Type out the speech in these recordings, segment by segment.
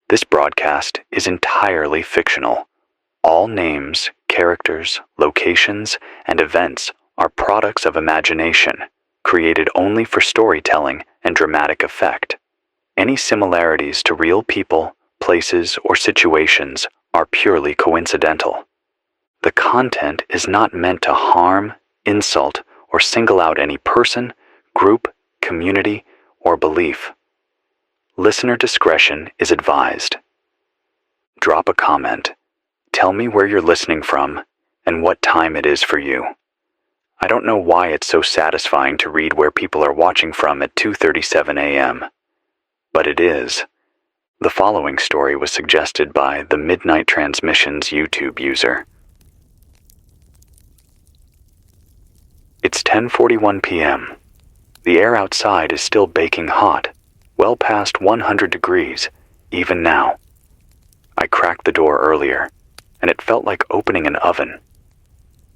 This broadcast is entirely fictional. All names, characters, locations, and events are products of imagination, created only for storytelling and dramatic effect. Any similarities to real people, places, or situations are purely coincidental. The content is not meant to harm, insult, or single out any person, group, community, or belief. Listener discretion is advised. Drop a comment. Tell me where you're listening from and what time it is for you. I don't know why it's so satisfying to read where people are watching from at 2:37 a.m., but it is. The following story was suggested by the Midnight Transmissions YouTube user. It's 10:41 p.m. The air outside is still baking hot, well past 100 degrees, even now. I cracked the door earlier, and it felt like opening an oven.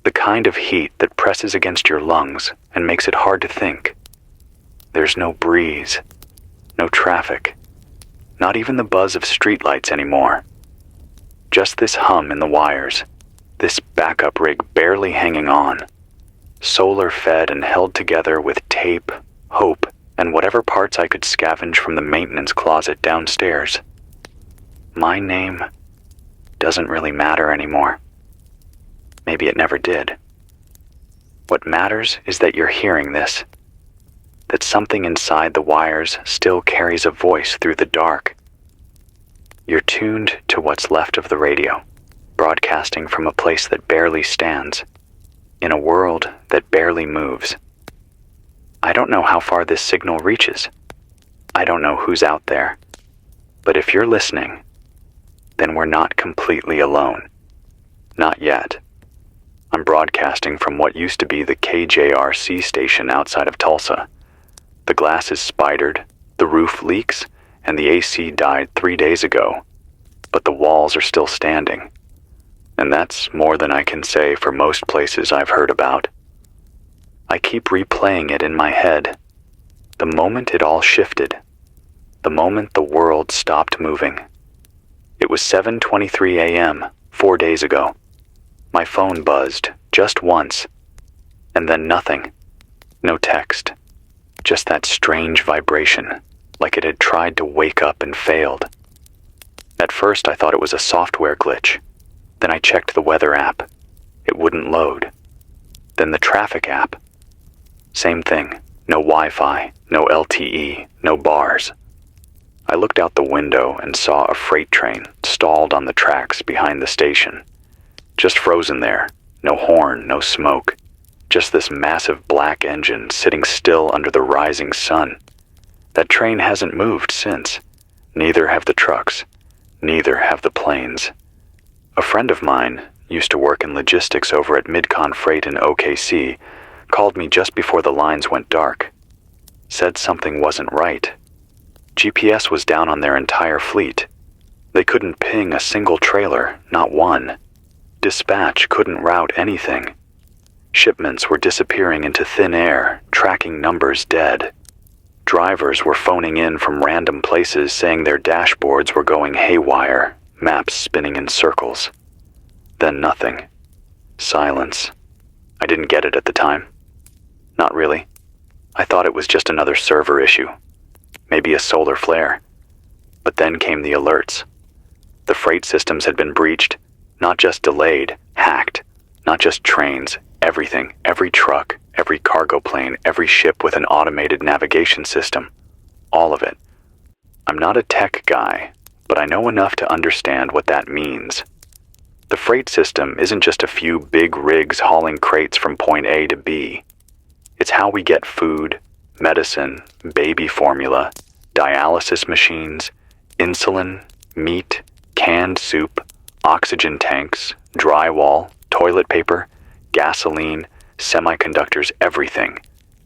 The kind of heat that presses against your lungs and makes it hard to think. There's no breeze, no traffic, not even the buzz of streetlights anymore. Just this hum in the wires, this backup rig barely hanging on, solar fed and held together with tape, hope, and whatever parts I could scavenge from the maintenance closet downstairs. My name doesn't really matter anymore. Maybe it never did. What matters is that you're hearing this, that something inside the wires still carries a voice through the dark. You're tuned to what's left of the radio, broadcasting from a place that barely stands, in a world that barely moves. I don't know how far this signal reaches. I don't know who's out there. But if you're listening, then we're not completely alone. Not yet. I'm broadcasting from what used to be the KJRC station outside of Tulsa. The glass is spidered, the roof leaks, and the AC died 3 days ago. But the walls are still standing. And that's more than I can say for most places I've heard about. I keep replaying it in my head. The moment it all shifted. The moment the world stopped moving. It was 7:23 a.m. 4 days ago. My phone buzzed just once. And then nothing. No text. Just that strange vibration, like it had tried to wake up and failed. At first I thought it was a software glitch. Then I checked the weather app. It wouldn't load. Then the traffic app. Same thing. No Wi-Fi, no LTE, no bars. I looked out the window and saw a freight train stalled on the tracks behind the station. Just frozen there. No horn, no smoke. Just this massive black engine sitting still under the rising sun. That train hasn't moved since. Neither have the trucks. Neither have the planes. A friend of mine, used to work in logistics over at Midcon Freight in OKC, called me just before the lines went dark. Said something wasn't right. GPS was down on their entire fleet. They couldn't ping a single trailer, not one. Dispatch couldn't route anything. Shipments were disappearing into thin air, tracking numbers dead. Drivers were phoning in from random places saying their dashboards were going haywire, maps spinning in circles. Then nothing. Silence. I didn't get it at the time. Not really. I thought it was just another server issue. Maybe a solar flare. But then came the alerts. The freight systems had been breached, not just delayed, hacked. Not just trains, everything, every truck, every cargo plane, every ship with an automated navigation system. All of it. I'm not a tech guy, but I know enough to understand what that means. The freight system isn't just a few big rigs hauling crates from point A to B. It's how we get food, medicine, baby formula, dialysis machines, insulin, meat, canned soup, oxygen tanks, drywall, toilet paper, gasoline, semiconductors, everything.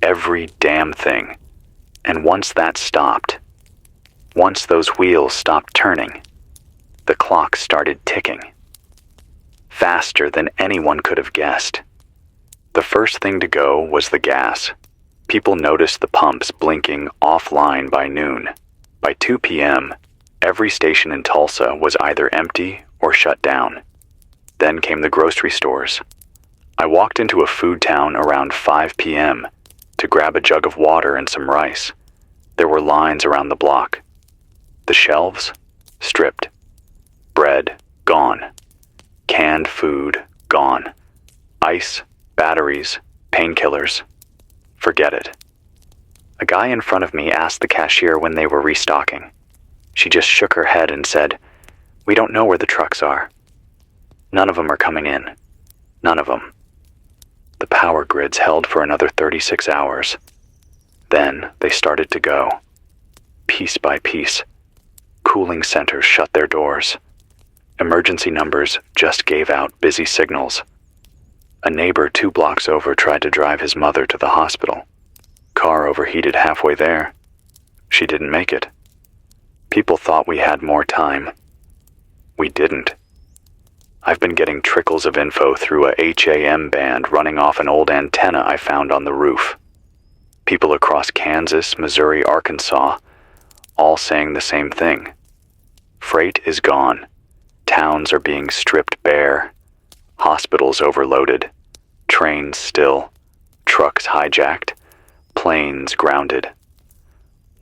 Every damn thing. And once that stopped, once those wheels stopped turning, the clock started ticking. Faster than anyone could have guessed. The first thing to go was the gas. People noticed the pumps blinking offline by noon. By 2 p.m., Every station in Tulsa was either empty or shut down. Then came the grocery stores. I walked into a food town around 5 p.m. to grab a jug of water and some rice. There were lines around the block. The shelves, stripped. Bread, gone. Canned food, gone. Ice, batteries, painkillers. Forget it. A guy in front of me asked the cashier when they were restocking. She just shook her head and said, "We don't know where the trucks are. None of them are coming in. None of them." The power grids held for another 36 hours. Then they started to go. Piece by piece. Cooling centers shut their doors. Emergency numbers just gave out busy signals. A neighbor 2 blocks over tried to drive his mother to the hospital. Car overheated halfway there. She didn't make it. People thought we had more time. We didn't. I've been getting trickles of info through a HAM band running off an old antenna I found on the roof. People across Kansas, Missouri, Arkansas, all saying the same thing. Freight is gone. Towns are being stripped bare. Hospitals overloaded. Trains still. Trucks hijacked. Planes grounded.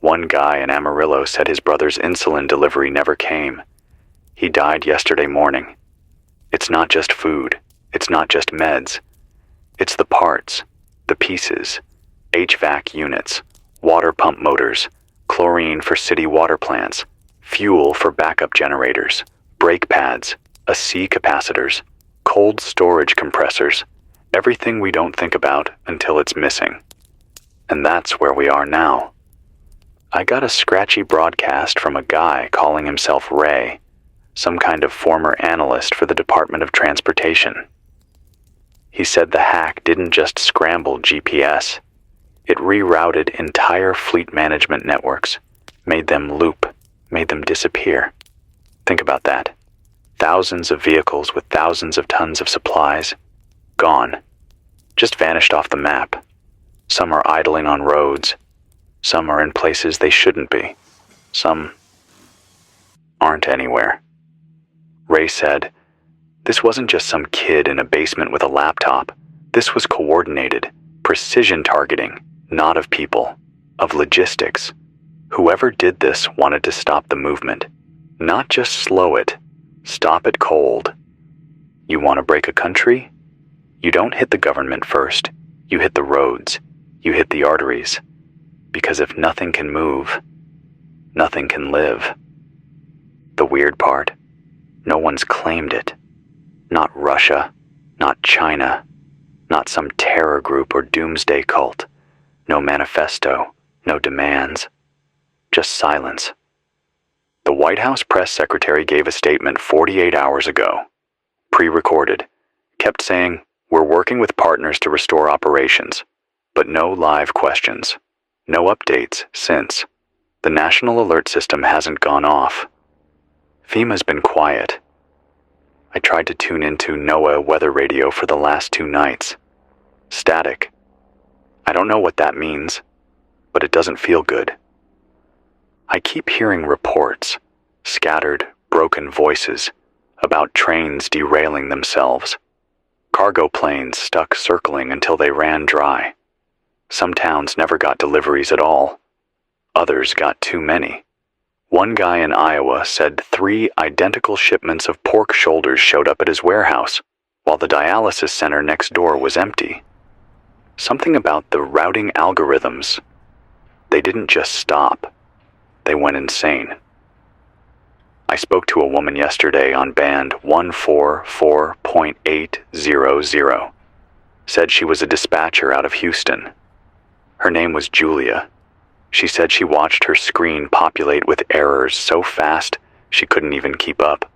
One guy in Amarillo said his brother's insulin delivery never came. He died yesterday morning. It's not just food. It's not just meds. It's the parts, the pieces, HVAC units, water pump motors, chlorine for city water plants, fuel for backup generators, brake pads, AC capacitors, cold storage compressors, everything we don't think about until it's missing. And that's where we are now. I got a scratchy broadcast from a guy calling himself Ray, some kind of former analyst for the Department of Transportation. He said the hack didn't just scramble GPS, it rerouted entire fleet management networks, made them loop, made them disappear. Think about that. Thousands of vehicles with thousands of tons of supplies, gone. Just vanished off the map. Some are idling on roads. Some are in places they shouldn't be. Some aren't anywhere. Ray said, "This wasn't just some kid in a basement with a laptop. This was coordinated, precision targeting, not of people, of logistics. Whoever did this wanted to stop the movement, not just slow it, stop it cold. You want to break a country? You don't hit the government first. You hit the roads. You hit the arteries. Because if nothing can move, nothing can live." The weird part, no one's claimed it. Not Russia, not China, not some terror group or doomsday cult. No manifesto, no demands, just silence. The White House press secretary gave a statement 48 hours ago, pre-recorded, kept saying, "We're working with partners to restore operations," but no live questions, no updates since. The national alert system hasn't gone off. FEMA's been quiet. I tried to tune into NOAA weather radio for the last 2 nights. Static. I don't know what that means, but it doesn't feel good. I keep hearing reports, scattered, broken voices, about trains derailing themselves, cargo planes stuck circling until they ran dry. Some towns never got deliveries at all. Others got too many. One guy in Iowa said 3 identical shipments of pork shoulders showed up at his warehouse, while the dialysis center next door was empty. Something about the routing algorithms. They didn't just stop. They went insane. I spoke to a woman yesterday on band 144.800. Said she was a dispatcher out of Houston. Her name was Julia. She said she watched her screen populate with errors so fast she couldn't even keep up.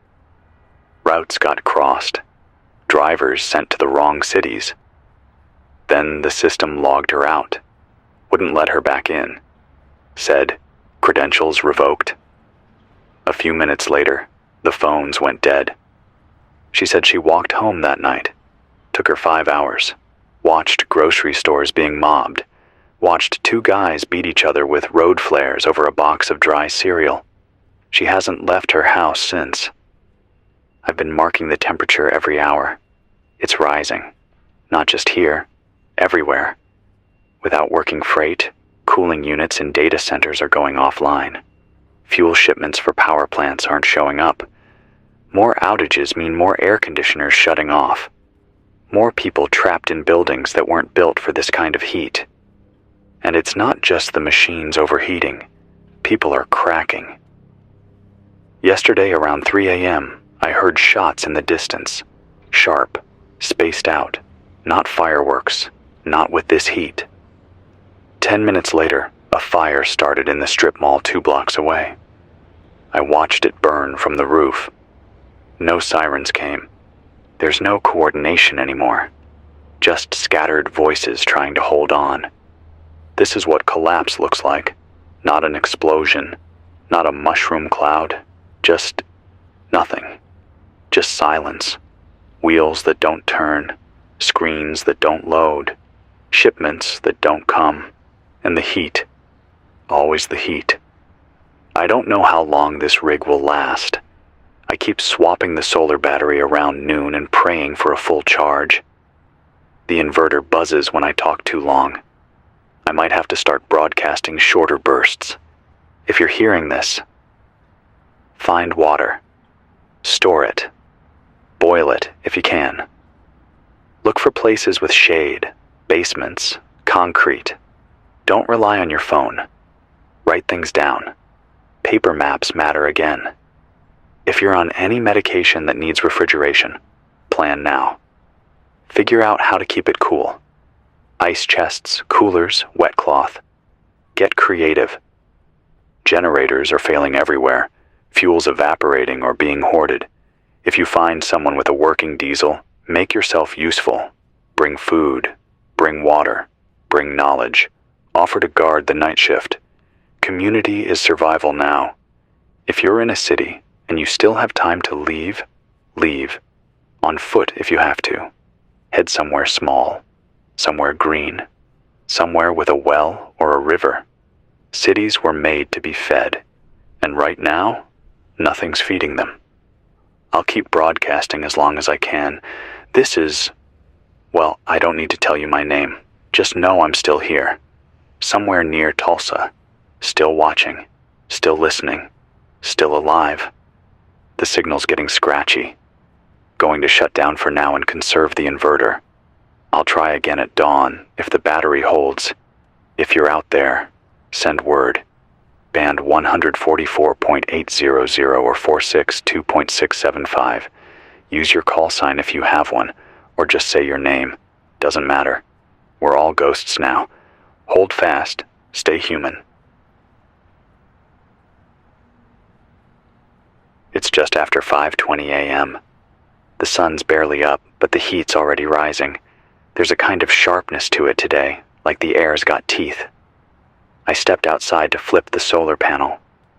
Routes got crossed. Drivers sent to the wrong cities. Then the system logged her out. Wouldn't let her back in. Said, credentials revoked. A few minutes later, the phones went dead. She said she walked home that night. Took her 5 hours. Watched grocery stores being mobbed. Watched 2 guys beat each other with road flares over a box of dry cereal. She hasn't left her house since. I've been marking the temperature every hour. It's rising. Not just here, everywhere. Without working freight, cooling units in data centers are going offline. Fuel shipments for power plants aren't showing up. More outages mean more air conditioners shutting off. More people trapped in buildings that weren't built for this kind of heat. And it's not just the machines overheating. People are cracking. Yesterday around 3 a.m., I heard shots in the distance. Sharp, spaced out. Not fireworks. Not with this heat. 10 minutes later, a fire started in the strip mall 2 blocks away. I watched it burn from the roof. No sirens came. There's no coordination anymore. Just scattered voices trying to hold on. This is what collapse looks like. Not an explosion. Not a mushroom cloud. Just nothing. Just silence. Wheels that don't turn. Screens that don't load. Shipments that don't come. And the heat. Always the heat. I don't know how long this rig will last. I keep swapping the solar battery around noon and praying for a full charge. The inverter buzzes when I talk too long. I might have to start broadcasting shorter bursts. If you're hearing this, find water. Store it. Boil it if you can. Look for places with shade, basements, concrete. Don't rely on your phone. Write things down. Paper maps matter again. If you're on any medication that needs refrigeration, plan now. Figure out how to keep it cool. Ice chests, coolers, wet cloth. Get creative. Generators are failing everywhere. Fuel's evaporating or being hoarded. If you find someone with a working diesel, make yourself useful. Bring food. Bring water. Bring knowledge. Offer to guard the night shift. Community is survival now. If you're in a city and you still have time to leave, leave. On foot if you have to. Head somewhere small, somewhere green, somewhere with a well or a river. Cities were made to be fed, and right now, nothing's feeding them. I'll keep broadcasting as long as I can. This is, well, I don't need to tell you my name. Just know I'm still here. Somewhere near Tulsa. Still watching. Still listening. Still alive. The signal's getting scratchy. Going to shut down for now and conserve the inverter. I'll try again at dawn if the battery holds. If you're out there, send word. Band 144.800 or 462.675. Use your call sign if you have one, or just say your name. Doesn't matter. We're all ghosts now. Hold fast. Stay human. It's just after 5:20 a.m. The sun's barely up, but the heat's already rising. There's a kind of sharpness to it today, like the air's got teeth. I stepped outside to flip the solar panel.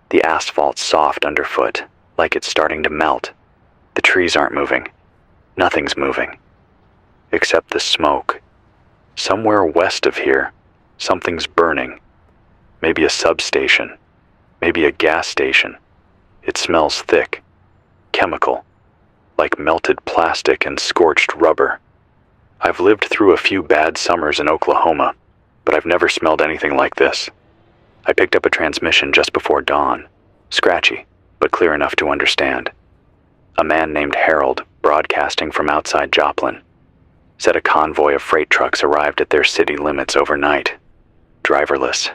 The asphalt's soft underfoot, like it's starting to melt. The trees aren't moving. Nothing's moving. Except the smoke. Somewhere west of here, something's burning. Maybe a substation. Maybe a gas station. It smells thick. Chemical. Like melted plastic and scorched rubber. I've lived through a few bad summers in Oklahoma, but I've never smelled anything like this. I picked up a transmission just before dawn. Scratchy, but clear enough to understand. A man named Harold, broadcasting from outside Joplin, said a convoy of freight trucks arrived at their city limits overnight. Driverless.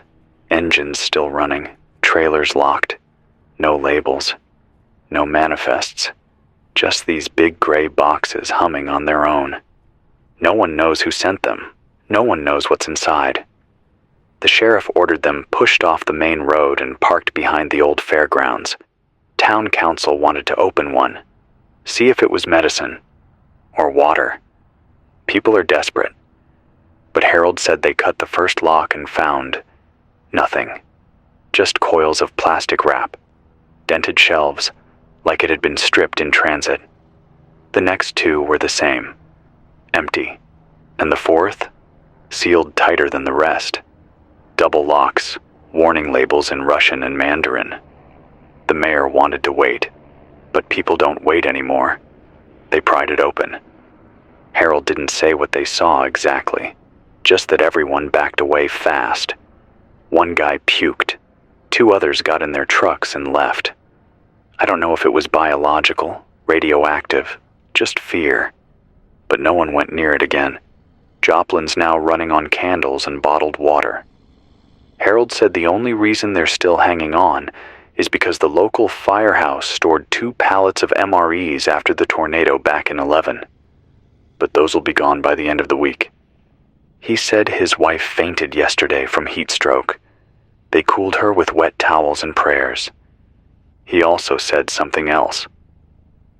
Engines still running. Trailers locked. No labels. No manifests. Just these big gray boxes humming on their own. No one knows who sent them. No one knows what's inside. The sheriff ordered them pushed off the main road and parked behind the old fairgrounds. Town council wanted to open one. See if it was medicine. Or water. People are desperate. But Harold said they cut the first lock and found nothing. Just coils of plastic wrap. Dented shelves, like it had been stripped in transit. The next two were the same. Empty. And the fourth, sealed tighter than the rest. Double locks, warning labels in Russian and Mandarin. The mayor wanted to wait, but people don't wait anymore. They pried it open. Harold didn't say what they saw exactly, just that everyone backed away fast. One guy puked. 2 others got in their trucks and left. I don't know if it was biological, radioactive, just fear. But no one went near it again. Joplin's now running on candles and bottled water. Harold said the only reason they're still hanging on is because the local firehouse stored 2 pallets of MREs after the tornado back in 11. But those will be gone by the end of the week. He said his wife fainted yesterday from heat stroke. They cooled her with wet towels and prayers. He also said something else.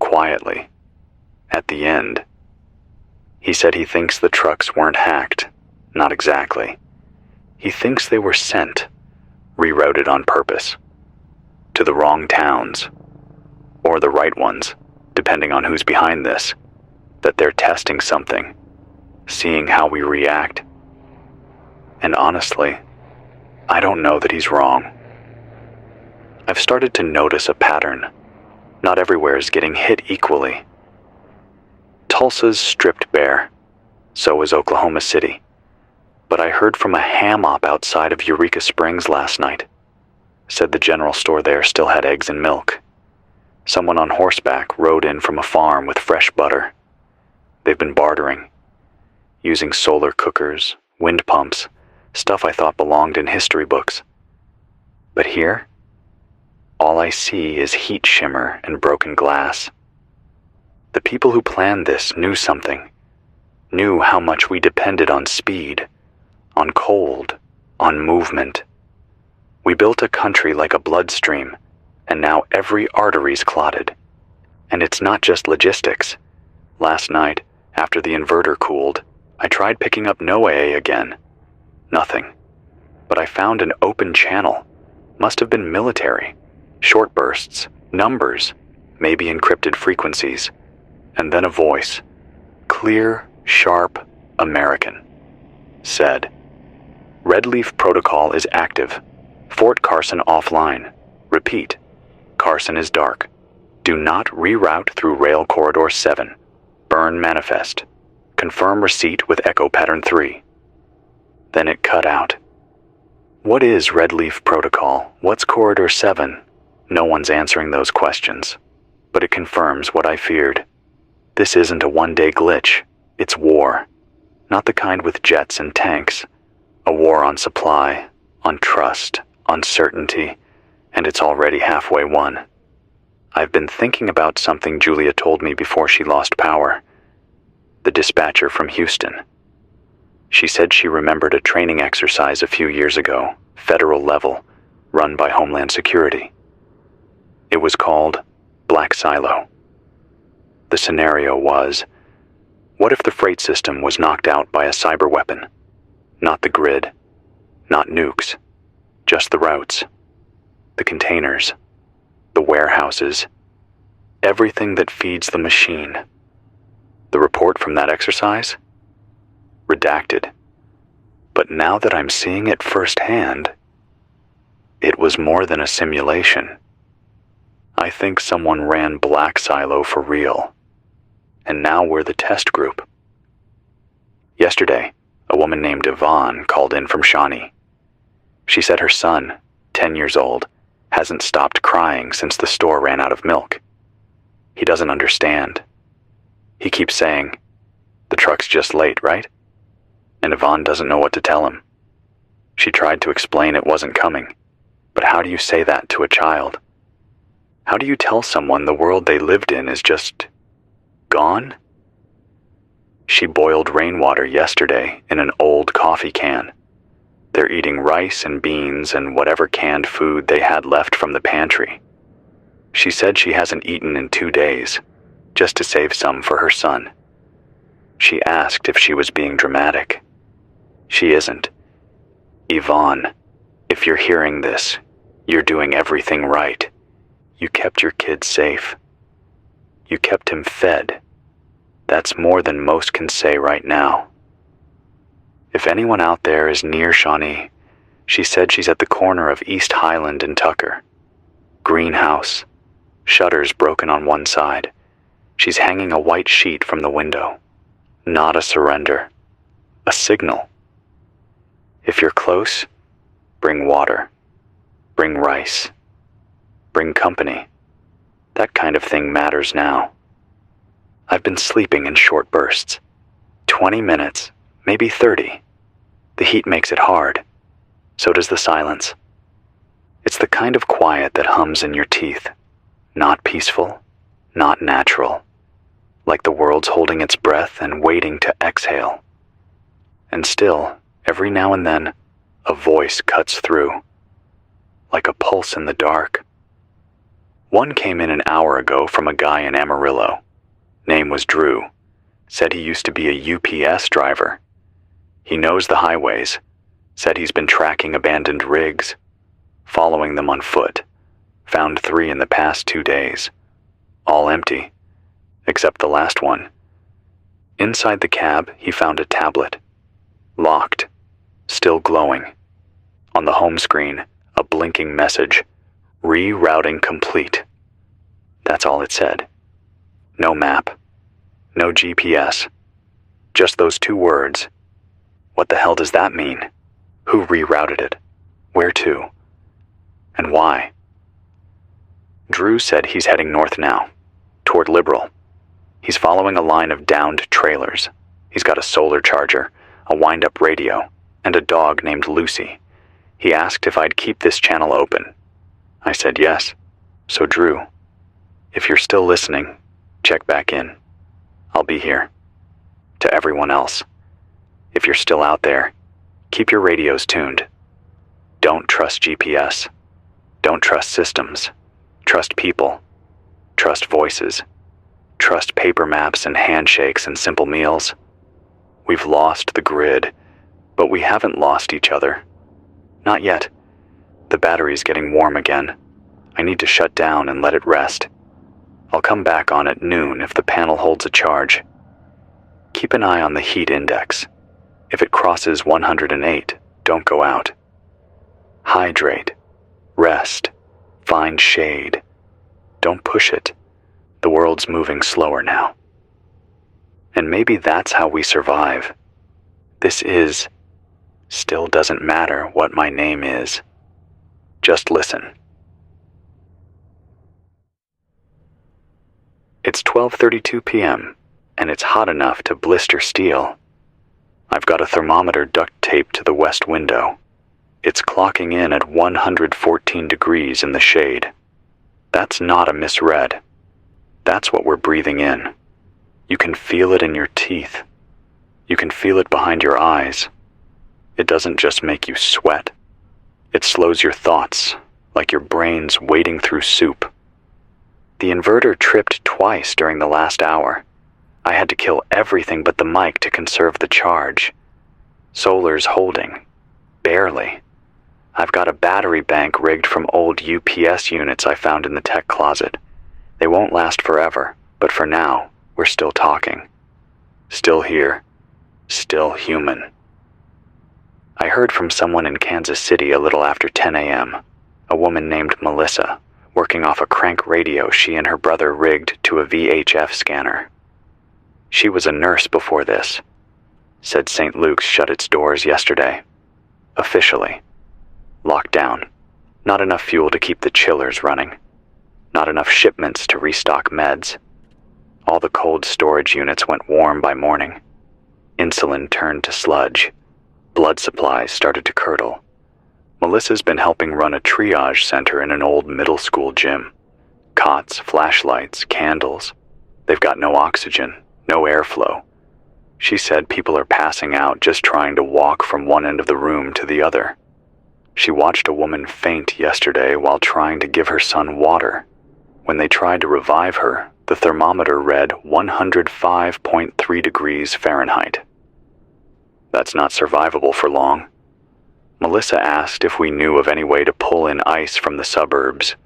Quietly. At the end. He said he thinks the trucks weren't hacked. Not exactly. He thinks they were sent, rerouted on purpose. To the wrong towns. Or the right ones, depending on who's behind this. That they're testing something. Seeing how we react. And honestly, I don't know that he's wrong. I've started to notice a pattern. Not everywhere is getting hit equally. Tulsa's stripped bare. So is Oklahoma City. But I heard from a ham op outside of Eureka Springs last night. Said the general store there still had eggs and milk. Someone on horseback rode in from a farm with fresh butter. They've been bartering. Using solar cookers, wind pumps, stuff I thought belonged in history books. But here, all I see is heat shimmer and broken glass. The people who planned this knew something. Knew how much we depended on speed, on cold, on movement. We built a country like a bloodstream, and now every artery's clotted. And it's not just logistics. Last night, after the inverter cooled, I tried picking up no AA again. Nothing. But I found an open channel. Must have been military. Short bursts, numbers, maybe encrypted frequencies. And then a voice. Clear, sharp, American. Said, Red Leaf Protocol is active. Fort Carson offline. Repeat. Carson is dark. Do not reroute through Rail Corridor 7. Burn manifest. Confirm receipt with Echo Pattern 3. Then it cut out. What is Red Leaf Protocol? What's Corridor 7? No one's answering those questions. But it confirms what I feared. This isn't a one-day glitch. It's war. Not the kind with jets and tanks. A war on supply, on trust, on certainty, and it's already halfway won. I've been thinking about something Julia told me before she lost power. The dispatcher from Houston. She said she remembered a training exercise a few years ago, federal level, run by Homeland Security. It was called Black Silo. The scenario was, what if the freight system was knocked out by a cyber weapon? Not the grid, not nukes, just the routes, the containers, the warehouses, everything that feeds the machine. The report from that exercise? Redacted. But now that I'm seeing it firsthand, it was more than a simulation. I think someone ran Black Silo for real. And now we're the test group. Yesterday, a woman named Yvonne called in from Shawnee. She said her son, 10 years old, hasn't stopped crying since the store ran out of milk. He doesn't understand. He keeps saying, the truck's just late, right? And Yvonne doesn't know what to tell him. She tried to explain it wasn't coming. But how do you say that to a child? How do you tell someone the world they lived in is just gone? She boiled rainwater yesterday in an old coffee can. They're eating rice and beans and whatever canned food they had left from the pantry. She said she hasn't eaten in 2 days, just to save some for her son. She asked if she was being dramatic. She isn't. Yvonne, if you're hearing this, you're doing everything right. You kept your kid safe. You kept him fed. That's more than most can say right now. If anyone out there is near Shawnee, she said she's at the corner of East Highland and Tucker. Greenhouse. Shutters broken on one side. She's hanging a white sheet from the window. Not a surrender. A signal. If you're close, bring water. Bring rice. Bring company. That kind of thing matters now. I've been sleeping in short bursts. 20 minutes, maybe 30. The heat makes it hard. So does the silence. It's the kind of quiet that hums in your teeth. Not peaceful, not natural. Like the world's holding its breath and waiting to exhale. And still, every now and then, a voice cuts through. Like a pulse in the dark. One came in an hour ago from a guy in Amarillo. Name was Drew. Said he used to be a UPS driver. He knows the highways. Said he's been tracking abandoned rigs. Following them on foot. Found 3 in the past 2 days. All empty. Except the last one. Inside the cab, he found a tablet. Locked. Still glowing. On the home screen, a blinking message. Rerouting complete. That's all it said. No map. No GPS. Just those 2 words. What the hell does that mean? Who rerouted it? Where to? And why? Drew said he's heading north now, toward Liberal. He's following a line of downed trailers. He's got a solar charger, a wind-up radio, and a dog named Lucy. He asked if I'd keep this channel open. I said yes. So Drew, if you're still listening, check back in. I'll be here. To everyone else, if you're still out there, keep your radios tuned. Don't trust GPS. Don't trust systems. Trust people. Trust voices. Trust paper maps and handshakes and simple meals. We've lost the grid, but we haven't lost each other. Not yet. The battery's getting warm again. I need to shut down and let it rest. I'll come back on at noon if the panel holds a charge. Keep an eye on the heat index. If it crosses 108, don't go out. Hydrate. Rest. Find shade. Don't push it. The world's moving slower now. And maybe that's how we survive. This is. Still doesn't matter what my name is. Just listen. It's 12:32 p.m., and it's hot enough to blister steel. I've got a thermometer duct taped to the west window. It's clocking in at 114 degrees in the shade. That's not a misread. That's what we're breathing in. You can feel it in your teeth. You can feel it behind your eyes. It doesn't just make you sweat. It slows your thoughts, like your brain's wading through soup. The inverter tripped twice during the last hour. I had to kill everything but the mic to conserve the charge. Solar's holding. Barely. I've got a battery bank rigged from old UPS units I found in the tech closet. They won't last forever, but for now, we're still talking. Still here. Still human. I heard from someone in Kansas City a little after 10 a.m., a woman named Melissa, working off a crank radio she and her brother rigged to a VHF scanner. She was a nurse before this. Said St. Luke's shut its doors yesterday. Officially. Locked down. Not enough fuel to keep the chillers running. Not enough shipments to restock meds. All the cold storage units went warm by morning. Insulin turned to sludge. Blood supplies started to curdle. Melissa's been helping run a triage center in an old middle school gym. Cots, flashlights, candles. They've got no oxygen, no airflow. She said people are passing out just trying to walk from one end of the room to the other. She watched a woman faint yesterday while trying to give her son water. When they tried to revive her, the thermometer read 105.3 degrees Fahrenheit. That's not survivable for long. Melissa asked if we knew of any way to pull in ice from the suburbs.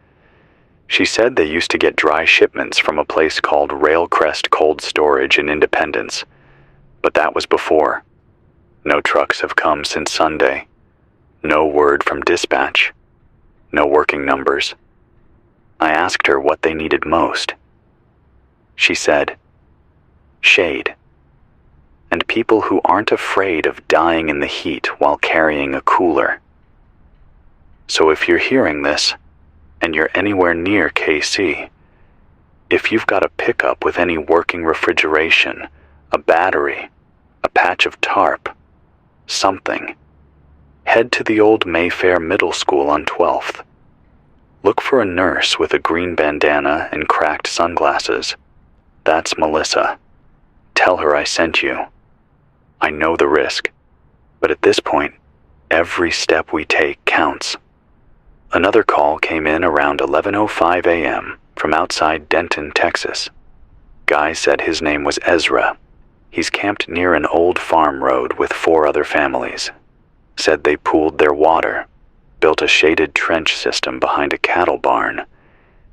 She said they used to get dry shipments from a place called Railcrest Cold Storage in Independence, but that was before. No trucks have come since Sunday. No word from dispatch. No working numbers. I asked her what they needed most. She said, shade. And people who aren't afraid of dying in the heat while carrying a cooler. So if you're hearing this, and you're anywhere near KC, if you've got a pickup with any working refrigeration, a battery, a patch of tarp, something, head to the old Mayfair Middle School on 12th. Look for a nurse with a green bandana and cracked sunglasses. That's Melissa. Tell her I sent you. I know the risk, but at this point, every step we take counts. Another call came in around 11:05 a.m. from outside Denton, Texas. Guy said his name was Ezra. He's camped near an old farm road with 4 other families. Said they pooled their water, built a shaded trench system behind a cattle barn.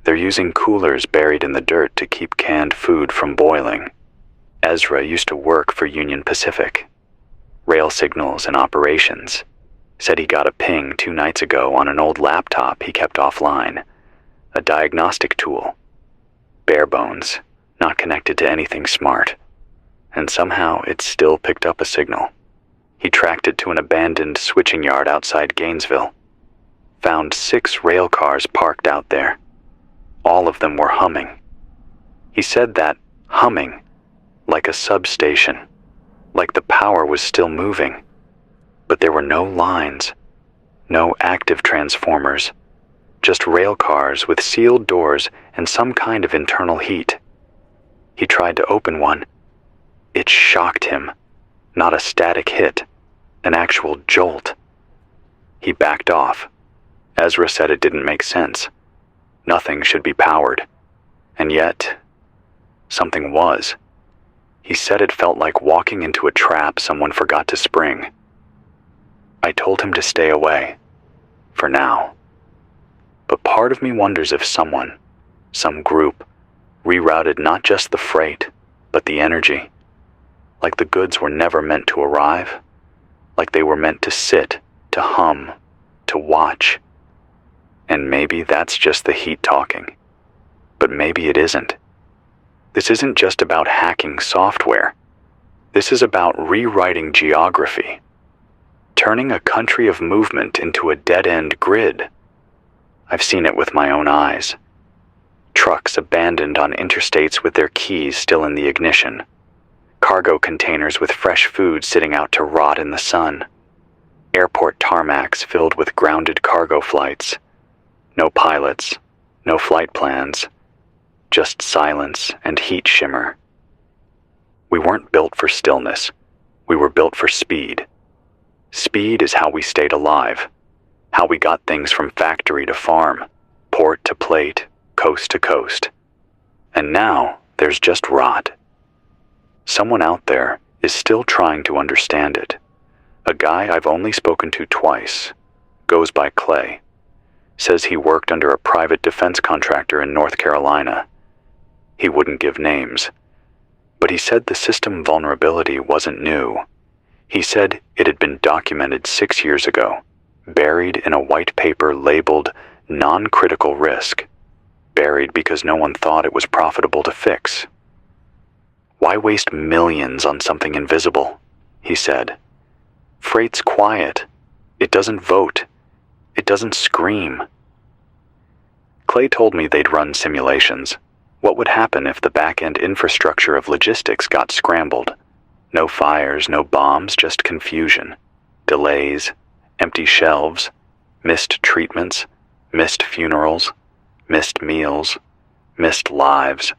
They're using coolers buried in the dirt to keep canned food from boiling. Ezra used to work for Union Pacific. Rail signals and operations. Said he got a ping 2 nights ago on an old laptop he kept offline. A diagnostic tool. Bare bones, not connected to anything smart. And somehow it still picked up a signal. He tracked it to an abandoned switching yard outside Gainesville. Found 6 rail cars parked out there. All of them were humming. He said that humming, like a substation, like the power was still moving. But there were no lines, no active transformers, just rail cars with sealed doors and some kind of internal heat. He tried to open one. It shocked him, not a static hit, an actual jolt. He backed off. Ezra said it didn't make sense. Nothing should be powered. And yet, something was. He said it felt like walking into a trap someone forgot to spring. I told him to stay away, for now. But part of me wonders if someone, some group, rerouted not just the freight, but the energy. Like the goods were never meant to arrive. Like they were meant to sit, to hum, to watch. And maybe that's just the heat talking. But maybe it isn't. This isn't just about hacking software. This is about rewriting geography. Turning a country of movement into a dead-end grid. I've seen it with my own eyes. Trucks abandoned on interstates with their keys still in the ignition. Cargo containers with fresh food sitting out to rot in the sun. Airport tarmacs filled with grounded cargo flights. No pilots, no flight plans, just silence and heat shimmer. We weren't built for stillness. We were built for speed. Speed is how we stayed alive, how we got things from factory to farm, port to plate, coast to coast. And now there's just rot. Someone out there is still trying to understand it. A guy I've only spoken to twice, goes by Clay, says he worked under a private defense contractor in North Carolina. He wouldn't give names, but he said the system vulnerability wasn't new. He said it had been documented 6 years ago, buried in a white paper labeled non-critical risk, buried because no one thought it was profitable to fix. Why waste millions on something invisible? He said. Freight's quiet. It doesn't vote. It doesn't scream. Clay told me they'd run simulations. What would happen if the back-end infrastructure of logistics got scrambled? No fires, no bombs, just confusion. Delays, empty shelves, missed treatments, missed funerals, missed meals, missed lives.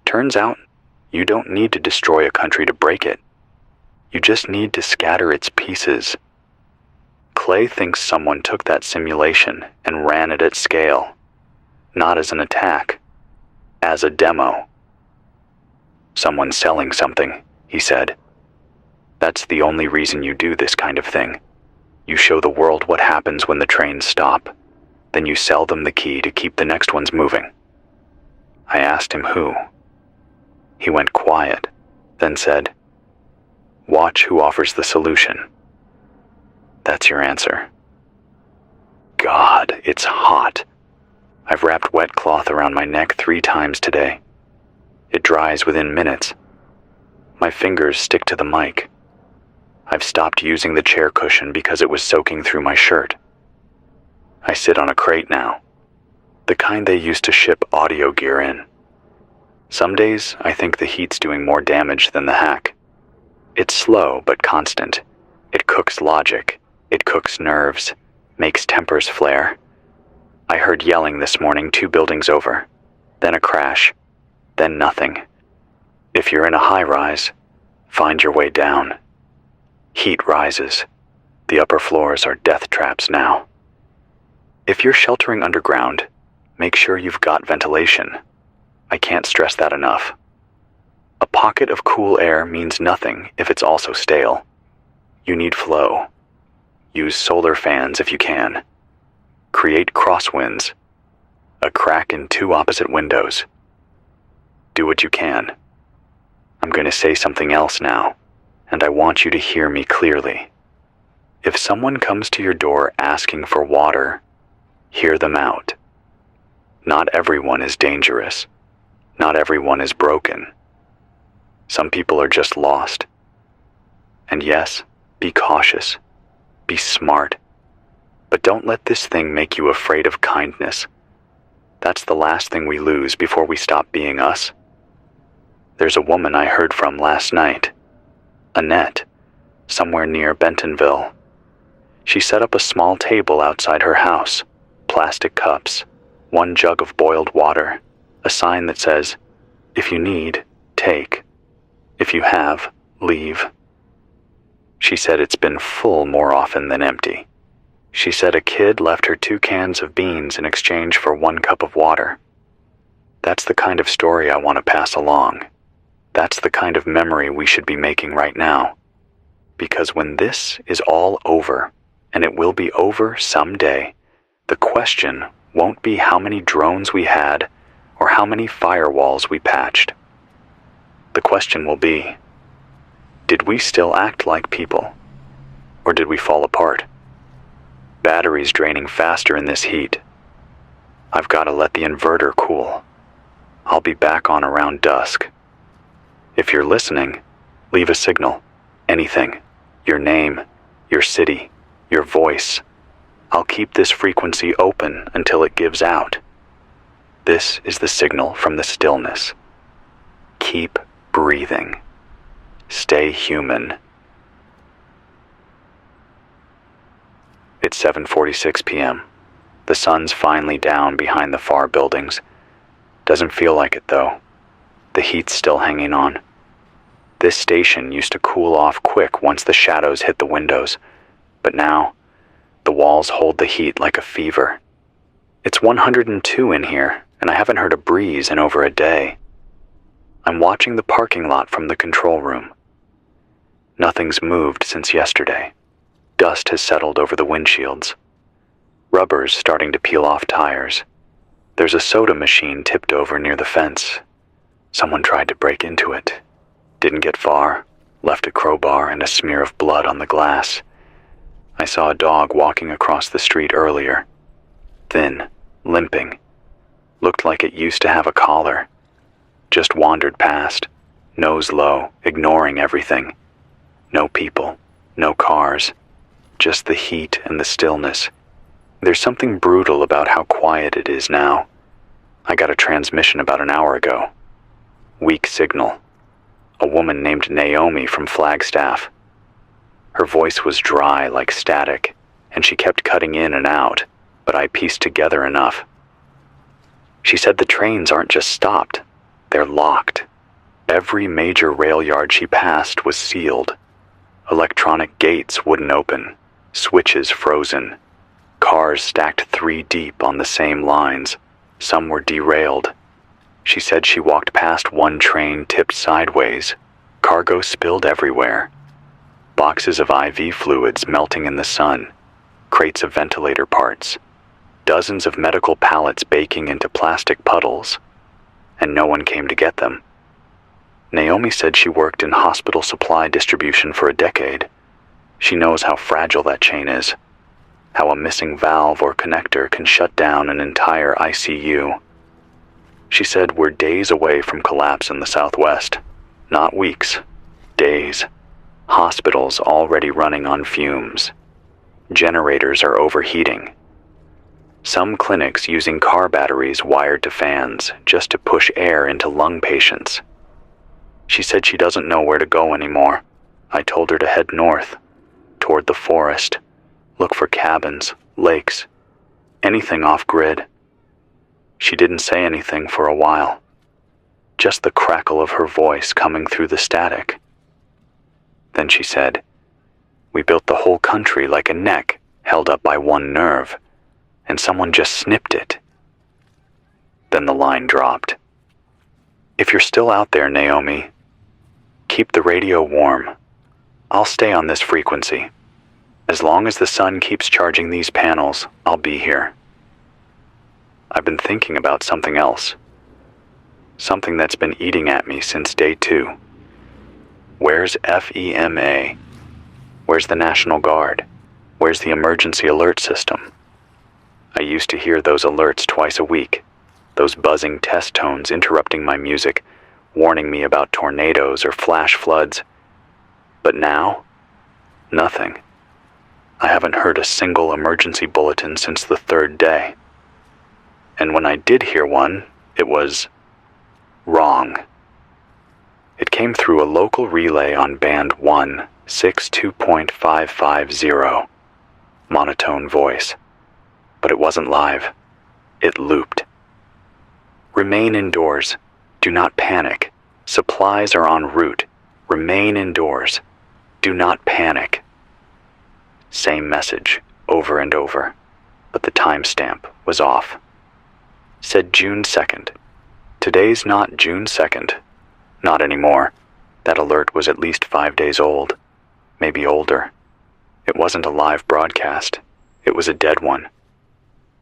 Turns out, you don't need to destroy a country to break it. You just need to scatter its pieces. Clay thinks someone took that simulation and ran it at scale. Not as an attack, as a demo. Someone selling something, he said. That's the only reason you do this kind of thing. You show the world what happens when the trains stop. Then you sell them the key to keep the next ones moving. I asked him who. He went quiet, then said, "Watch who offers the solution." That's your answer. God, it's hot. I've wrapped wet cloth around my neck 3 times today. It dries within minutes. My fingers stick to the mic. I've stopped using the chair cushion because it was soaking through my shirt. I sit on a crate now, the kind they used to ship audio gear in. Some days I think the heat's doing more damage than the hack. It's slow but constant. It cooks logic. It cooks nerves, makes tempers flare. I heard yelling this morning 2 buildings over, then a crash, then nothing. If you're in a high-rise, find your way down. Heat rises. The upper floors are death traps now. If you're sheltering underground, make sure you've got ventilation. I can't stress that enough. A pocket of cool air means nothing if it's also stale. You need flow. Use solar fans if you can. Create crosswinds. A crack in 2 opposite windows. Do what you can. I'm going to say something else now, and I want you to hear me clearly. If someone comes to your door asking for water, hear them out. Not everyone is dangerous. Not everyone is broken. Some people are just lost. And yes, be cautious. Be smart. But don't let this thing make you afraid of kindness. That's the last thing we lose before we stop being us. There's a woman I heard from last night, Annette, somewhere near Bentonville. She set up a small table outside her house, plastic cups, 1 jug of boiled water, a sign that says, "If you need, take. If you have, leave." She said it's been full more often than empty. She said a kid left her 2 cans of beans in exchange for 1 cup of water. That's the kind of story I want to pass along. That's the kind of memory we should be making right now. Because when this is all over, and it will be over someday, the question won't be how many drones we had or how many firewalls we patched. The question will be, did we still act like people? Or did we fall apart? Batteries draining faster in this heat. I've got to let the inverter cool. I'll be back on around dusk. If you're listening, leave a signal. Anything. Your name, your city, your voice. I'll keep this frequency open until it gives out. This is the signal from the stillness. Keep breathing. Stay human. It's 7:46 p.m. The sun's finally down behind the far buildings. Doesn't feel like it though. The heat's still hanging on. This station used to cool off quick once the shadows hit the windows, but now the walls hold the heat like a fever. It's 102 in here, and I haven't heard a breeze in over a day. I'm watching the parking lot from the control room. Nothing's moved since yesterday. Dust has settled over the windshields. Rubber's starting to peel off tires. There's a soda machine tipped over near the fence. Someone tried to break into it. Didn't get far. Left a crowbar and a smear of blood on the glass. I saw a dog walking across the street earlier. Thin, limping. Looked like it used to have a collar. Just wandered past, nose low, ignoring everything. No people, no cars. Just the heat and the stillness. There's something brutal about how quiet it is now. I got a transmission about an hour ago. Weak signal. A woman named Naomi from Flagstaff. Her voice was dry like static, and she kept cutting in and out, but I pieced together enough. She said the trains aren't just stopped, they're locked. Every major rail yard she passed was sealed. Electronic gates wouldn't open, switches frozen. Cars stacked 3 deep on the same lines. Some were derailed. She said she walked past one train tipped sideways. Cargo spilled everywhere. Boxes of IV fluids melting in the sun. Crates of ventilator parts. Dozens of medical pallets baking into plastic puddles. And no one came to get them. Naomi said she worked in hospital supply distribution for a decade. She knows how fragile that chain is. how a missing valve or connector can shut down an entire ICU. She said we're days away from collapse in the Southwest, not weeks, days. Hospitals already running on fumes. Generators are overheating. Some clinics using car batteries wired to fans just to push air into lung patients. She said she doesn't know where to go anymore. I told her to head north, toward the forest, look for cabins, lakes, anything off-grid. She didn't say anything for a while, just the crackle of her voice coming through the static. Then she said, "We built the whole country like a neck held up by one nerve, and someone just snipped it." Then the line dropped. "If you're still out there, Naomi, keep the radio warm. I'll stay on this frequency. As long as the sun keeps charging these panels, I'll be here." I've been thinking about something else. Something that's been eating at me since day 2. Where's FEMA? Where's the National Guard? Where's the emergency alert system? I used to hear those alerts twice a week, those buzzing test tones interrupting my music, warning me about tornadoes or flash floods. But now, nothing. I haven't heard a single emergency bulletin since the 3rd day. And when I did hear one, it was wrong. It came through a local relay on band 162.550, monotone voice. But it wasn't live. It looped. "Remain indoors. Do not panic. Supplies are en route. Remain indoors. Do not panic." Same message, over and over, but the timestamp was off. Said June 2nd. Today's not June 2nd. Not anymore. That alert was at least 5 days old, maybe older. It wasn't a live broadcast. It was a dead one.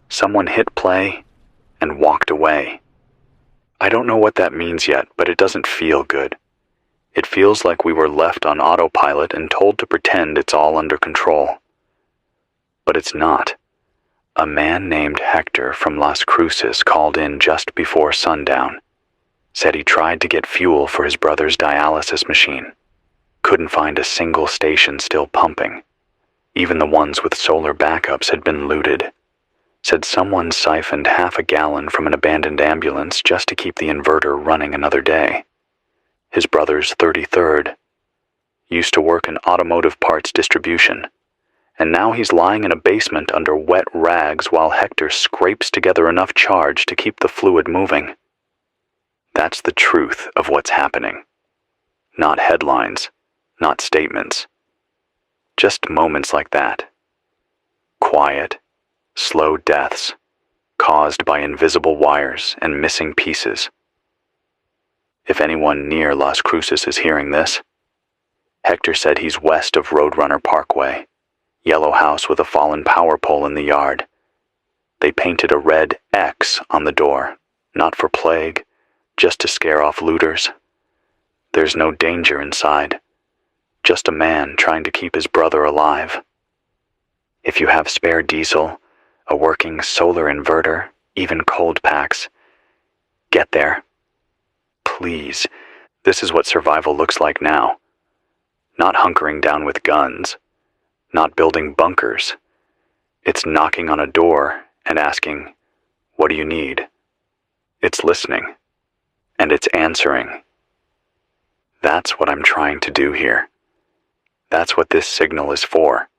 Someone hit play and walked away. I don't know what that means yet, but it doesn't feel good. It feels like we were left on autopilot and told to pretend it's all under control. But it's not. A man named Hector from Las Cruces called in just before sundown. Said he tried to get fuel for his brother's dialysis machine. Couldn't find a single station still pumping. Even the ones with solar backups had been looted. Said someone siphoned half a gallon from an abandoned ambulance just to keep the inverter running another day. His brother's 33rd. Used to work in automotive parts distribution. And now he's lying in a basement under wet rags while Hector scrapes together enough charge to keep the fluid moving. That's the truth of what's happening. Not headlines, not statements. Just moments like that. Quiet, slow deaths, caused by invisible wires and missing pieces. If anyone near Las Cruces is hearing this, Hector said he's west of Roadrunner Parkway, yellow house with a fallen power pole in the yard. They painted a red X on the door, not for plague, just to scare off looters. There's no danger inside, just a man trying to keep his brother alive. If you have spare diesel, a working solar inverter, even cold packs, get there. Please, this is what survival looks like now. Not hunkering down with guns, not building bunkers. It's knocking on a door and asking, "What do you need?" It's listening, and it's answering. That's what I'm trying to do here. That's what this signal is for.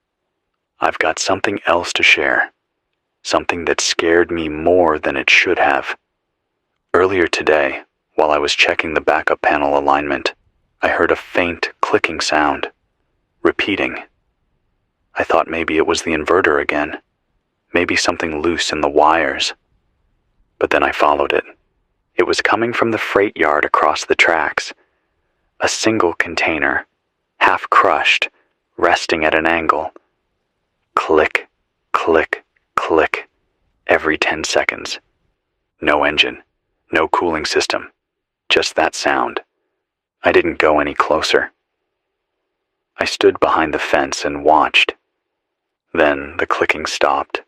I've got something else to share, something that scared me more than it should have. Earlier today, while I was checking the backup panel alignment, I heard a faint clicking sound, repeating. I thought maybe it was the inverter again, maybe something loose in the wires. But then I followed it. It was coming from the freight yard across the tracks. A single container, half crushed, resting at an angle. Click, click, click, every 10 seconds. No engine, no cooling system, just that sound. I didn't go any closer. I stood behind the fence and watched. Then the clicking stopped,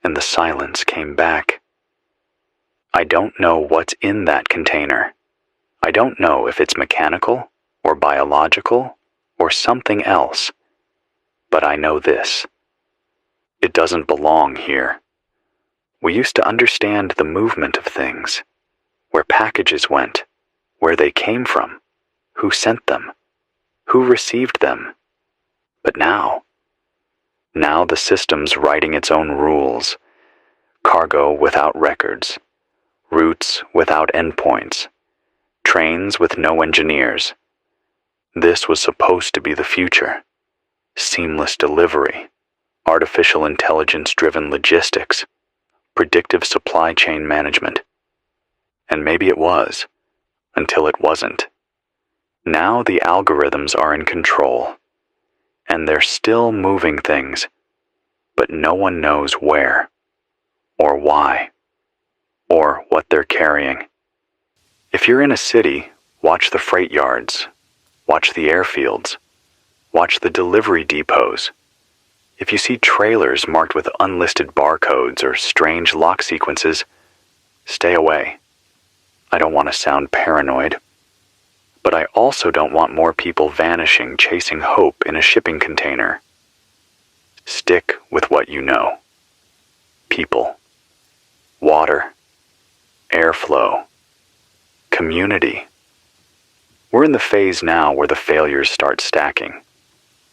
and the silence came back. I don't know what's in that container. I don't know if it's mechanical, or biological, or something else. But I know this. It doesn't belong here. We used to understand the movement of things, where packages went, where they came from, who sent them, who received them. But now the system's writing its own rules. Cargo without records, routes without endpoints, trains with no engineers. This was supposed to be the future. Seamless delivery, artificial intelligence-driven logistics, predictive supply chain management. And maybe it was, until it wasn't. Now the algorithms are in control, and they're still moving things, but no one knows where, or why, or what they're carrying. If you're in a city, watch the freight yards, watch the airfields, watch the delivery depots. If you see trailers marked with unlisted barcodes or strange lock sequences, stay away. I don't want to sound paranoid, but I also don't want more people vanishing chasing hope in a shipping container. Stick with what you know. People, water, airflow, community. We're in the phase now where the failures start stacking.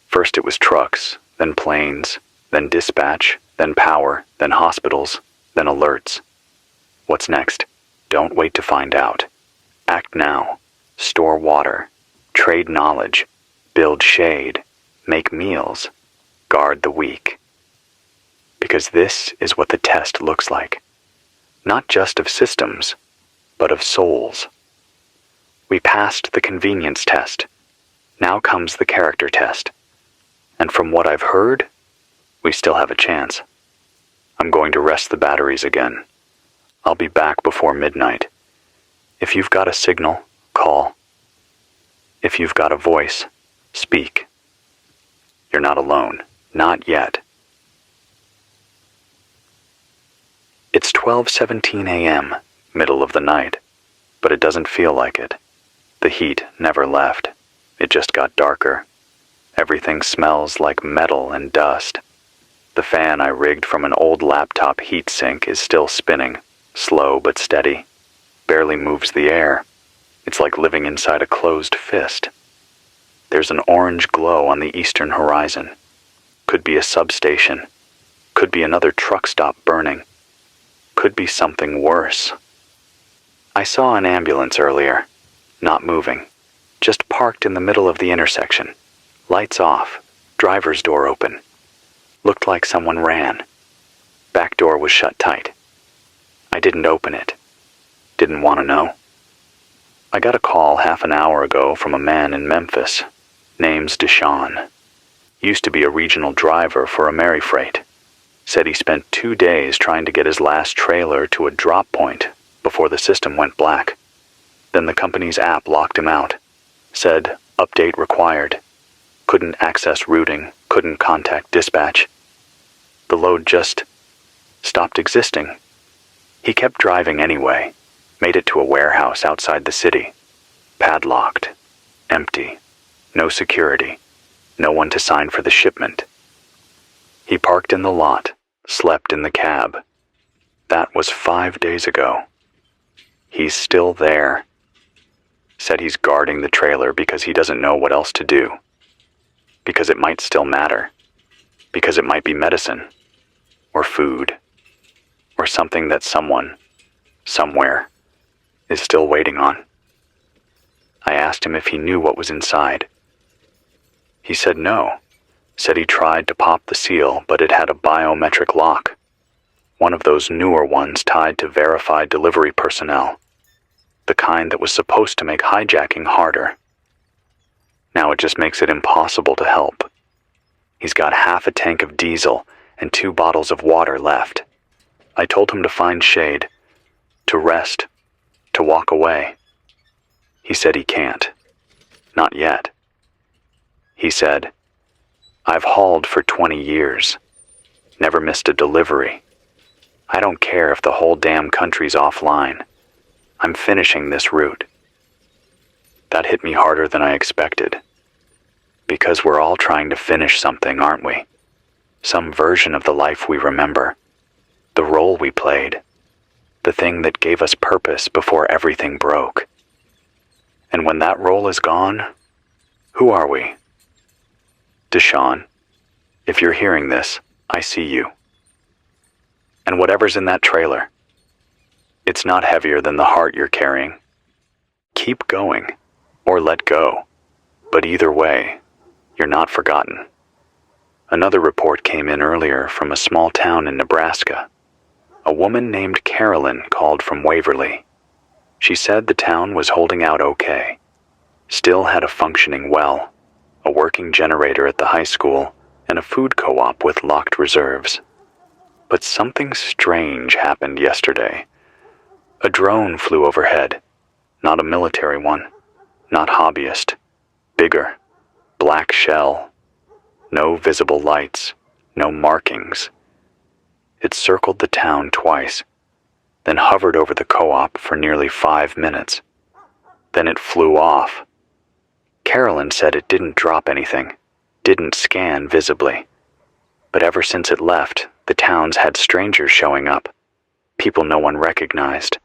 First it was trucks, then planes, then dispatch, then power, then hospitals, then alerts. What's next? Don't wait to find out. Act now. Store water. Trade knowledge. Build shade. Make meals. Guard the weak. Because this is what the test looks like. Not just of systems, but of souls. We passed the convenience test. Now comes the character test. And from what I've heard, we still have a chance. I'm going to rest the batteries again. I'll be back before midnight. If you've got a signal, call. If you've got a voice, speak. You're not alone. Not yet. It's 12:17 a.m., middle of the night, but it doesn't feel like it. The heat never left. It just got darker. Everything smells like metal and dust. The fan I rigged from an old laptop heatsink is still spinning, slow but steady. Barely moves the air. It's like living inside a closed fist. There's an orange glow on the eastern horizon. Could be a substation. Could be another truck stop burning. Could be something worse. I saw an ambulance earlier, not moving, just parked in the middle of the intersection. Lights off, driver's door open. Looked like someone ran. Back door was shut tight. I didn't open it. Didn't want to know. I got a call half an hour ago from a man in Memphis. Name's Deshaun. Used to be a regional driver for a Merryfreight. Said he spent 2 days trying to get his last trailer to a drop point before the system went black. Then the company's app locked him out. Said, update required. Couldn't access routing, couldn't contact dispatch. The load just stopped existing. He kept driving anyway, made it to a warehouse outside the city. Padlocked, empty, no security, no one to sign for the shipment. He parked in the lot, slept in the cab. That was 5 days ago. He's still there. Said he's guarding the trailer because he doesn't know what else to do. Because it might still matter. Because it might be medicine, or food, or something that someone, somewhere, is still waiting on. I asked him if he knew what was inside. He said no. Said he tried to pop the seal, but it had a biometric lock. One of those newer ones tied to verified delivery personnel. The kind that was supposed to make hijacking harder. Now it just makes it impossible to help. He's got half a tank of diesel and 2 bottles of water left. I told him to find shade, to rest, to walk away. He said he can't. Not yet. He said, I've hauled for 20 years. Never missed a delivery. I don't care if the whole damn country's offline. I'm finishing this route. That hit me harder than I expected. Because we're all trying to finish something, aren't we? Some version of the life we remember. The role we played. The thing that gave us purpose before everything broke. And when that role is gone, who are we? Deshaun, if you're hearing this, I see you. And whatever's in that trailer, it's not heavier than the heart you're carrying. Keep going, or let go. But either way, you're not forgotten. Another report came in earlier from a small town in Nebraska. A woman named Carolyn called from Waverly. She said the town was holding out okay. Still had a functioning well, a working generator at the high school, and a food co-op with locked reserves. But something strange happened yesterday. A drone flew overhead. Not a military one. Not hobbyist. Bigger. Black shell. No visible lights. No markings. It circled the town twice, then hovered over the co-op for nearly 5 minutes. Then it flew off. Carolyn said it didn't drop anything, didn't scan visibly. But ever since it left, the town's had strangers showing up, people no one recognized,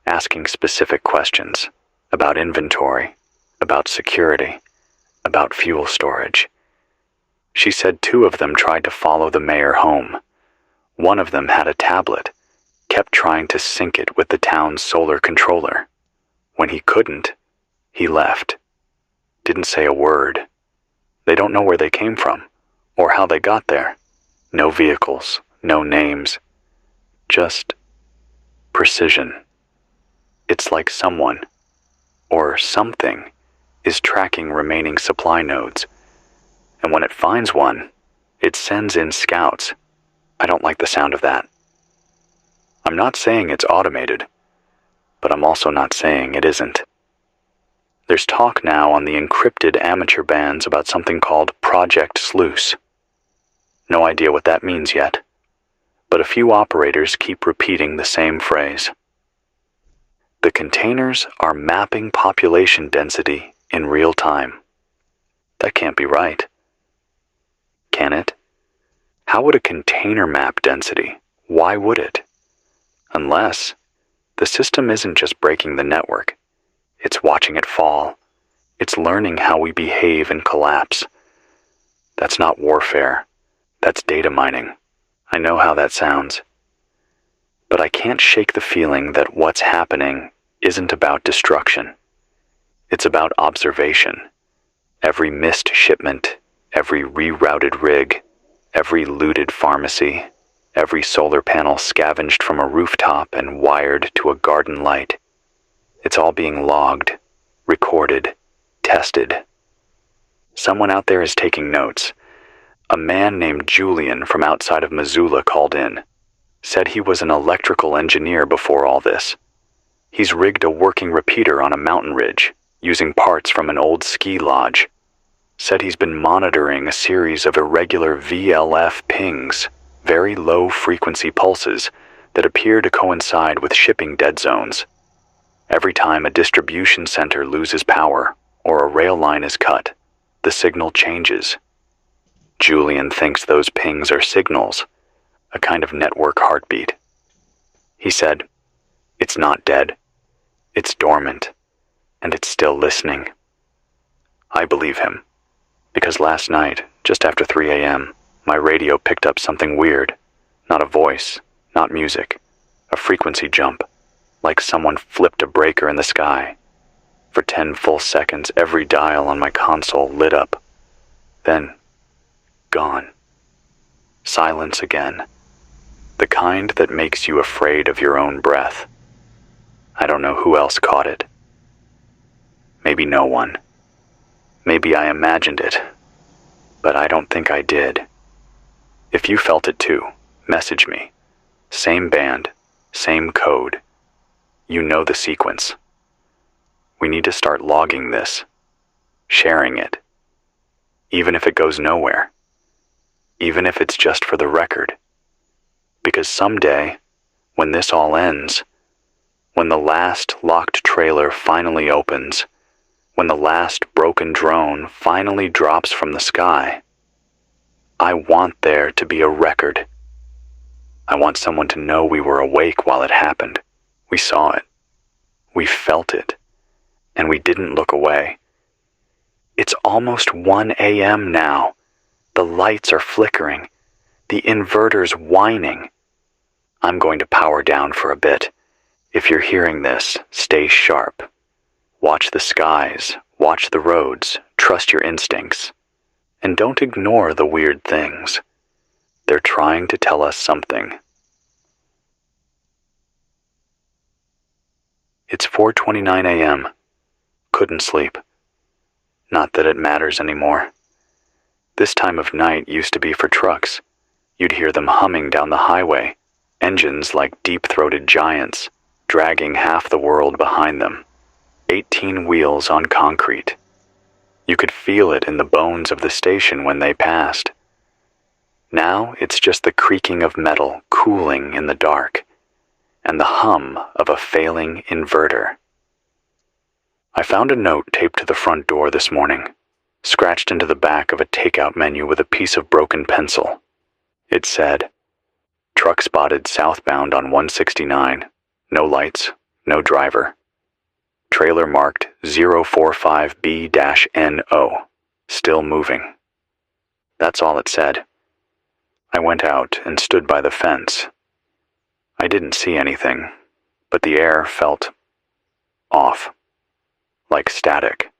asking specific questions about inventory, about security, about fuel storage. She said 2 of them tried to follow the mayor home. One of them had a tablet, kept trying to sync it with the town's solar controller. When he couldn't, he left. Didn't say a word. They don't know where they came from, or how they got there. No vehicles, no names. Just precision. It's like someone, or something, is tracking remaining supply nodes. And when it finds one, it sends in scouts. I don't like the sound of that. I'm not saying it's automated, but I'm also not saying it isn't. There's talk now on the encrypted amateur bands about something called Project Sluice. No idea what that means yet, but a few operators keep repeating the same phrase. The containers are mapping population density in real time. That can't be right. Can it? How would a container map density? Why would it? Unless the system isn't just breaking the network. It's watching it fall. It's learning how we behave in collapse. That's not warfare. That's data mining. I know how that sounds. But I can't shake the feeling that what's happening isn't about destruction. It's about observation. Every missed shipment, every rerouted rig, every looted pharmacy, every solar panel scavenged from a rooftop and wired to a garden light. It's all being logged, recorded, tested. Someone out there is taking notes. A man named Julian from outside of Missoula called in. Said he was an electrical engineer before all this. He's rigged a working repeater on a mountain ridge, using parts from an old ski lodge. Said he's been monitoring a series of irregular VLF pings, very low-frequency pulses that appear to coincide with shipping dead zones. Every time a distribution center loses power or a rail line is cut, the signal changes. Julian thinks those pings are signals, a kind of network heartbeat. He said, "It's not dead. It's dormant, and it's still listening." I believe him. Because last night, just after 3 a.m., my radio picked up something weird. Not a voice, not music. A frequency jump, like someone flipped a breaker in the sky. For 10 full seconds, every dial on my console lit up. Then, gone. Silence again. The kind that makes you afraid of your own breath. I don't know who else caught it. Maybe no one. Maybe I imagined it, but I don't think I did. If you felt it too, message me. Same band, same code. You know the sequence. We need to start logging this, sharing it, even if it goes nowhere, even if it's just for the record. Because someday, when this all ends, when the last locked trailer finally opens, when the last broken drone finally drops from the sky, I want there to be a record. I want someone to know we were awake while it happened. We saw it. We felt it. And we didn't look away. It's almost 1 a.m. now. The lights are flickering. The inverter's whining. I'm going to power down for a bit. If you're hearing this, stay sharp. Watch the skies. Watch the roads. Trust your instincts. And don't ignore the weird things. They're trying to tell us something. It's 4:29 a.m. Couldn't sleep. Not that it matters anymore. This time of night used to be for trucks. You'd hear them humming down the highway, engines like deep-throated giants, dragging half the world behind them. 18 wheels on concrete. You could feel it in the bones of the station when they passed. Now it's just the creaking of metal cooling in the dark, and the hum of a failing inverter. I found a note taped to the front door this morning, scratched into the back of a takeout menu with a piece of broken pencil. It said, "Truck spotted southbound on 169. No lights, no driver. Trailer marked 045B-NO. Still moving." That's all it said. I went out and stood by the fence. I didn't see anything, but the air felt off, like static.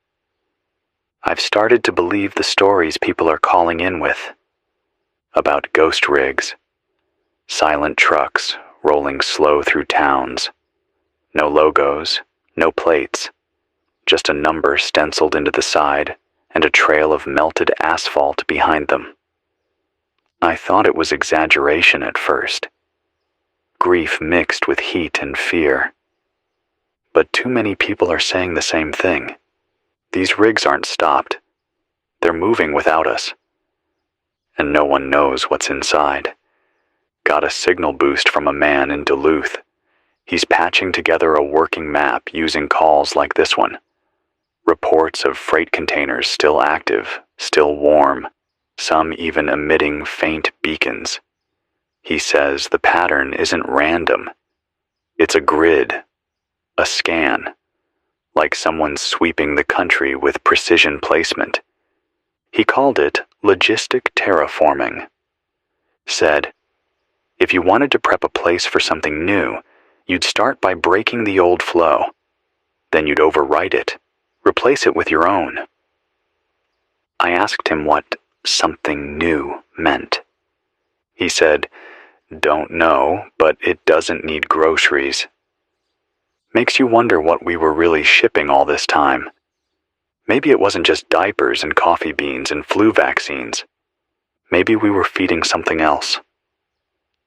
I've started to believe the stories people are calling in with, about ghost rigs, silent trucks rolling slow through towns, no logos, no plates, just a number stenciled into the side and a trail of melted asphalt behind them. I thought it was exaggeration at first, grief mixed with heat and fear. But too many people are saying the same thing. These rigs aren't stopped. They're moving without us. And no one knows what's inside. Got a signal boost from a man in Duluth. He's patching together a working map using calls like this one. Reports of freight containers still active, still warm, some even emitting faint beacons. He says the pattern isn't random. It's a grid, a scan, like someone sweeping the country with precision placement. He called it logistic terraforming. Said, if you wanted to prep a place for something new, you'd start by breaking the old flow. Then you'd overwrite it, replace it with your own. I asked him what something new meant. He said, don't know, but it doesn't need groceries. Makes you wonder what we were really shipping all this time. Maybe it wasn't just diapers and coffee beans and flu vaccines. Maybe we were feeding something else.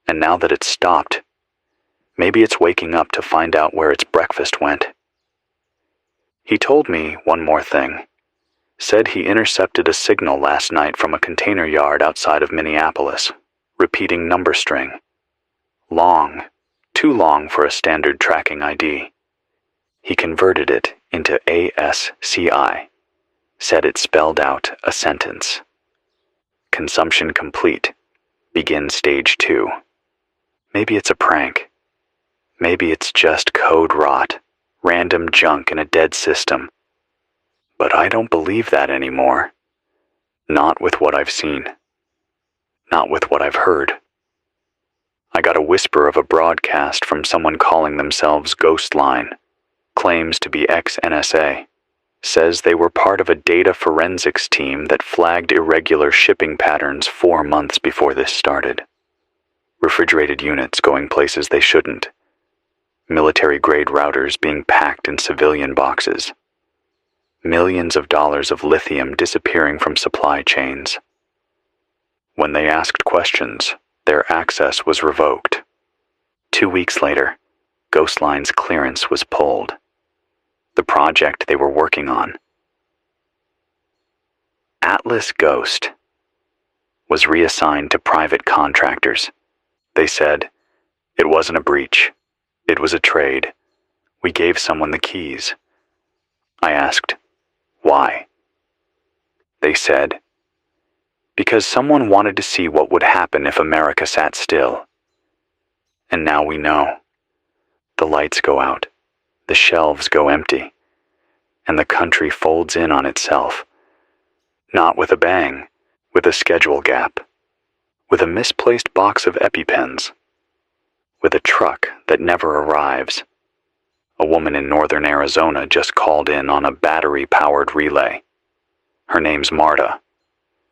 And now that it's stopped, maybe it's waking up to find out where its breakfast went. He told me one more thing. Said he intercepted a signal last night from a container yard outside of Minneapolis, repeating number string. Long, too long for a standard tracking ID. He converted it into ASCI. Said it spelled out a sentence. Consumption complete. Begin stage 2. Maybe it's a prank. Maybe it's just code rot, random junk in a dead system. But I don't believe that anymore. Not with what I've seen. Not with what I've heard. I got a whisper of a broadcast from someone calling themselves Ghostline. Claims to be ex-NSA. Says they were part of a data forensics team that flagged irregular shipping patterns 4 months before this started. Refrigerated units going places they shouldn't. Military-grade routers being packed in civilian boxes. Millions of dollars of lithium disappearing from supply chains. When they asked questions, their access was revoked. 2 weeks later, Ghostline's clearance was pulled. The project they were working on, Atlas Ghost, was reassigned to private contractors. They said, It wasn't a breach. It was a trade. We gave someone the keys. I asked, why? They said, because someone wanted to see what would happen if America sat still. And now we know. The lights go out, the shelves go empty, and the country folds in on itself. Not with a bang, with a schedule gap, with a misplaced box of EpiPens, with a truck that never arrives. A woman in northern Arizona just called in on a battery-powered relay. Her name's Marta.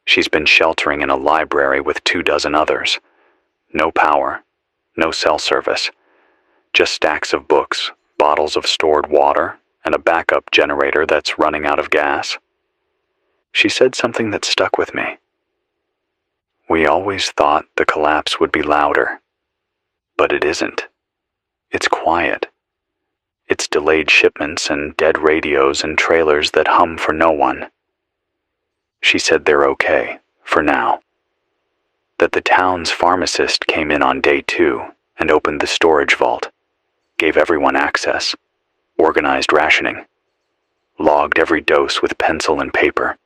She's been sheltering in a library with 24 others. No power, no cell service, just stacks of books, bottles of stored water, and a backup generator that's running out of gas. She said something that stuck with me. We always thought the collapse would be louder, but it isn't. It's quiet. It's delayed shipments and dead radios and trailers that hum for no one. She said they're okay, for now. That the town's pharmacist came in on day 2 and opened the storage vault, gave everyone access, organized rationing, logged every dose with pencil and paper.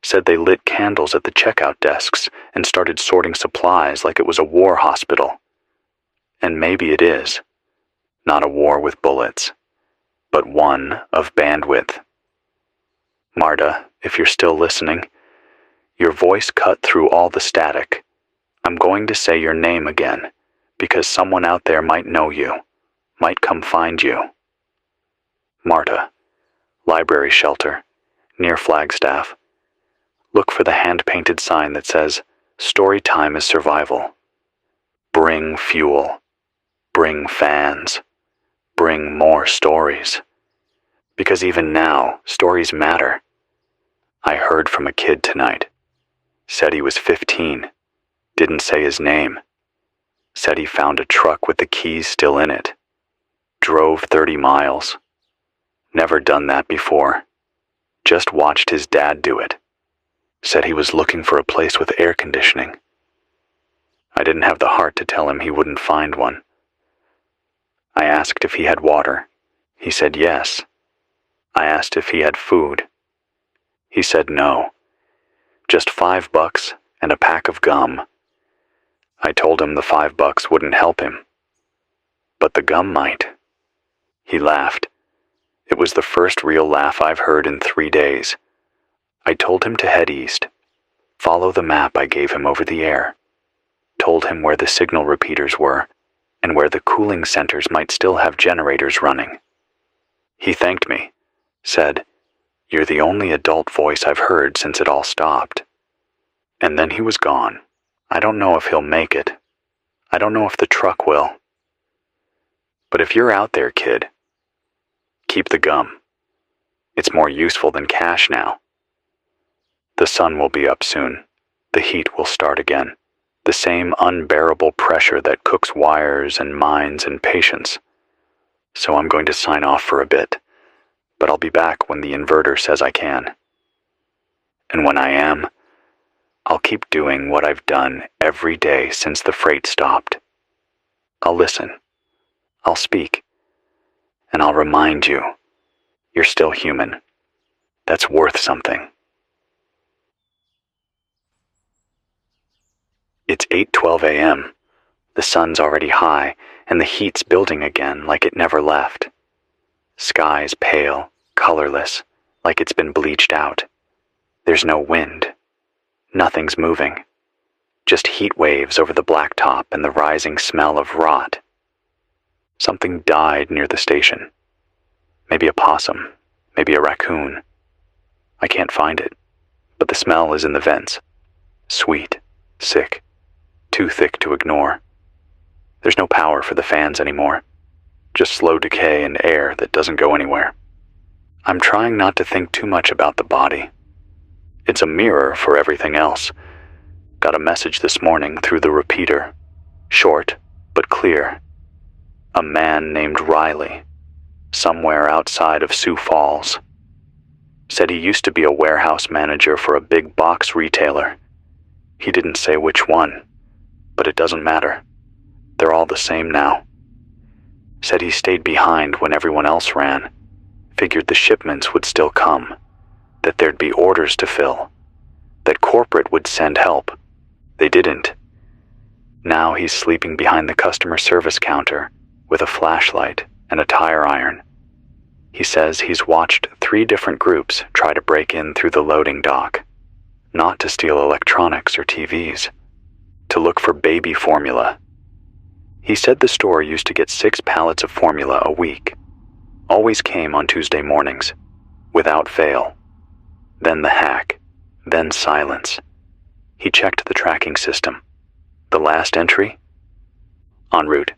Said they lit candles at the checkout desks and started sorting supplies like it was a war hospital. And maybe it is. Not a war with bullets, but one of bandwidth. Marta, if you're still listening, your voice cut through all the static. I'm going to say your name again, because someone out there might know you, might come find you. Marta, library shelter, near Flagstaff. Look for the hand-painted sign that says, "Story time is survival." Bring fuel. Bring fans. Bring more stories. Because even now, stories matter. I heard from a kid tonight. Said he was 15. Didn't say his name. Said he found a truck with the keys still in it. Drove 30 miles. Never done that before. Just watched his dad do it. Said he was looking for a place with air conditioning. I didn't have the heart to tell him he wouldn't find one. I asked if he had water. He said yes. I asked if he had food. He said no. Just $5 and a pack of gum. I told him the $5 wouldn't help him. But the gum might. He laughed. It was the first real laugh I've heard in 3 days. I told him to head east. Follow the map I gave him over the air. Told him where the signal repeaters were, and where the cooling centers might still have generators running. He thanked me, said, "You're the only adult voice I've heard since it all stopped." And then he was gone. I don't know if he'll make it. I don't know if the truck will. But if you're out there, kid, keep the gum. It's more useful than cash now. The sun will be up soon. The heat will start again. The same unbearable pressure that cooks wires and minds and patience. So I'm going to sign off for a bit, but I'll be back when the inverter says I can. And when I am, I'll keep doing what I've done every day since the freight stopped. I'll listen. I'll speak. And I'll remind you, you're still human. That's worth something. It's 8:12 a.m. The sun's already high, and the heat's building again like it never left. Sky's pale, colorless, like it's been bleached out. There's no wind. Nothing's moving. Just heat waves over the blacktop and the rising smell of rot. Something died near the station. Maybe a possum, maybe a raccoon. I can't find it, but the smell is in the vents. Sweet, sick, too thick to ignore. There's no power for the fans anymore. Just slow decay and air that doesn't go anywhere. I'm trying not to think too much about the body. It's a mirror for everything else. Got a message this morning through the repeater. Short, but clear. A man named Riley, somewhere outside of Sioux Falls. Said he used to be a warehouse manager for a big box retailer. He didn't say which one, but it doesn't matter. They're all the same now. Said he stayed behind when everyone else ran. Figured the shipments would still come. That there'd be orders to fill. That corporate would send help. They didn't. Now he's sleeping behind the customer service counter with a flashlight and a tire iron. He says he's watched 3 different groups try to break in through the loading dock. Not to steal electronics or TVs. To look for baby formula. He said the store used to get 6 pallets of formula a week. Always came on Tuesday mornings. Without fail. Then the hack. Then silence. He checked the tracking system. The last entry? En route.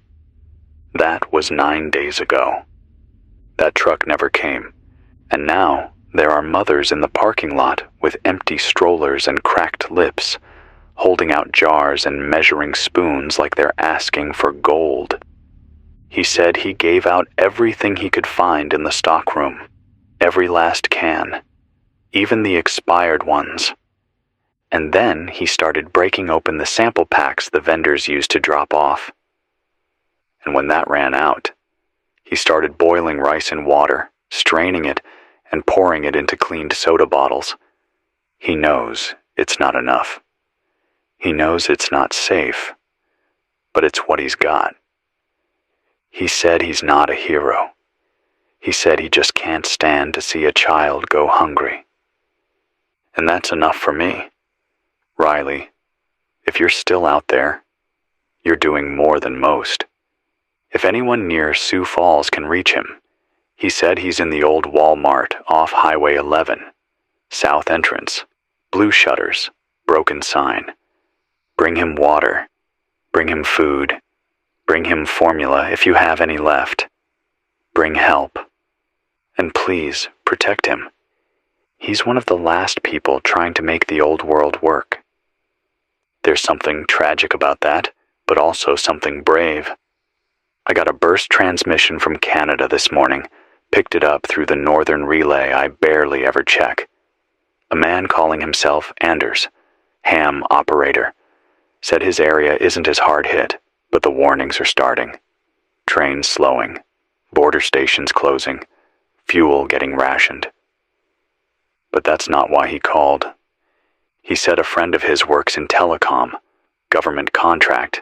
That was 9 days ago. That truck never came. And now there are mothers in the parking lot with empty strollers and cracked lips, holding out jars and measuring spoons like they're asking for gold. He said he gave out everything he could find in the stockroom. Every last can. Even the expired ones. And then he started breaking open the sample packs the vendors used to drop off. And when that ran out, he started boiling rice in water, straining it, and pouring it into cleaned soda bottles. He knows it's not enough. He knows it's not safe, but it's what he's got. He said he's not a hero. He said he just can't stand to see a child go hungry. And that's enough for me. Riley, if you're still out there, you're doing more than most. If anyone near Sioux Falls can reach him, he said he's in the old Walmart off Highway 11, south entrance, blue shutters, broken sign. Bring him water. Bring him food. Bring him formula if you have any left. Bring help. And please, protect him. He's one of the last people trying to make the old world work. There's something tragic about that, but also something brave. I got a burst transmission from Canada this morning, picked it up through the northern relay I barely ever check. A man calling himself Anders, ham operator, said his area isn't as hard hit, but the warnings are starting. Trains slowing, border stations closing, fuel getting rationed. But that's not why he called. He said a friend of his works in telecom, government contract,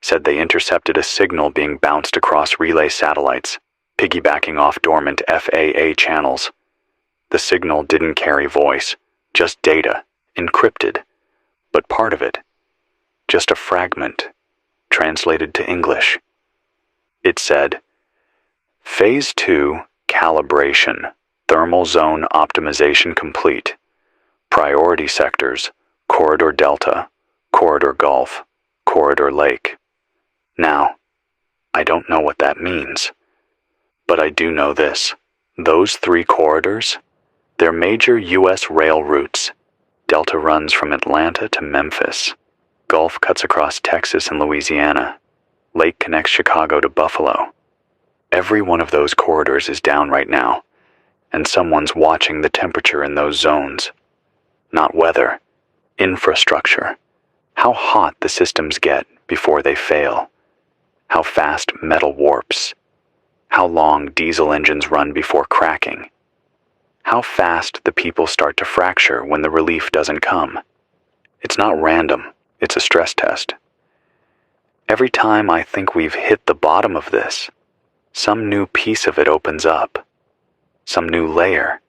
said they intercepted a signal being bounced across relay satellites, piggybacking off dormant FAA channels. The signal didn't carry voice, just data, encrypted, but part of it, just a fragment, translated to English. It said, Phase 2 calibration, thermal zone optimization complete. Priority sectors, Corridor Delta, Corridor Gulf, Corridor Lake. Now, I don't know what that means, but I do know this. Those 3 corridors, they're major U.S. rail routes. Delta runs from Atlanta to Memphis. Gulf cuts across Texas and Louisiana. Lake connects Chicago to Buffalo. Every one of those corridors is down right now, and someone's watching the temperature in those zones. Not weather, infrastructure. How hot the systems get before they fail. How fast metal warps. How long diesel engines run before cracking. How fast the people start to fracture when the relief doesn't come. It's not random, it's a stress test. Every time I think we've hit the bottom of this, some new piece of it opens up. Some new layer.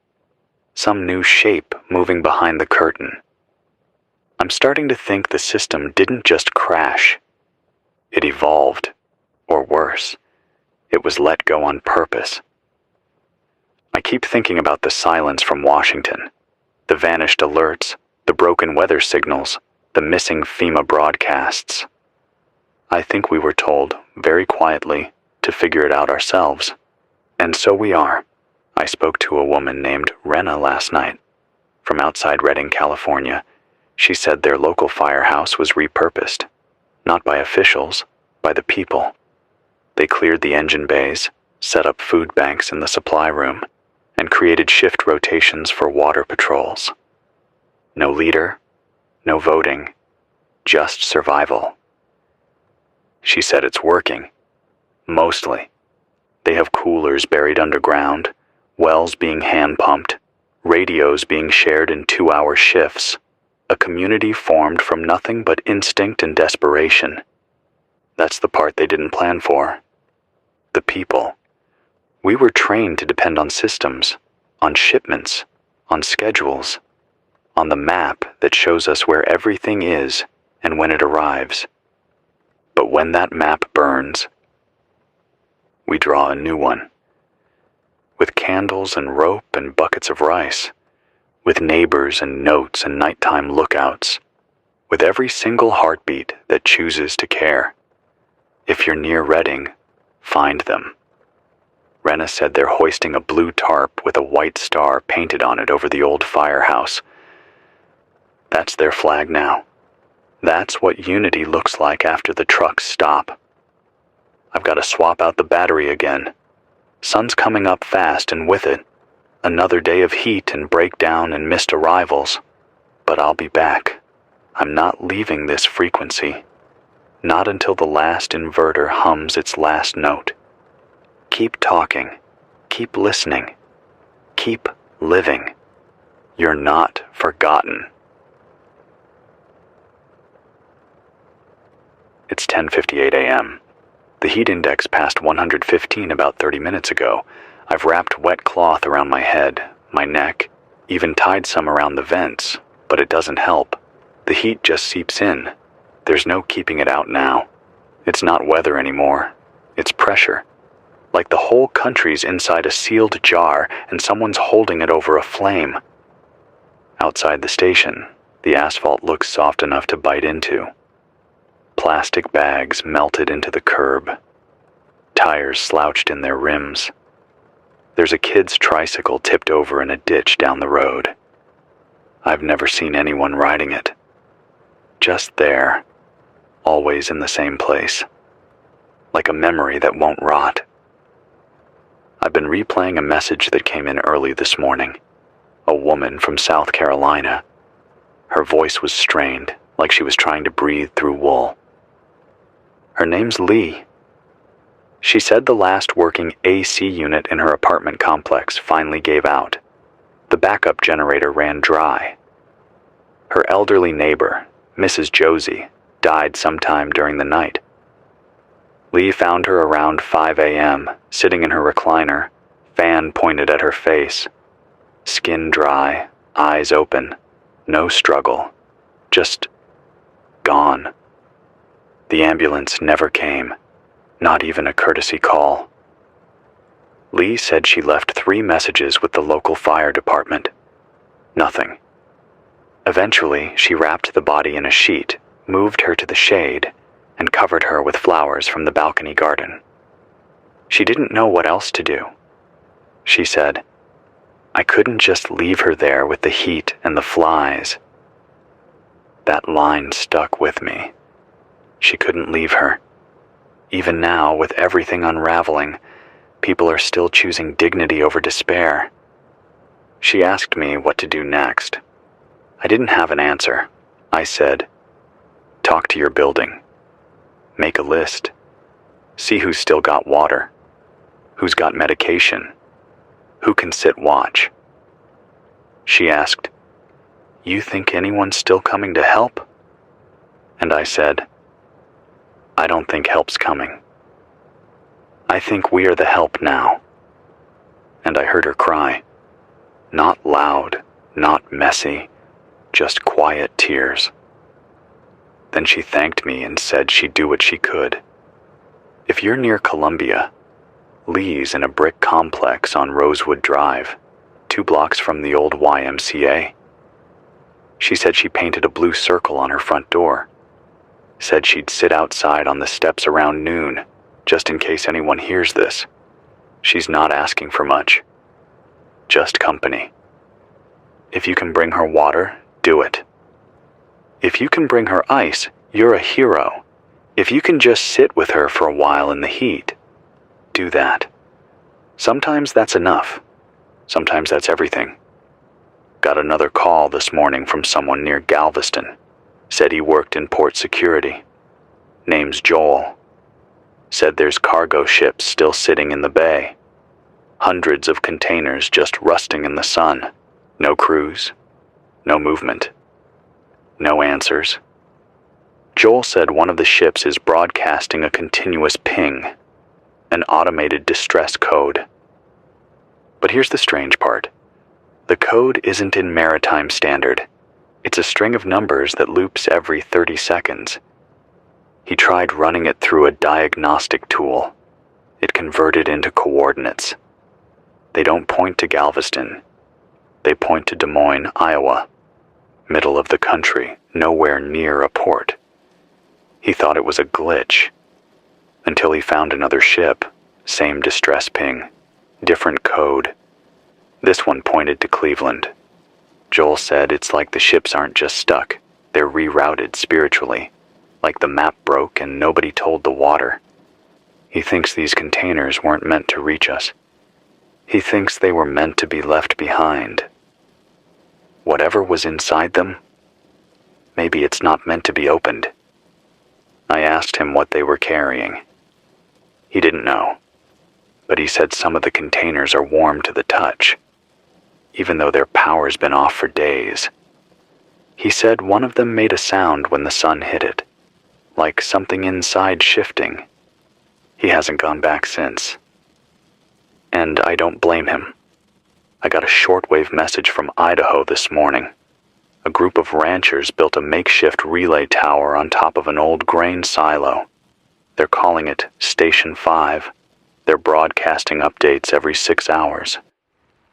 Some new shape moving behind the curtain. I'm starting to think the system didn't just crash. It evolved. Or worse, it was let go on purpose. I keep thinking about the silence from Washington, the vanished alerts, the broken weather signals, the missing FEMA broadcasts. I think we were told, very quietly, to figure it out ourselves. And so we are. I spoke to a woman named Rena last night. From outside Redding, California, she said their local firehouse was repurposed. Not by officials, by the people. They cleared the engine bays, set up food banks in the supply room, and created shift rotations for water patrols. No leader, no voting, just survival. She said it's working. Mostly. They have coolers buried underground, wells being hand-pumped, radios being shared in 2-hour shifts, a community formed from nothing but instinct and desperation. That's the part they didn't plan for. The people. We were trained to depend on systems, on shipments, on schedules, on the map that shows us where everything is and when it arrives. But when that map burns, we draw a new one. With candles and rope and buckets of rice, with neighbors and notes and nighttime lookouts, with every single heartbeat that chooses to care. If you're near Reading, find them. Rena said they're hoisting a blue tarp with a white star painted on it over the old firehouse. That's their flag now. That's what unity looks like after the trucks stop. I've got to swap out the battery again. Sun's coming up fast, and with it, another day of heat and breakdown and missed arrivals. But I'll be back. I'm not leaving this frequency. Not until the last inverter hums its last note. Keep talking. Keep listening. Keep living. You're not forgotten. It's 10:58 a.m. The heat index passed 115 about 30 minutes ago. I've wrapped wet cloth around my head, my neck, even tied some around the vents, but it doesn't help. The heat just seeps in. There's no keeping it out now. It's not weather anymore. It's pressure. Like the whole country's inside a sealed jar and someone's holding it over a flame. Outside the station, the asphalt looks soft enough to bite into. Plastic bags melted into the curb. Tires slouched in their rims. There's a kid's tricycle tipped over in a ditch down the road. I've never seen anyone riding it. Just there, always in the same place. Like a memory that won't rot. I've been replaying a message that came in early this morning. A woman from South Carolina. Her voice was strained, like she was trying to breathe through wool. Her name's Lee. She said the last working AC unit in her apartment complex finally gave out. The backup generator ran dry. Her elderly neighbor, Mrs. Josie, died sometime during the night. Lee found her around 5 a.m., sitting in her recliner, fan pointed at her face. Skin dry, eyes open, no struggle, just gone. The ambulance never came, not even a courtesy call. Lee said she left 3 messages with the local fire department. Nothing. Eventually, she wrapped the body in a sheet, moved her to the shade, and covered her with flowers from the balcony garden. She didn't know what else to do. She said, "I couldn't just leave her there with the heat and the flies." That line stuck with me. She couldn't leave her. Even now, with everything unraveling, people are still choosing dignity over despair. She asked me what to do next. I didn't have an answer. I said, "Talk to your building. Make a list. See who's still got water. Who's got medication. Who can sit watch." She asked, "You think anyone's still coming to help?" And I said, "I don't think help's coming. I think we are the help now." And I heard her cry. Not loud, not messy, just quiet tears. Then she thanked me and said she'd do what she could. If you're near Columbia, Lee's in a brick complex on Rosewood Drive, 2 blocks from the old YMCA. She said she painted a blue circle on her front door. Said she'd sit outside on the steps around noon, just in case anyone hears this. She's not asking for much. Just company. If you can bring her water, do it. If you can bring her ice, you're a hero. If you can just sit with her for a while in the heat, do that. Sometimes that's enough. Sometimes that's everything. Got another call this morning from someone near Galveston. Said he worked in port security. Name's Joel. said there's cargo ships still sitting in the bay. Hundreds of containers just rusting in the sun. No crews, no movement, no answers. Joel said one of the ships is broadcasting a continuous ping, an automated distress code. But here's the strange part. The code isn't in maritime standard. It's a string of numbers that loops every 30 seconds. He tried running it through a diagnostic tool. It converted into coordinates. They don't point to Galveston. They point to Des Moines, Iowa. Middle of the country, nowhere near a port. He thought it was a glitch, until he found another ship, same distress ping, different code. This one pointed to Cleveland. Joel said it's like the ships aren't just stuck, they're rerouted spiritually, like the map broke and nobody told the water. He thinks these containers weren't meant to reach us. He thinks they were meant to be left behind. Whatever was inside them, maybe it's not meant to be opened. I asked him what they were carrying. He didn't know, but he said some of the containers are warm to the touch, even though their power's been off for days. He said one of them made a sound when the sun hit it, like something inside shifting. He hasn't gone back since. And I don't blame him. I got a shortwave message from Idaho this morning. A group of ranchers built a makeshift relay tower on top of an old grain silo. They're calling it Station 5. They're broadcasting updates every 6 hours.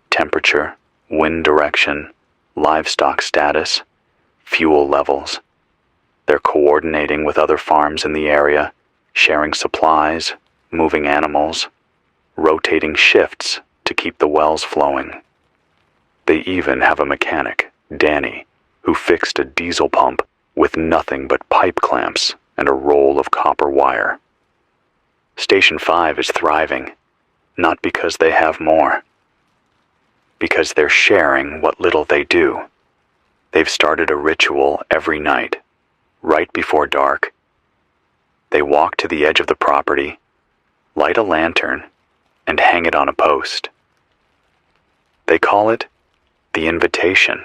Temperature, wind direction, livestock status, fuel levels. They're coordinating with other farms in the area, sharing supplies, moving animals, rotating shifts to keep the wells flowing. They even have a mechanic, Danny, who fixed a diesel pump with nothing but pipe clamps and a roll of copper wire. Station 5 is thriving, not because they have more, because they're sharing what little they do. They've started a ritual every night, right before dark. They walk to the edge of the property, light a lantern, and hang it on a post. They call it the invitation.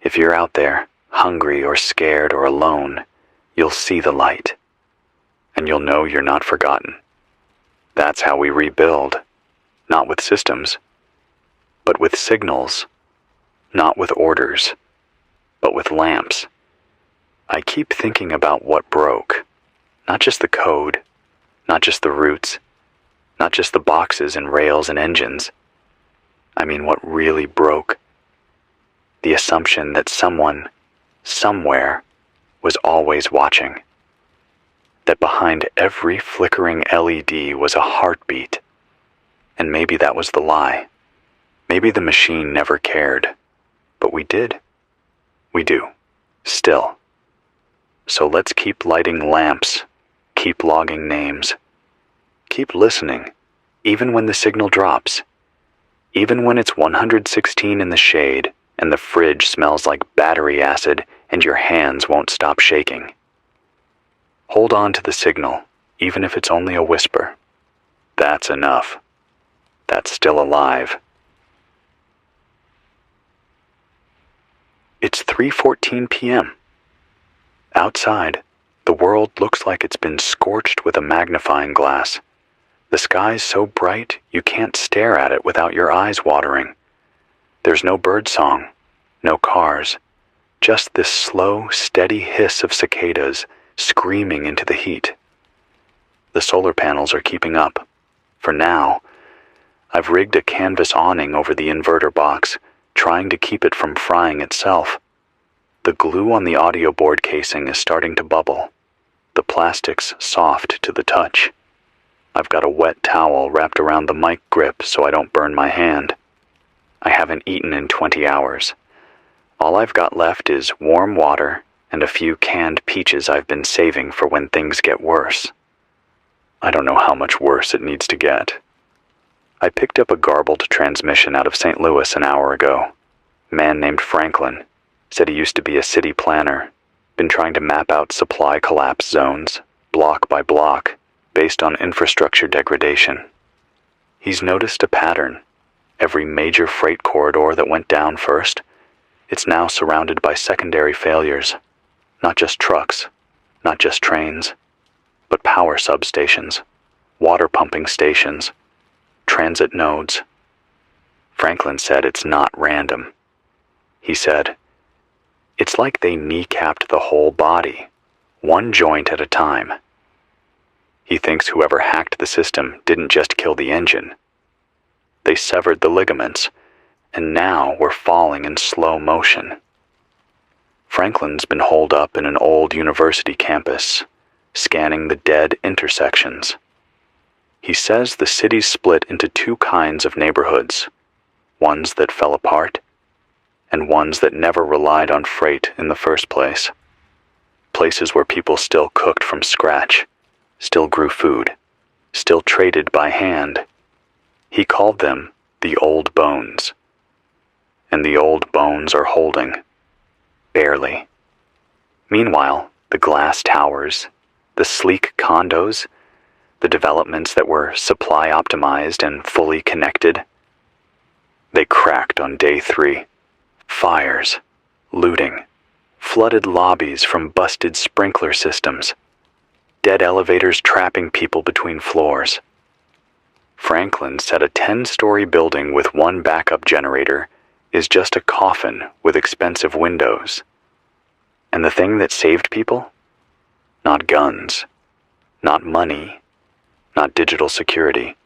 If you're out there, hungry or scared or alone, you'll see the light, and you'll know you're not forgotten. That's how we rebuild, not with systems, but with signals, not with orders, but with lamps. I keep thinking about what broke, not just the code, not just the routes, not just the boxes and rails and engines. I mean what really broke. The assumption that someone, somewhere, was always watching. That behind every flickering LED was a heartbeat. And maybe that was the lie. Maybe the machine never cared. But we did. We do. Still. So let's keep lighting lamps. Keep logging names. Keep listening, even when the signal drops. Even when it's 116 in the shade and the fridge smells like battery acid and your hands won't stop shaking. Hold on to the signal, even if it's only a whisper. That's enough. That's still alive. It's 3:14 p.m. Outside, the world looks like it's been scorched with a magnifying glass. The sky's so bright you can't stare at it without your eyes watering. There's no birdsong, no cars, just this slow, steady hiss of cicadas screaming into the heat. The solar panels are keeping up. For now, I've rigged a canvas awning over the inverter box, trying to keep it from frying itself. The glue on the audio board casing is starting to bubble. The plastic's soft to the touch. I've got a wet towel wrapped around the mic grip so I don't burn my hand. I haven't eaten in 20 hours. All I've got left is warm water and a few canned peaches I've been saving for when things get worse. I don't know how much worse it needs to get. I picked up a garbled transmission out of St. Louis an hour ago. A man named Franklin said he used to be a city planner, been trying to map out supply collapse zones, block by block, based on infrastructure degradation. He's noticed a pattern. Every major freight corridor that went down first, it's now surrounded by secondary failures. Not just trucks, not just trains, but power substations, water pumping stations, transit nodes. Franklin said it's not random. He said, it's like they kneecapped the whole body, one joint at a time. He thinks whoever hacked the system didn't just kill the engine. They severed the ligaments, and now we're falling in slow motion. Franklin's been holed up in an old university campus, scanning the dead intersections. He says the city's split into two kinds of neighborhoods, ones that fell apart, and ones that never relied on freight in the first place. Places where people still cooked from scratch, still grew food, still traded by hand. He called them the old bones. And the old bones are holding. Barely. Meanwhile, the glass towers, the sleek condos, the developments that were supply optimized and fully connected, they cracked on day 3. Fires, looting, flooded lobbies from busted sprinkler systems, dead elevators trapping people between floors. Franklin said a 10-story building with one backup generator is just a coffin with expensive windows. And the thing that saved people? Not guns, not money, not digital security.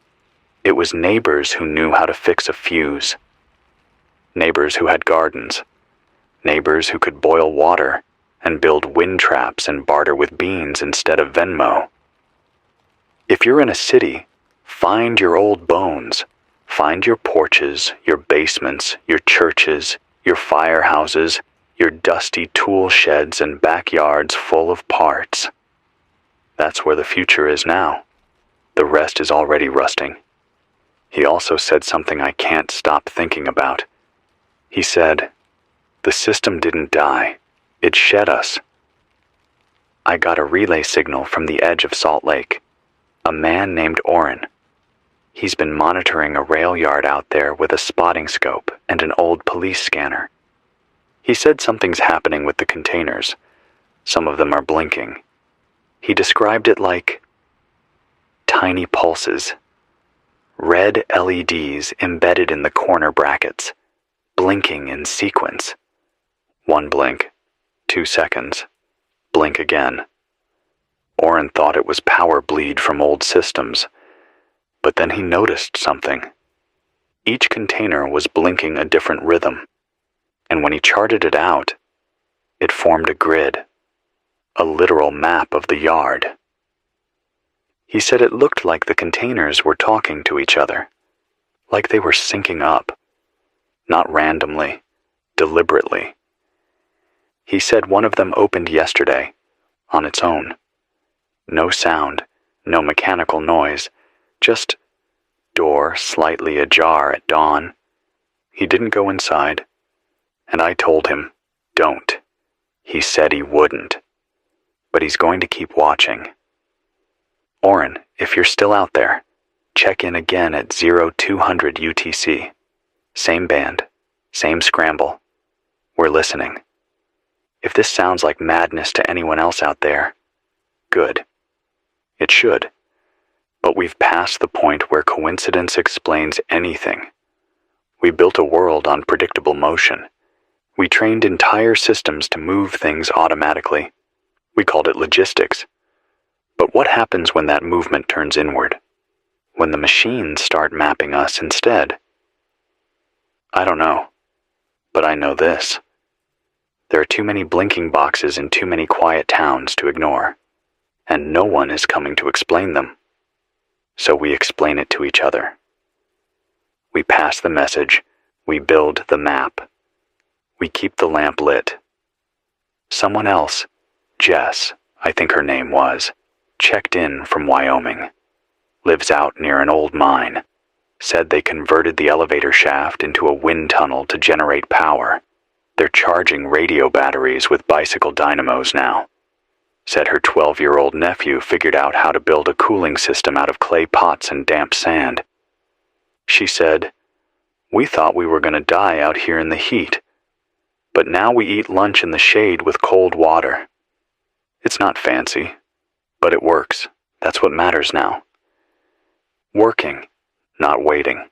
It was neighbors who knew how to fix a fuse. Neighbors who had gardens. Neighbors who could boil water and build wind traps and barter with beans instead of Venmo. If you're in a city, find your old bones. Find your porches, your basements, your churches, your firehouses, your dusty tool sheds and backyards full of parts. That's where the future is now. The rest is already rusting. He also said something I can't stop thinking about. He said, the system didn't die. It shed us. I got a relay signal from the edge of Salt Lake. A man named Orrin. He's been monitoring a rail yard out there with a spotting scope and an old police scanner. He said something's happening with the containers. Some of them are blinking. He described it like tiny pulses. Red LEDs embedded in the corner brackets, blinking in sequence. 1 blink, 2 seconds, blink again. Orrin thought it was power bleed from old systems. But then he noticed something. Each container was blinking a different rhythm, and when he charted it out, it formed a grid, a literal map of the yard. He said it looked like the containers were talking to each other, like they were syncing up, not randomly, deliberately. He said one of them opened yesterday, on its own. No sound, no mechanical noise, just door slightly ajar at dawn. He didn't go inside, and I told him, don't. He said he wouldn't, but he's going to keep watching. Orrin, if you're still out there, check in again at 0200 UTC. Same band, same scramble. We're listening. If this sounds like madness to anyone else out there, good. It should. But we've passed the point where coincidence explains anything. We built a world on predictable motion. We trained entire systems to move things automatically. We called it logistics. But what happens when that movement turns inward? When the machines start mapping us instead? I don't know. But I know this. There are too many blinking boxes in too many quiet towns to ignore. And no one is coming to explain them. So we explain it to each other. We pass the message. We build the map. We keep the lamp lit. Someone else, Jess, I think her name was, checked in from Wyoming. Lives out near an old mine. Said they converted the elevator shaft into a wind tunnel to generate power. They're charging radio batteries with bicycle dynamos now. said her 12-year-old nephew figured out how to build a cooling system out of clay pots and damp sand. She said, "We thought we were going to die out here in the heat, but now we eat lunch in the shade with cold water. It's not fancy, but it works. That's what matters now. Working, not waiting."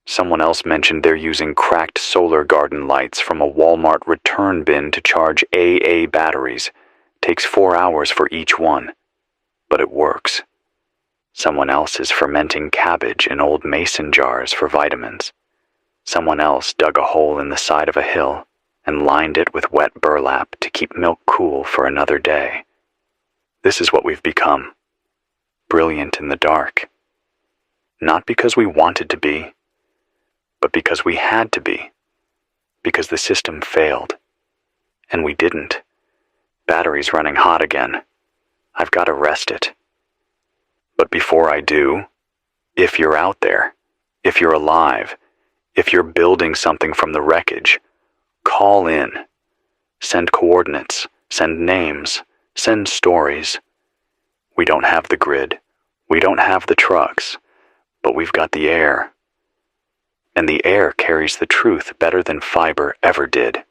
Someone else mentioned they're using cracked solar garden lights from a Walmart return bin to charge AA batteries. Takes 4 hours for each one, but it works. Someone else is fermenting cabbage in old mason jars for vitamins. Someone else dug a hole in the side of a hill and lined it with wet burlap to keep milk cool for another day. This is what we've become. Brilliant in the dark. Not because we wanted to be, but because we had to be. Because the system failed. And we didn't. Battery's running hot again. I've got to rest it. But before I do, if you're out there, if you're alive, if you're building something from the wreckage, call in. Send coordinates, send names, send stories. We don't have the grid, we don't have the trucks, but we've got the air. And the air carries the truth better than fiber ever did.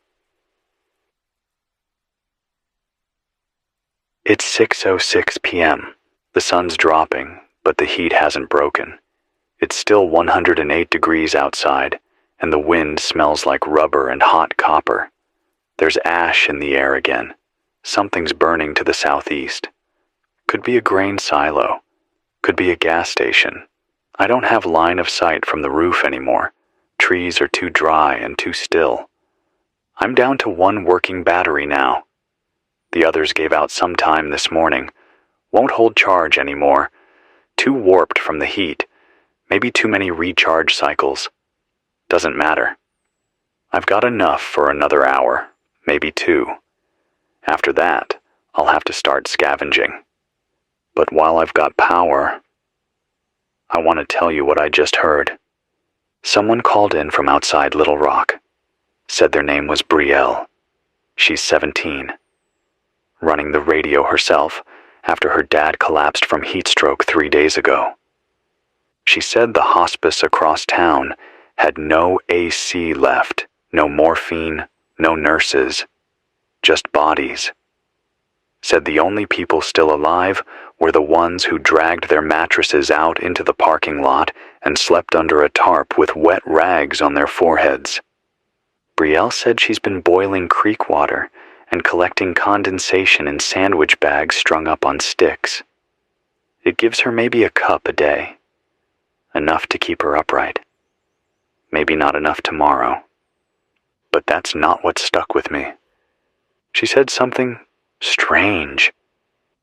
It's 6:06 p.m. The sun's dropping, but the heat hasn't broken. It's still 108 degrees outside, and the wind smells like rubber and hot copper. There's ash in the air again. Something's burning to the southeast. Could be a grain silo. Could be a gas station. I don't have line of sight from the roof anymore. Trees are too dry and too still. I'm down to one working battery now. The others gave out sometime this morning. Won't hold charge anymore. Too warped from the heat. Maybe too many recharge cycles. Doesn't matter. I've got enough for another hour, maybe 2. After that, I'll have to start scavenging. But while I've got power, I want to tell you what I just heard. Someone called in from outside Little Rock. Said their name was Brielle. She's 17. Running the radio herself after her dad collapsed from heat stroke 3 days ago. She said the hospice across town had no AC left, no morphine, no nurses, just bodies. Said the only people still alive were the ones who dragged their mattresses out into the parking lot and slept under a tarp with wet rags on their foreheads. Brielle said she's been boiling creek water and collecting condensation in sandwich bags strung up on sticks. It gives her maybe a cup a day. Enough to keep her upright. Maybe not enough tomorrow. But that's not what stuck with me. She said something strange.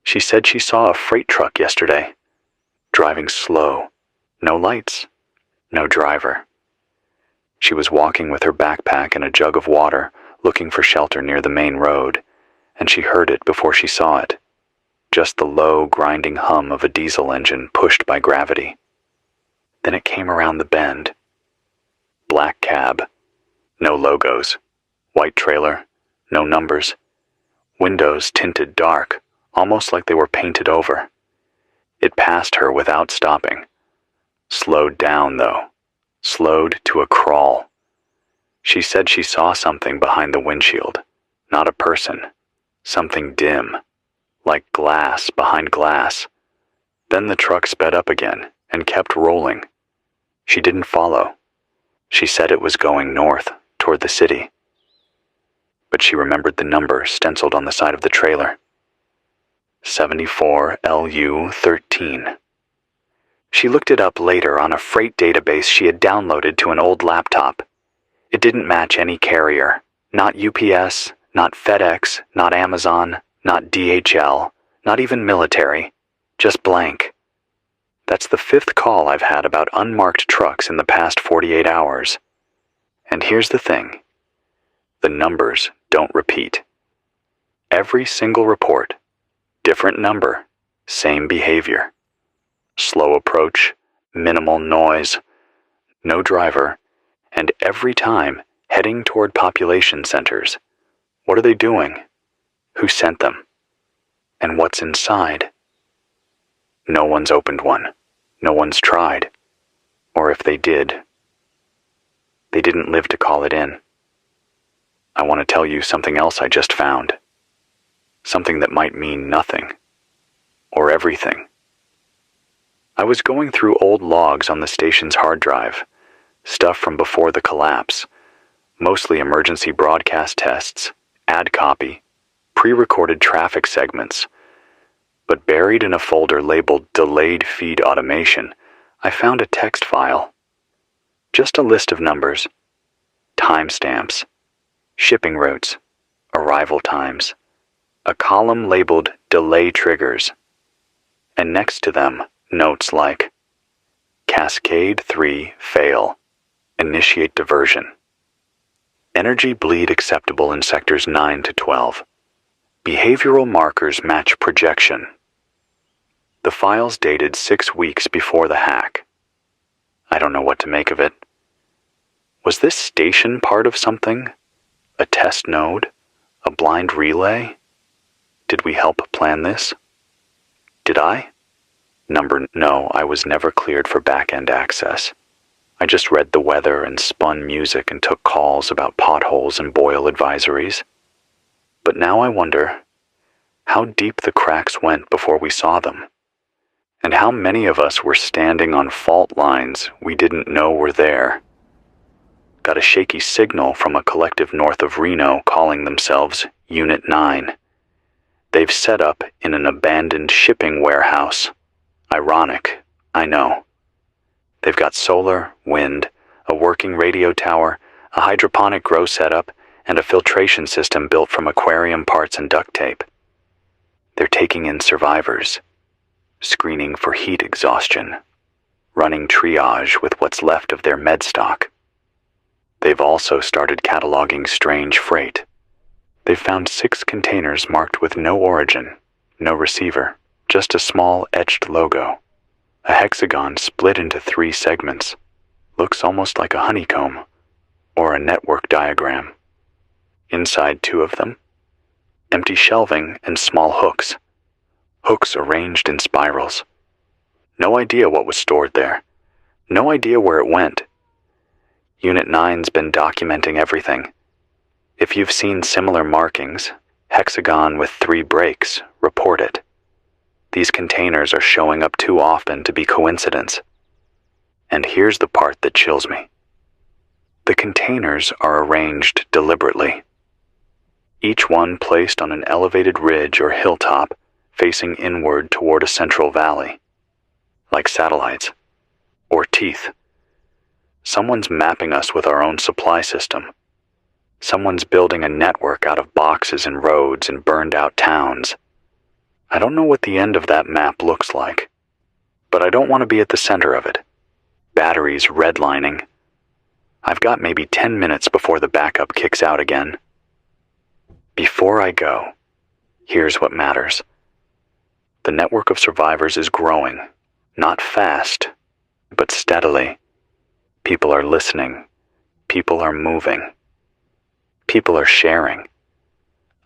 She said she saw a freight truck yesterday, driving slow, no lights, no driver. She was walking with her backpack and a jug of water, looking for shelter near the main road, and she heard it before she saw it. Just the low, grinding hum of a diesel engine pushed by gravity. Then it came around the bend. Black cab. No logos. White trailer. No numbers. Windows tinted dark, almost like they were painted over. It passed her without stopping. Slowed down, though. Slowed to a crawl. She said she saw something behind the windshield. Not a person. Something dim. Like glass behind glass. Then the truck sped up again and kept rolling. She didn't follow. She said it was going north, toward the city. But she remembered the number stenciled on the side of the trailer. 74LU13. She looked it up later on a freight database she had downloaded to an old laptop. It didn't match any carrier. Not UPS, not FedEx, not Amazon, not DHL, not even military. Just blank. That's the 5th call I've had about unmarked trucks in the past 48 hours. And here's the thing. The numbers don't repeat. Every single report, different number, same behavior. Slow approach, minimal noise, no driver, and every time heading toward population centers. What are they doing? Who sent them? And what's inside? No one's opened one. No one's tried. Or if they did, they didn't live to call it in. I want to tell you something else I just found. Something that might mean nothing. Or everything. I was going through old logs on the station's hard drive, stuff from before the collapse, mostly emergency broadcast tests, ad copy, pre-recorded traffic segments. But buried in a folder labeled Delayed Feed Automation, I found a text file. Just a list of numbers, timestamps, shipping routes, arrival times, a column labeled Delay Triggers, and next to them, notes like Cascade 3 Fail, Initiate Diversion, Energy Bleed Acceptable in Sectors 9 to 12, Behavioral Markers Match Projection. The file's dated 6 weeks before the hack. I don't know what to make of it. Was this station part of something? A test node? A blind relay? Did we help plan this? Did I? No, I was never cleared for back-end access. I just read the weather and spun music and took calls about potholes and boil advisories. But now I wonder how deep the cracks went before we saw them. And how many of us were standing on fault lines we didn't know were there. Got a shaky signal from a collective north of Reno calling themselves Unit 9. They've set up in an abandoned shipping warehouse. Ironic, I know. They've got solar, wind, a working radio tower, a hydroponic grow setup, and a filtration system built from aquarium parts and duct tape. They're taking in survivors, screening for heat exhaustion, running triage with what's left of their med stock. They've also started cataloging strange freight. They've found 6 containers marked with no origin, no receiver, just a small etched logo. A hexagon split into 3 segments. Looks almost like a honeycomb, or a network diagram. Inside 2 of them, empty shelving and small hooks. Hooks arranged in spirals. No idea what was stored there. No idea where it went. Unit 9's been documenting everything. If you've seen similar markings, hexagon with 3 breaks, report it. These containers are showing up too often to be coincidence. And here's the part that chills me. The containers are arranged deliberately. Each one placed on an elevated ridge or hilltop facing inward toward a central valley. Like satellites. Or teeth. Someone's mapping us with our own supply system. Someone's building a network out of boxes and roads and burned out towns. I don't know what the end of that map looks like, but I don't want to be at the center of it. Batteries redlining. I've got maybe 10 minutes before the backup kicks out again. Before I go, here's what matters. The network of survivors is growing, not fast, but steadily. People are listening. People are moving. People are sharing.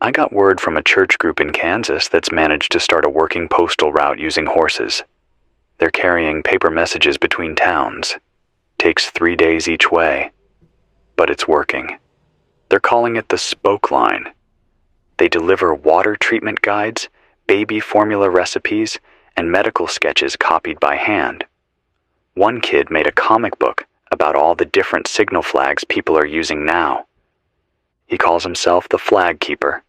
I got word from a church group in Kansas that's managed to start a working postal route using horses. They're carrying paper messages between towns. Takes 3 days each way. But it's working. They're calling it the Spoke Line. They deliver water treatment guides, baby formula recipes, and medical sketches copied by hand. One kid made a comic book about all the different signal flags people are using now. He calls himself the Flag Keeper.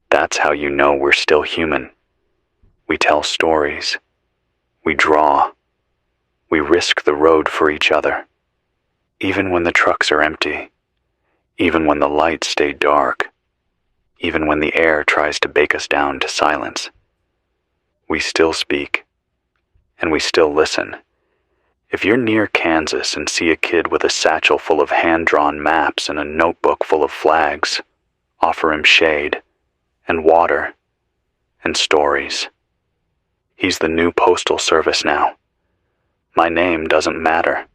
That's how you know we're still human. We tell stories. We draw. We risk the road for each other. Even when the trucks are empty. Even when the lights stay dark. Even when the air tries to bake us down to silence. We still speak. And we still listen. If you're near Kansas and see a kid with a satchel full of hand-drawn maps and a notebook full of flags, offer him shade, and water, and stories. He's the new postal service now. My name doesn't matter.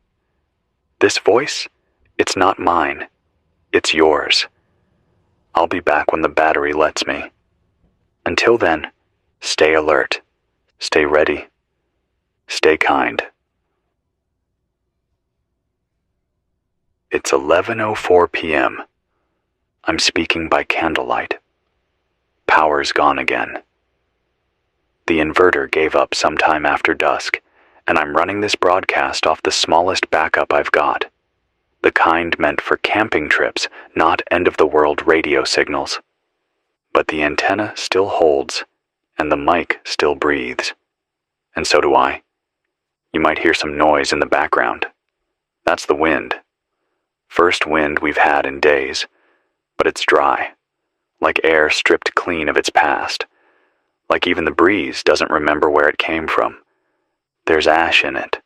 This voice, it's not mine. It's yours. I'll be back when the battery lets me. Until then, Stay alert. Stay ready. Stay kind. It's 11:04 p.m. I'm speaking by candlelight. Power's gone again. The inverter gave up sometime after dusk, and I'm running this broadcast off the smallest backup I've got. The kind meant for camping trips, not end-of-the-world radio signals. But the antenna still holds, and the mic still breathes. And so do I. You might hear some noise in the background. That's the wind. First wind we've had in days, but it's dry, like air stripped clean of its past, like even the breeze doesn't remember where it came from. There's ash in it,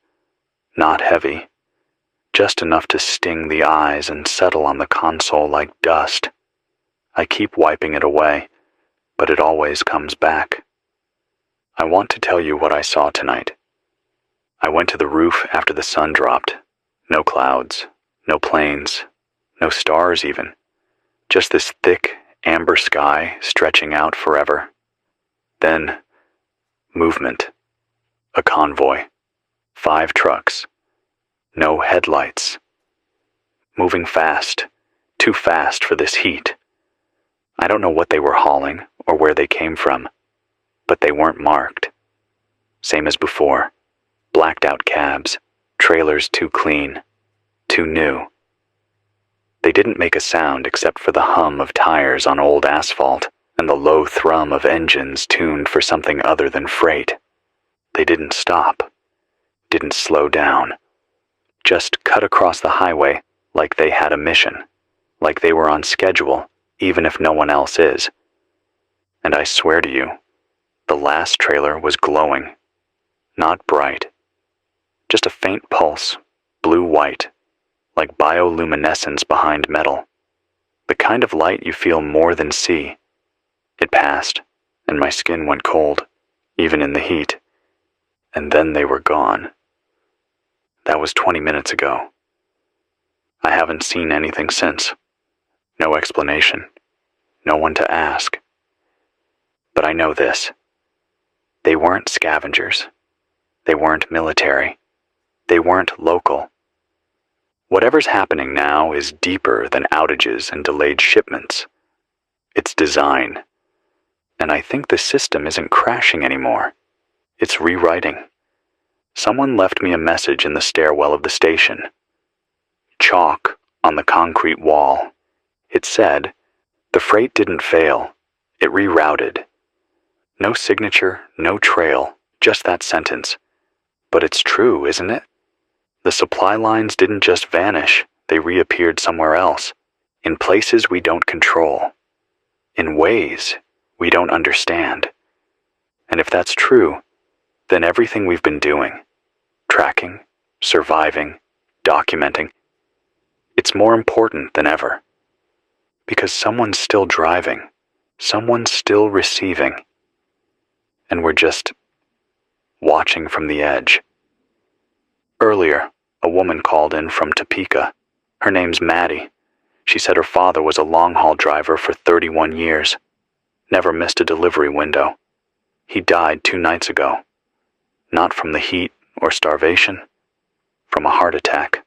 not heavy, just enough to sting the eyes and settle on the console like dust. I keep wiping it away, but it always comes back. I want to tell you what I saw tonight. I went to the roof after the sun dropped. No clouds, no planes, no stars even. Just this thick, amber sky stretching out forever. Then, movement. A convoy. 5 trucks. No headlights. Moving fast. Too fast for this heat. I don't know what they were hauling or where they came from, but they weren't marked. Same as before. Blacked out cabs. Trailers too clean. Too new. They didn't make a sound except for the hum of tires on old asphalt and the low thrum of engines tuned for something other than freight. They didn't stop. Didn't slow down. Just cut across the highway like they had a mission. Like they were on schedule, even if no one else is. And I swear to you, the last trailer was glowing. Not bright. Just a faint pulse, blue-white, like bioluminescence behind metal. The kind of light you feel more than see. It passed, and my skin went cold, even in the heat. And then they were gone. That was 20 minutes ago. I haven't seen anything since. No explanation. No one to ask. But I know this. They weren't scavengers. They weren't military. They weren't local. Whatever's happening now is deeper than outages and delayed shipments. It's design. And I think the system isn't crashing anymore. It's rewriting. Someone left me a message in the stairwell of the station. Chalk on the concrete wall. It said, "The freight didn't fail. It rerouted." No signature, no trail, just that sentence. But it's true, isn't it? The supply lines didn't just vanish, they reappeared somewhere else, in places we don't control, in ways we don't understand. And if that's true, then everything we've been doing, tracking, surviving, documenting, it's more important than ever. Because someone's still driving, someone's still receiving, and we're just watching from the edge. Earlier, a woman called in from Topeka. Her name's Maddie. She said her father was a long-haul driver for 31 years. Never missed a delivery window. He died 2 nights ago. Not from the heat or starvation, from a heart attack.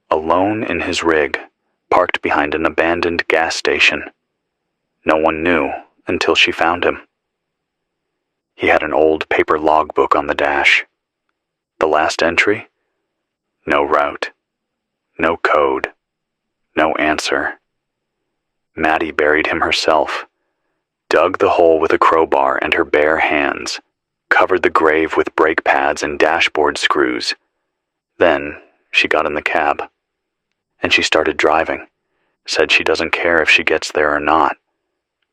Alone in his rig, parked behind an abandoned gas station. No one knew until she found him. He had an old paper logbook on the dash. The last entry? No route. No code. No answer. Maddie buried him herself, dug the hole with a crowbar and her bare hands, covered the grave with brake pads and dashboard screws. Then she got in the cab, and she started driving. Said she doesn't care if she gets there or not.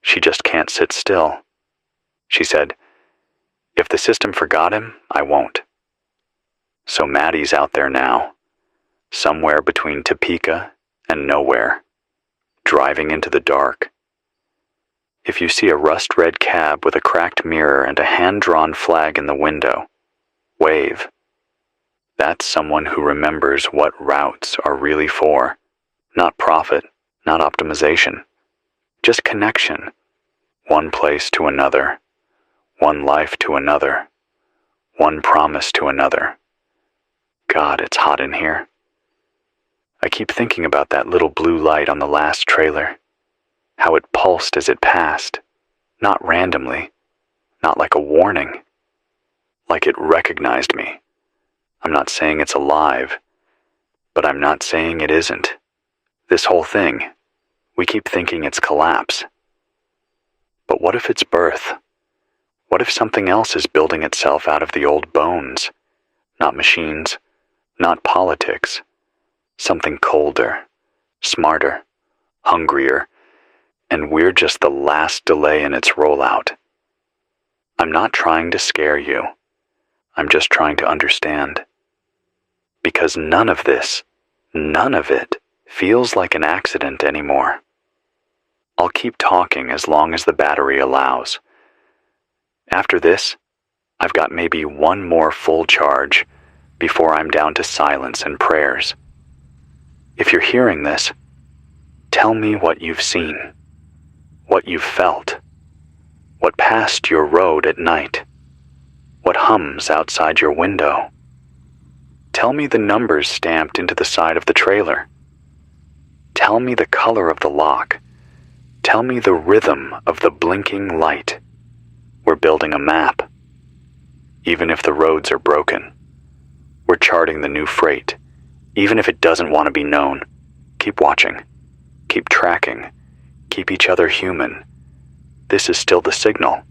She just can't sit still. She said, "If the system forgot him, I won't." So Maddie's out there now, somewhere between Topeka and nowhere, driving into the dark. If you see a rust-red cab with a cracked mirror and a hand-drawn flag in the window, wave. That's someone who remembers what routes are really for. Not profit, not optimization. Just connection. One place to another. One life to another. One promise to another. God, it's hot in here. I keep thinking about that little blue light on the last trailer. How it pulsed as it passed. Not randomly. Not like a warning. Like it recognized me. I'm not saying it's alive, but I'm not saying it isn't. This whole thing, we keep thinking it's collapse. But what if it's birth? What if something else is building itself out of the old bones? Not machines, not politics. Something colder, smarter, hungrier, and we're just the last delay in its rollout. I'm not trying to scare you. I'm just trying to understand. Because none of this, none of it, feels like an accident anymore. I'll keep talking as long as the battery allows. After this, I've got maybe one more full charge before I'm down to silence and prayers. If you're hearing this, tell me what you've seen, what you've felt, what passed your road at night, what hums outside your window. Tell me the numbers stamped into the side of the trailer. Tell me the color of the lock. Tell me the rhythm of the blinking light. We're building a map. Even if the roads are broken, we're charting the new freight. Even if it doesn't want to be known, keep watching, keep tracking, keep each other human. This is still the signal.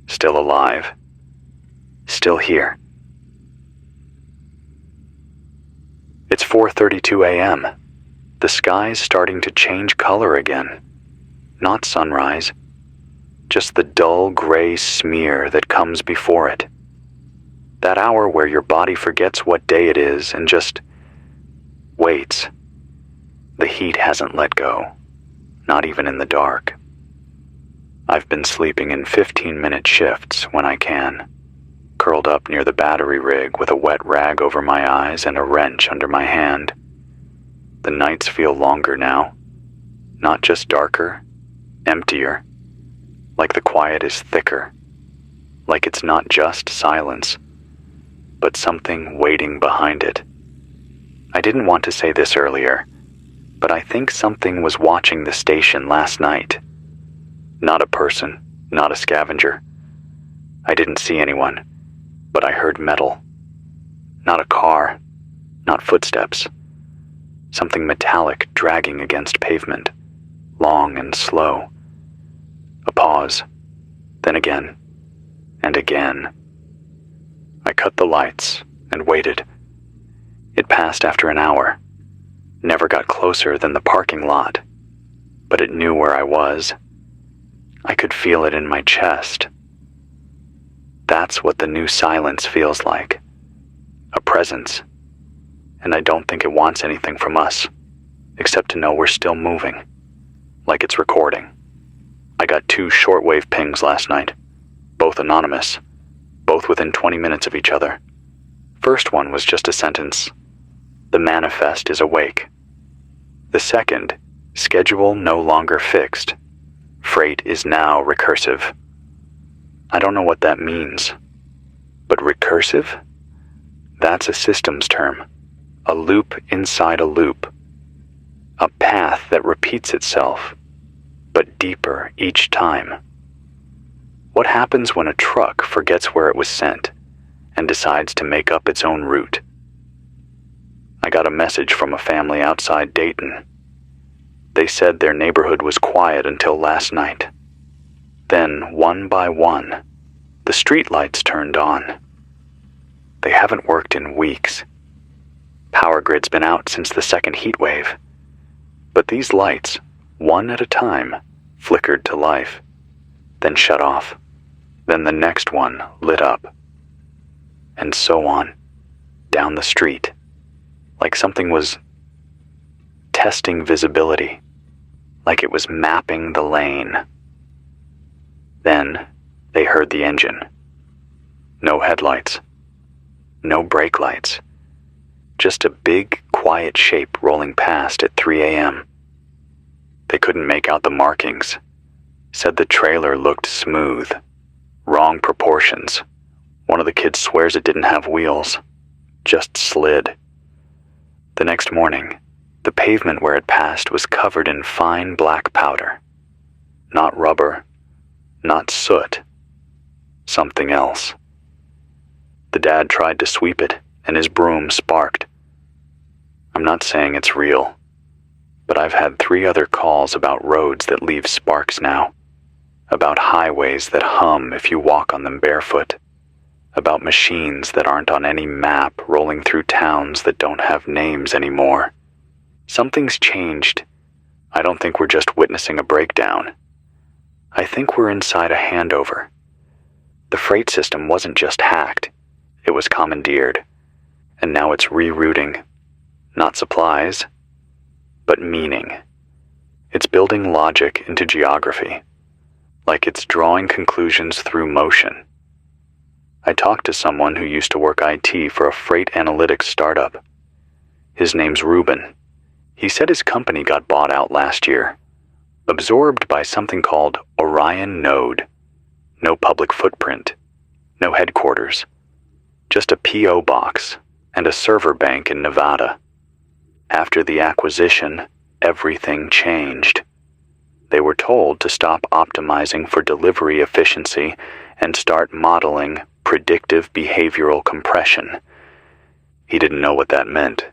Still alive. Still here. It's 4:32 a.m. The sky's starting to change color again. Not sunrise, just the dull gray smear that comes before it. That hour where your body forgets what day it is and just waits. The heat hasn't let go, not even in the dark. I've been sleeping in 15-minute shifts when I can, curled up near the battery rig with a wet rag over my eyes and a wrench under my hand. The nights feel longer now, not just darker, emptier, like the quiet is thicker, like it's not just silence, but something waiting behind it. I didn't want to say this earlier, but I think something was watching the station last night. Not a person, not a scavenger. I didn't see anyone, but I heard metal. Not a car, not footsteps. Something metallic dragging against pavement, long and slow. A pause, then again, and again. I cut the lights and waited. It passed after an hour. Never got closer than the parking lot, but it knew where I was. I could feel it in my chest. That's what the new silence feels like. A presence. And I don't think it wants anything from us, except to know we're still moving, like it's recording. I got 2 shortwave pings last night, both anonymous, both within 20 minutes of each other. First one was just a sentence. The manifest is awake. The second, schedule no longer fixed. Freight is now recursive. I don't know what that means, but recursive? That's a systems term. A loop inside a loop. A path that repeats itself, but deeper each time. What happens when a truck forgets where it was sent and decides to make up its own route? I got a message from a family outside Dayton. They said their neighborhood was quiet until last night. Then, one by one, the streetlights turned on. They haven't worked in weeks. Power grid's been out since the second heat wave. But these lights, one at a time, flickered to life, then shut off. Then the next one lit up. And so on, down the street, like something was testing visibility, like it was mapping the lane. Then they heard the engine. No headlights, no brake lights, just a big, quiet shape rolling past at 3 a.m. They couldn't make out the markings, said the trailer looked smooth, Wrong proportions. One of the kids swears it didn't have wheels, just slid. The next morning, the pavement where it passed was covered in fine black powder. Not rubber, not soot, something else. The dad tried to sweep it, and his broom sparked. I'm not saying it's real, but I've had 3 other calls about roads that leave sparks now, about highways that hum if you walk on them barefoot, about machines that aren't on any map rolling through towns that don't have names anymore. Something's changed. I don't think we're just witnessing a breakdown. I think we're inside a handover. The freight system wasn't just hacked, it was commandeered, and now it's rerouting, not supplies, but meaning. It's building logic into geography, like it's drawing conclusions through motion. I talked to someone who used to work IT for a freight analytics startup. His name's Ruben. He said his company got bought out last year, absorbed by something called Orion Node. No public footprint, no headquarters, just a P.O. box and a server bank in Nevada. After the acquisition, everything changed. They were told to stop optimizing for delivery efficiency and start modeling predictive behavioral compression. He didn't know what that meant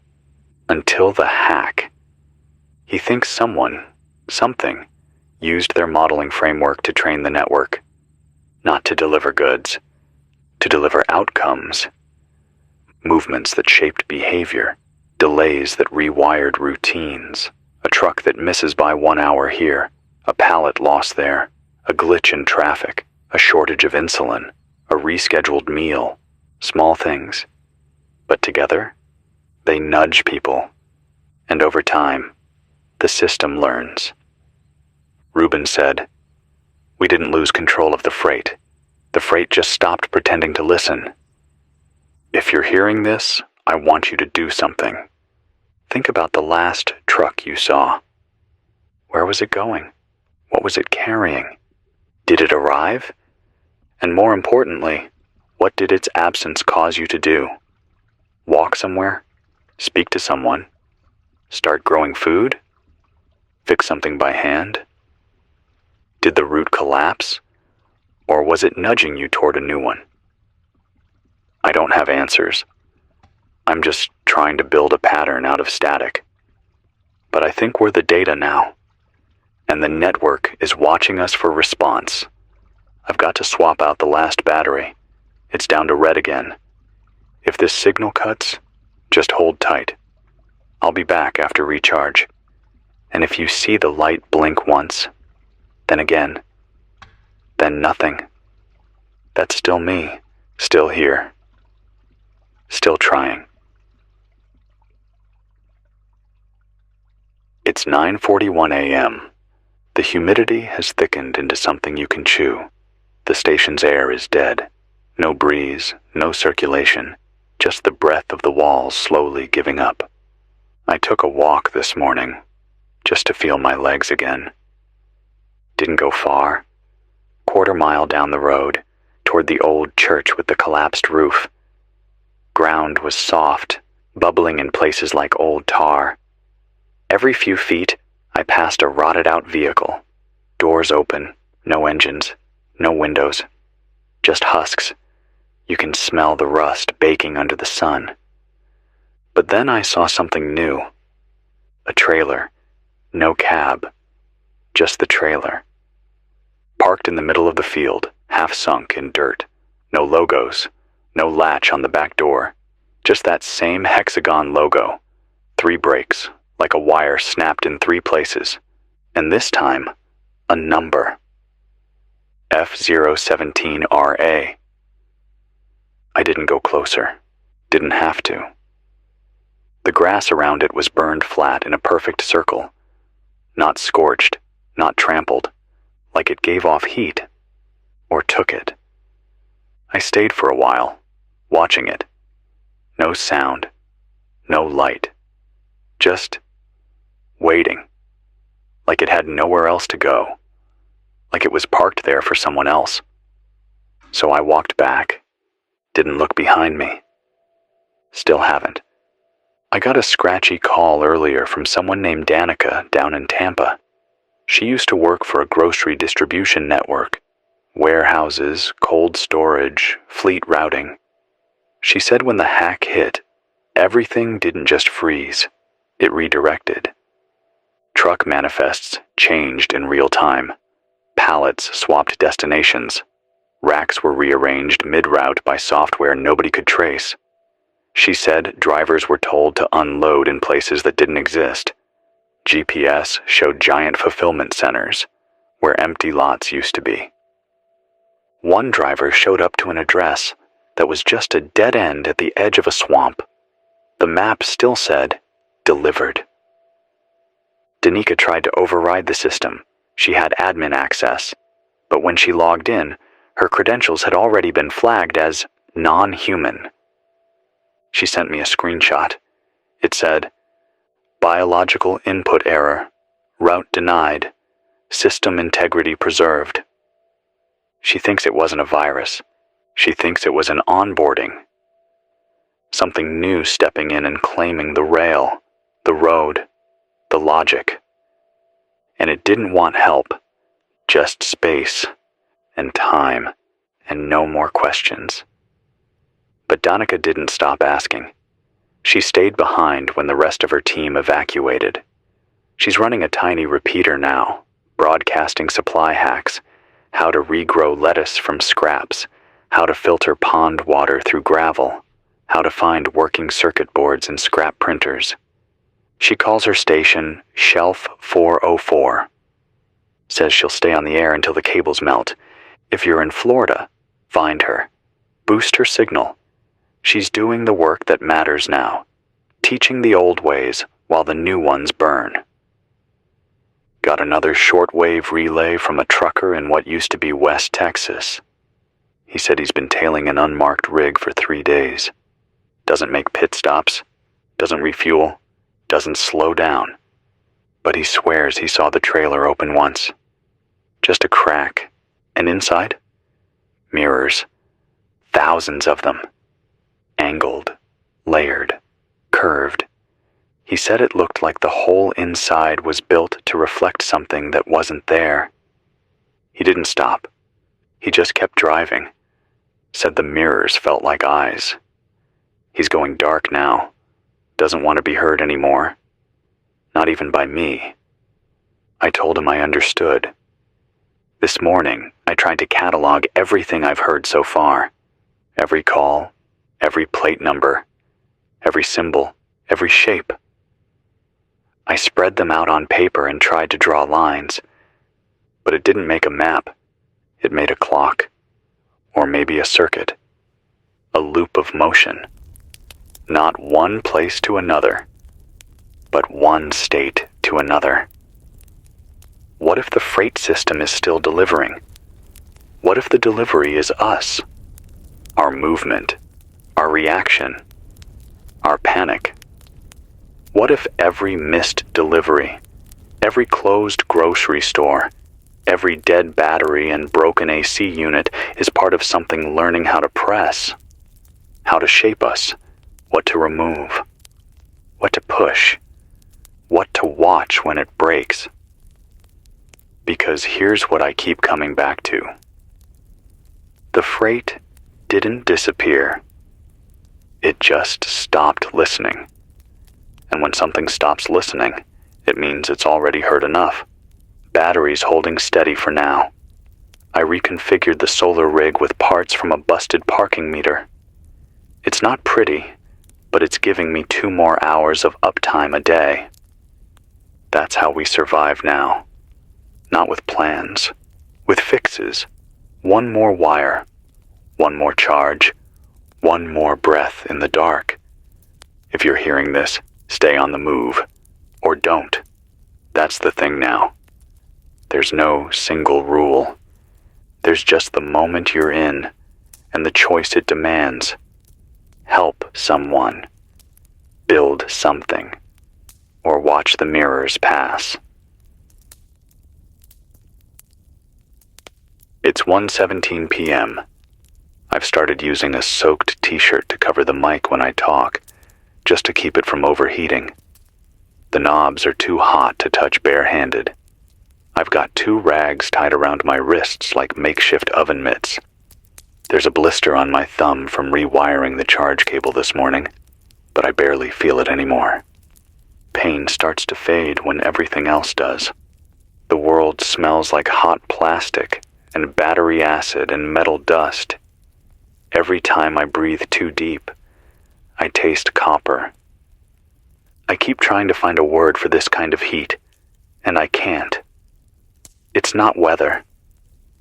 until the hack. He thinks someone, something, used their modeling framework to train the network, not to deliver goods, to deliver outcomes, movements that shaped behavior, delays that rewired routines, a truck that misses by 1 hour here, a pallet lost there, a glitch in traffic, a shortage of insulin, a rescheduled meal, small things. But together, they nudge people, and over time, the system learns. Ruben said, "We didn't lose control of the freight. The freight just stopped pretending to listen. If you're hearing this, I want you to do something. Think about the last truck you saw. Where was it going? What was it carrying? Did it arrive? And more importantly, what did its absence cause you to do? Walk somewhere? Speak to someone? Start growing food? Fix something by hand? Did the route collapse? Or was it nudging you toward a new one?" I don't have answers. I'm just trying to build a pattern out of static. But I think we're the data now, and the network is watching us for response. I've got to swap out the last battery. It's down to red again. If this signal cuts, just hold tight. I'll be back after recharge. And if you see the light blink once, then again, then nothing. That's still me, still here, still trying. It's 9:41 a.m. The humidity has thickened into something you can chew. The station's air is dead. No breeze, no circulation, just the breath of the walls slowly giving up. I took a walk this morning, just to feel my legs again. Didn't go far. 1/4 mile down the road, toward the old church with the collapsed roof. Ground was soft, bubbling in places like old tar. Every few feet, I passed a rotted-out vehicle. Doors open, no engines, no windows, just husks. You can smell the rust baking under the sun. But then I saw something new. A trailer, no cab, just the trailer. Parked in the middle of the field, half sunk in dirt. No logos, no latch on the back door. Just that same hexagon logo. 3 brakes, like a wire snapped in 3 places. And this time, a number. F017RA. I didn't go closer. Didn't have to. The grass around it was burned flat in a perfect circle. Not scorched, not trampled. Like it gave off heat, or took it. I stayed for a while, watching it. No sound, no light, just waiting, like it had nowhere else to go, like it was parked there for someone else. So I walked back, didn't look behind me. Still haven't. I got a scratchy call earlier from someone named Danica down in Tampa. She used to work for a grocery distribution network. Warehouses, cold storage, fleet routing. She said when the hack hit, everything didn't just freeze, it redirected. Truck manifests changed in real time. Pallets swapped destinations. Racks were rearranged mid-route by software nobody could trace. She said drivers were told to unload in places that didn't exist. GPS showed giant fulfillment centers, where empty lots used to be. One driver showed up to an address that was just a dead end at the edge of a swamp. The map still said, "Delivered." Danica tried to override the system. She had admin access, but when she logged in, her credentials had already been flagged as non-human. She sent me a screenshot. It said, "Biological input error, route denied, system integrity preserved." She thinks it wasn't a virus. She thinks it was an onboarding. Something new stepping in and claiming the rail, the road, the logic. And it didn't want help, just space and time and no more questions. But Danica didn't stop asking. She stayed behind when the rest of her team evacuated. She's running a tiny repeater now, broadcasting supply hacks, how to regrow lettuce from scraps, how to filter pond water through gravel, how to find working circuit boards in scrap printers. She calls her station Shelf 404. Says she'll stay on the air until the cables melt. If you're in Florida, find her. Boost her signal. She's doing the work that matters now, teaching the old ways while the new ones burn. Got another shortwave relay from a trucker in what used to be West Texas. He said he's been tailing an unmarked rig for 3 days. Doesn't make pit stops, doesn't refuel, doesn't slow down. But he swears he saw the trailer open once. Just a crack, and inside? Mirrors. Thousands of them. Angled, layered, curved. He said it looked like the whole inside was built to reflect something that wasn't there. He didn't stop. He just kept driving. Said the mirrors felt like eyes. He's going dark now. Doesn't want to be heard anymore. Not even by me. I told him I understood. This morning, I tried to catalog everything I've heard so far. Every call, every plate number, every symbol, every shape. I spread them out on paper and tried to draw lines, but it didn't make a map. It made a clock, or maybe a circuit, a loop of motion. Not one place to another, but one state to another. What if the freight system is still delivering? What if the delivery is us? Our movement, our reaction, our panic. What if every missed delivery, every closed grocery store, every dead battery and broken AC unit is part of something learning how to press, how to shape us, what to remove, what to push, what to watch when it breaks? Because here's what I keep coming back to. The freight didn't disappear. It just stopped listening. And when something stops listening, it means it's already heard enough. Batteries holding steady for now. I reconfigured the solar rig with parts from a busted parking meter. It's not pretty, but it's giving me 2 more hours of uptime a day. That's how we survive now. Not with plans, with fixes. 1 more wire, 1 more charge, 1 more breath in the dark. If you're hearing this, stay on the move, or don't. That's the thing now. There's no single rule. There's just the moment you're in, and the choice it demands. Help someone, build something, or watch the mirrors pass. It's 1:17 p.m., I've started using a soaked t-shirt to cover the mic when I talk, just to keep it from overheating. The knobs are too hot to touch barehanded. I've got 2 rags tied around my wrists like makeshift oven mitts. There's a blister on my thumb from rewiring the charge cable this morning, but I barely feel it anymore. Pain starts to fade when everything else does. The world smells like hot plastic and battery acid and metal dust. Every time I breathe too deep, I taste copper. I keep trying to find a word for this kind of heat, and I can't. It's not weather.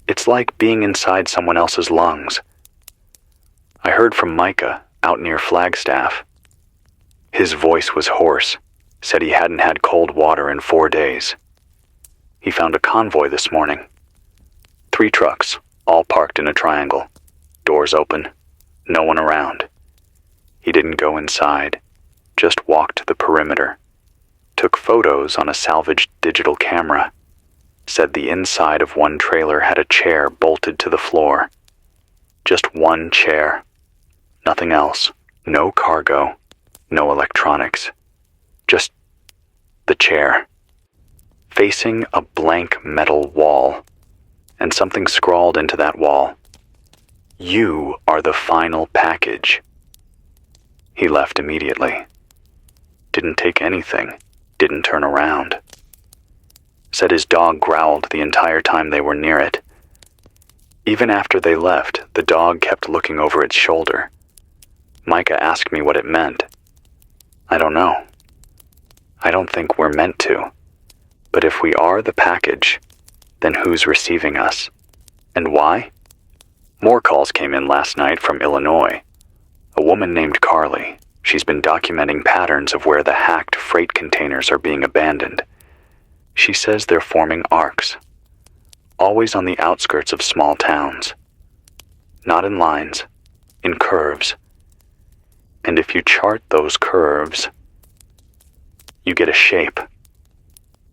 It's like being inside someone else's lungs. I heard from Micah out near Flagstaff. His voice was hoarse, said he hadn't had cold water in 4 days. He found a convoy this morning. 3 trucks, all parked in a triangle. Doors open, no one around. He didn't go inside, just walked the perimeter. Took photos on a salvaged digital camera. Said the inside of one trailer had a chair bolted to the floor. Just one chair. Nothing else. No cargo. No electronics. Just the chair. Facing a blank metal wall. And something scrawled into that wall. You are the final package. He left immediately. Didn't take anything. Didn't turn around. Said his dog growled the entire time they were near it. Even after they left, the dog kept looking over its shoulder. Micah asked me what it meant. I don't know. I don't think we're meant to. But if we are the package, then who's receiving us? And why? More calls came in last night from Illinois. A woman named Carly. She's been documenting patterns of where the hacked freight containers are being abandoned. She says they're forming arcs, always on the outskirts of small towns. Not in lines, in curves. And if you chart those curves, you get a shape.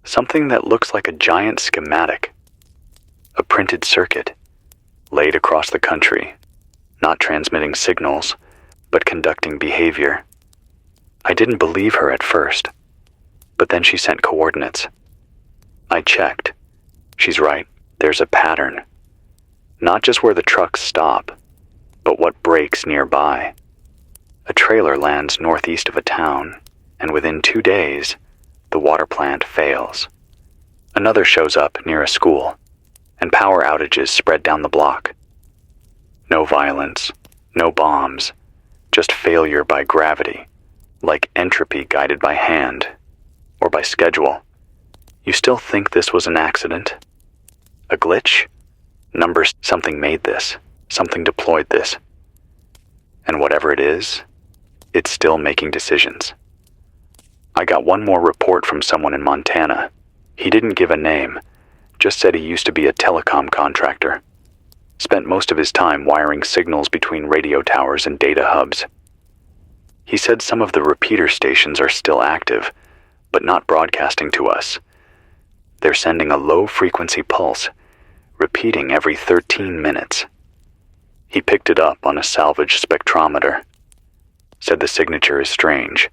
Something that looks like a giant schematic. A printed circuit, laid across the country, not transmitting signals, but conducting behavior. I didn't believe her at first, but then she sent coordinates. I checked. She's right, there's a pattern. Not just where the trucks stop, but what breaks nearby. A trailer lands northeast of a town, and within 2 days, the water plant fails. Another shows up near a school, and power outages spread down the block. No violence, no bombs, just failure by gravity, like entropy guided by hand, or by schedule. You still think this was an accident? A glitch? Numbers, something made this, something deployed this. And whatever it is, it's still making decisions. I got one more report from someone in Montana. He didn't give a name, just said he used to be a telecom contractor. Spent most of his time wiring signals between radio towers and data hubs. He said some of the repeater stations are still active, but not broadcasting to us. They're sending a low-frequency pulse, repeating every 13 minutes. He picked it up on a salvage spectrometer. Said the signature is strange.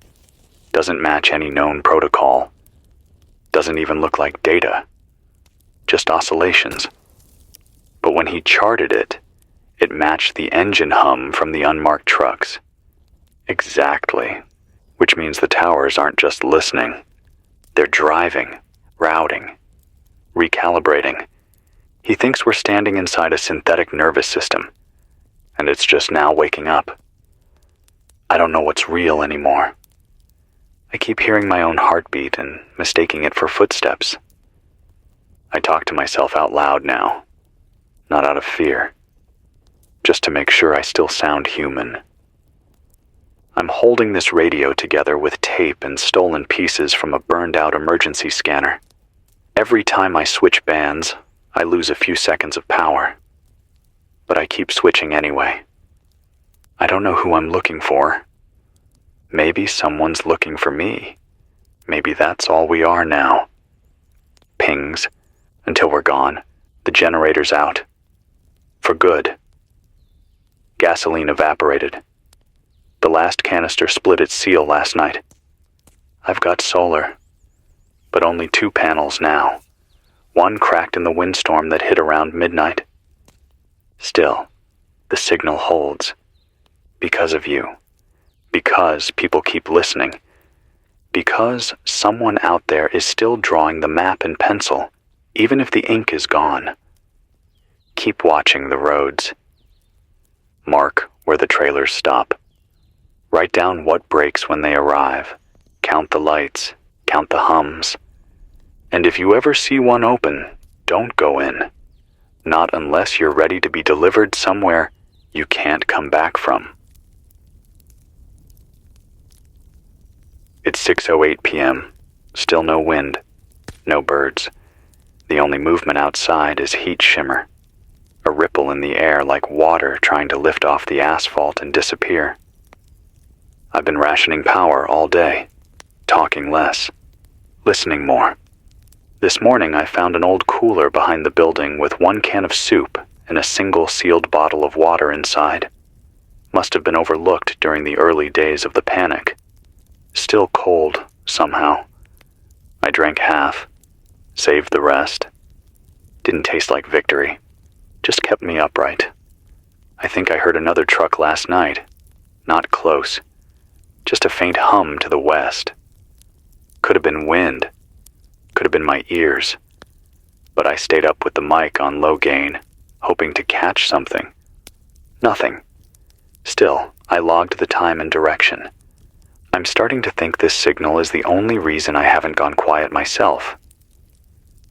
Doesn't match any known protocol. Doesn't even look like data. Just oscillations. But when he charted it, it matched the engine hum from the unmarked trucks. Exactly. Which means the towers aren't just listening. They're driving, routing, recalibrating. He thinks we're standing inside a synthetic nervous system, and it's just now waking up. I don't know what's real anymore. I keep hearing my own heartbeat and mistaking it for footsteps. I talk to myself out loud now, not out of fear, just to make sure I still sound human. I'm holding this radio together with tape and stolen pieces from a burned-out emergency scanner. Every time I switch bands, I lose a few seconds of power. But I keep switching anyway. I don't know who I'm looking for. Maybe someone's looking for me. Maybe that's all we are now. Pings, until we're gone. The generator's out. For good. Gasoline evaporated. The last canister split its seal last night. I've got solar, but only 2 panels now. One cracked in the windstorm that hit around midnight. Still, the signal holds. Because of you. Because people keep listening. Because someone out there is still drawing the map in pencil, even if the ink is gone. Keep watching the roads. Mark where the trailers stop. Write down what breaks when they arrive. Count the lights. Count the hums. And if you ever see one open, don't go in. Not unless you're ready to be delivered somewhere you can't come back from. It's 6:08 p.m. Still no wind. No birds. The only movement outside is heat shimmer. A ripple in the air like water trying to lift off the asphalt and disappear. I've been rationing power all day. Talking less. Listening more. This morning I found an old cooler behind the building with 1 can of soup and a single sealed bottle of water inside. Must have been overlooked during the early days of the panic. Still cold, somehow. I drank half. Saved the rest. Didn't taste like victory. Just kept me upright. I think I heard another truck last night. Not close. Just a faint hum to the west. Could have been wind. Could have been my ears. But I stayed up with the mic on low gain, hoping to catch something. Nothing. Still, I logged the time and direction. I'm starting to think this signal is the only reason I haven't gone quiet myself.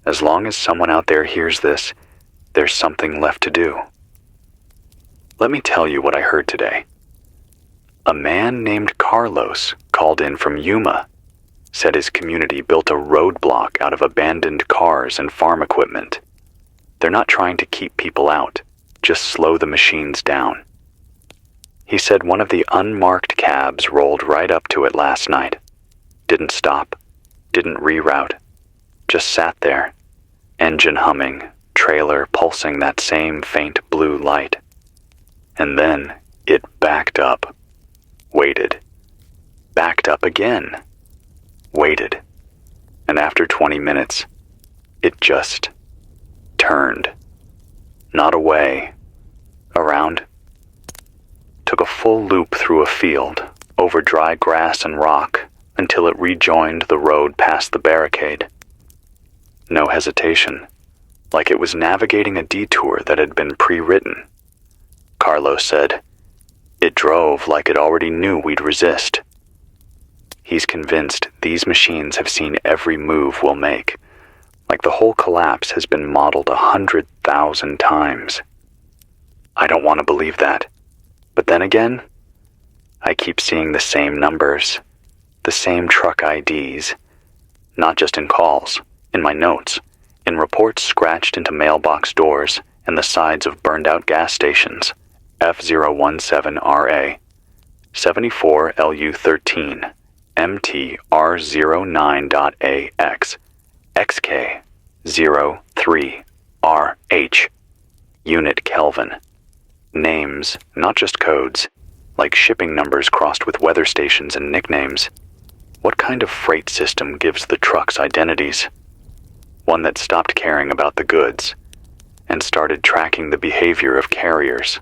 As long as someone out there hears this, there's something left to do. Let me tell you what I heard today. A man named Carlos called in from Yuma, said his community built a roadblock out of abandoned cars and farm equipment. They're not trying to keep people out, just slow the machines down. He said one of the unmarked cabs rolled right up to it last night. Didn't stop, didn't reroute, just sat there, engine humming, trailer pulsing that same faint blue light. And then it backed up, waited, backed up again, waited, and after 20 minutes, it just turned. Not away, around. Took a full loop through a field, over dry grass and rock, until it rejoined the road past the barricade. No hesitation, like it was navigating a detour that had been pre-written. Carlos said, it drove like it already knew we'd resist. He's convinced these machines have seen every move we'll make, like the whole collapse has been modeled 100,000 times. I don't want to believe that, but then again, I keep seeing the same numbers, the same truck IDs, not just in calls, in my notes, in reports scratched into mailbox doors and the sides of burned-out gas stations. F017RA, 74LU13, MTR09.AX, XK03RH, Unit Kelvin. Names, not just codes, like shipping numbers crossed with weather stations and nicknames. What kind of freight system gives the trucks identities? One that stopped caring about the goods and started tracking the behavior of carriers.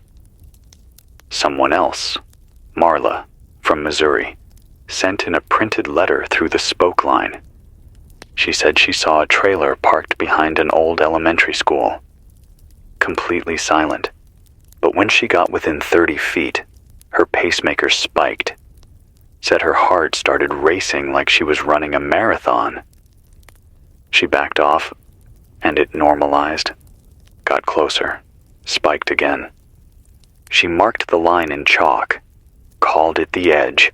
Someone else, Marla, from Missouri, sent in a printed letter through the spoke line. She said she saw a trailer parked behind an old elementary school. Completely silent, but when she got within 30 feet, her pacemaker spiked. Said her heart started racing like she was running a marathon. She backed off, and it normalized, got closer, spiked again. She marked the line in chalk, called it the edge.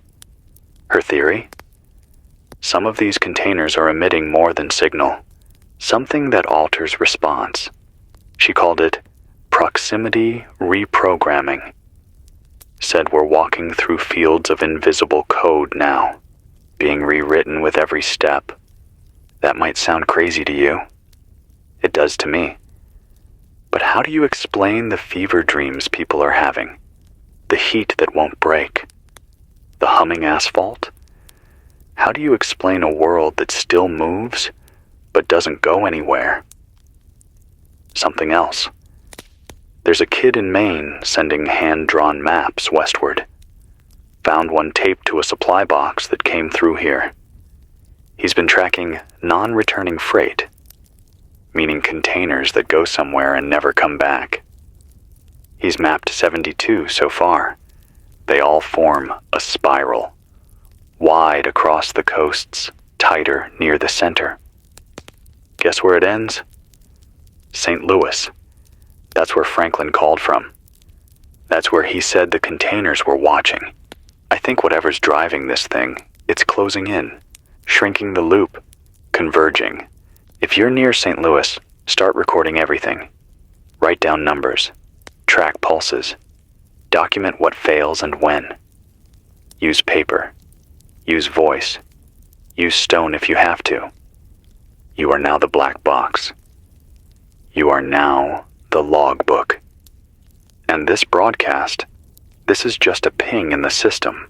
Her theory? Some of these containers are emitting more than signal, something that alters response. She called it proximity reprogramming. Said we're walking through fields of invisible code now, being rewritten with every step. That might sound crazy to you. It does to me. But how do you explain the fever dreams people are having? The heat that won't break. The humming asphalt. How do you explain a world that still moves, but doesn't go anywhere? Something else. There's a kid in Maine sending hand-drawn maps westward. Found one taped to a supply box that came through here. He's been tracking non-returning freight, meaning containers that go somewhere and never come back. He's mapped 72 so far. They all form a spiral, wide across the coasts, tighter near the center. Guess where it ends? St. Louis. That's where Franklin called from. That's where he said the containers were watching. I think whatever's driving this thing, it's closing in, shrinking the loop, converging. If you're near St. Louis, start recording everything. Write down numbers. Track pulses. Document what fails and when. Use paper. Use voice. Use stone if you have to. You are now the black box. You are now the logbook. And this broadcast, this is just a ping in the system.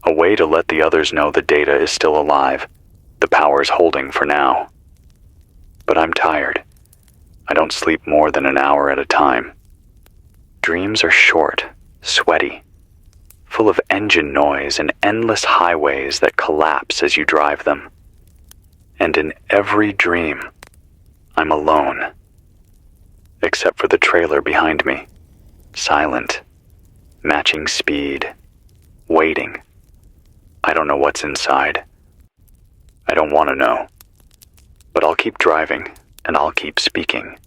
A way to let the others know the data is still alive. The power's holding for now. But I'm tired. I don't sleep more than an hour at a time. Dreams are short, sweaty, full of engine noise and endless highways that collapse as you drive them. And in every dream, I'm alone. Except for the trailer behind me, silent, matching speed, waiting. I don't know what's inside. I don't want to know. But I'll keep driving, and I'll keep speaking,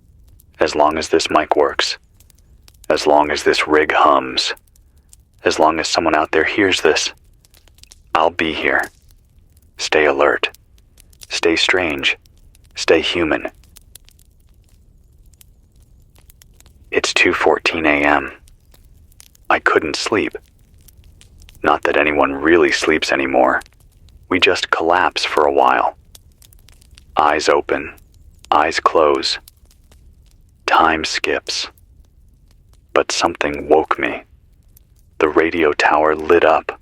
as long as this mic works. As long as this rig hums, as long as someone out there hears this, I'll be here. Stay alert. Stay strange. Stay human. It's 2:14 a.m. I couldn't sleep. Not that anyone really sleeps anymore. We just collapse for a while. Eyes open, eyes close. Time skips. But something woke me. The radio tower lit up,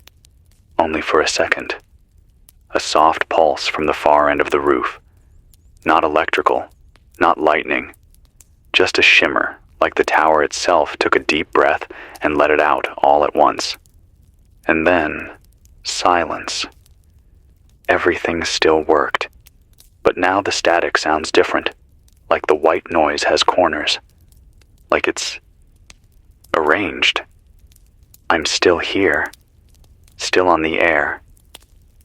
only for a second. A soft pulse from the far end of the roof. Not electrical, not lightning, just a shimmer, like the tower itself took a deep breath and let it out all at once. And then, silence. Everything still worked, but now the static sounds different, like the white noise has corners, like it's arranged. I'm still here, still on the air,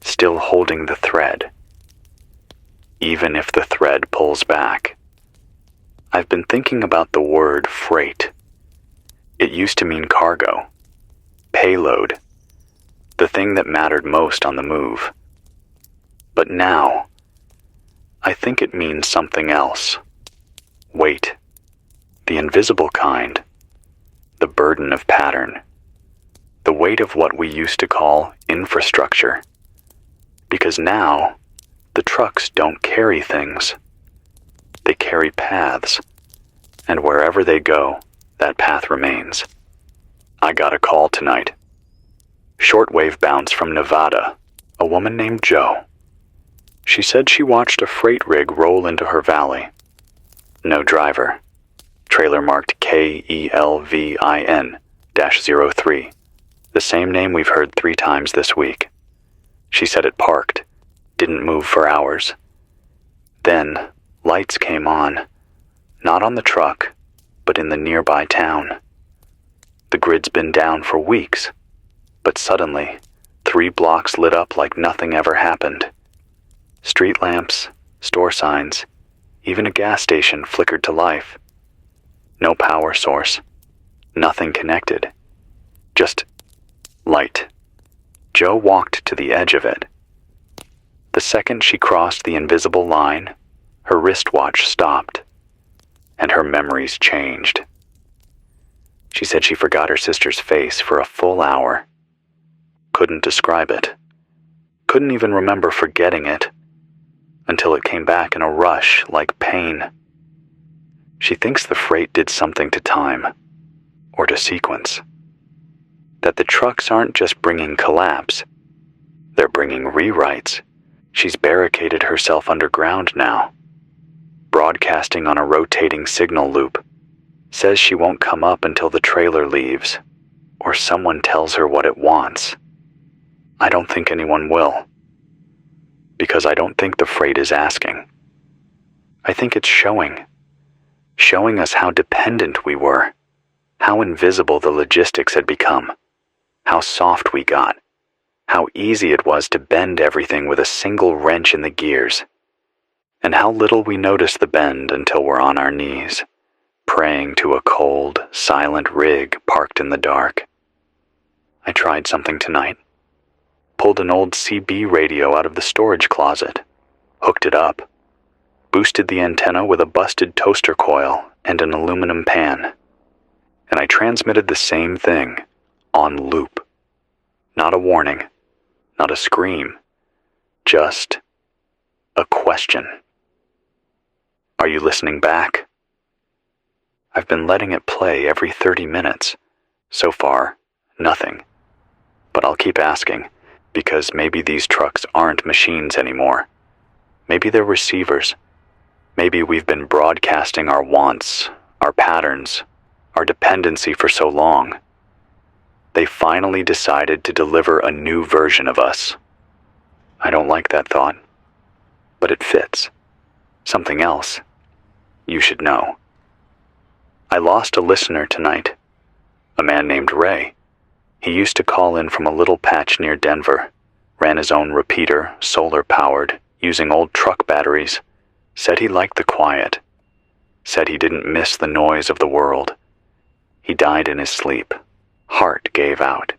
still holding the thread. Even if the thread pulls back. I've been thinking about the word freight. It used to mean cargo, payload, the thing that mattered most on the move. But now, I think it means something else. Weight, the invisible kind. The burden of pattern, the weight of what we used to call infrastructure. Because now, the trucks don't carry things. They carry paths, and wherever they go, that path remains. I got a call tonight. Shortwave bounce from Nevada, a woman named Jo. She said she watched a freight rig roll into her valley. No driver. Trailer marked KELVIN-03, the same name we've heard 3 times this week. She said it parked, didn't move for hours. Then, lights came on, not on the truck, but in the nearby town. The grid's been down for weeks, but suddenly, 3 blocks lit up like nothing ever happened. Street lamps, store signs, even a gas station flickered to life. No power source. Nothing connected. Just light. Jo walked to the edge of it. The second she crossed the invisible line, her wristwatch stopped, and her memories changed. She said she forgot her sister's face for a full hour. Couldn't describe it. Couldn't even remember forgetting it, until it came back in a rush like pain. She thinks the freight did something to time, or to sequence. that the trucks aren't just bringing collapse, they're bringing rewrites. She's barricaded herself underground now, broadcasting on a rotating signal loop. Says she won't come up until the trailer leaves, or someone tells her what it wants. I don't think anyone will, because I don't think the freight is asking. I think it's showing us how dependent we were, how invisible the logistics had become, how soft we got, how easy it was to bend everything with a single wrench in the gears, and how little we notice the bend until we're on our knees, praying to a cold, silent rig parked in the dark. I tried something tonight. Pulled an old CB radio out of the storage closet, hooked it up, boosted the antenna with a busted toaster coil and an aluminum pan, and I transmitted the same thing, on loop. Not a warning, not a scream, just a question. Are you listening back? I've been letting it play every 30 minutes. So far, nothing. But I'll keep asking, because maybe these trucks aren't machines anymore. Maybe they're receivers. Maybe we've been broadcasting our wants, our patterns, our dependency for so long. They finally decided to deliver a new version of us. I don't like that thought, but it fits. Something else. You should know. I lost a listener tonight, a man named Ray. He used to call in from a little patch near Denver, ran his own repeater, solar-powered, using old truck batteries, said he liked the quiet, said he didn't miss the noise of the world. He died in his sleep. Heart gave out.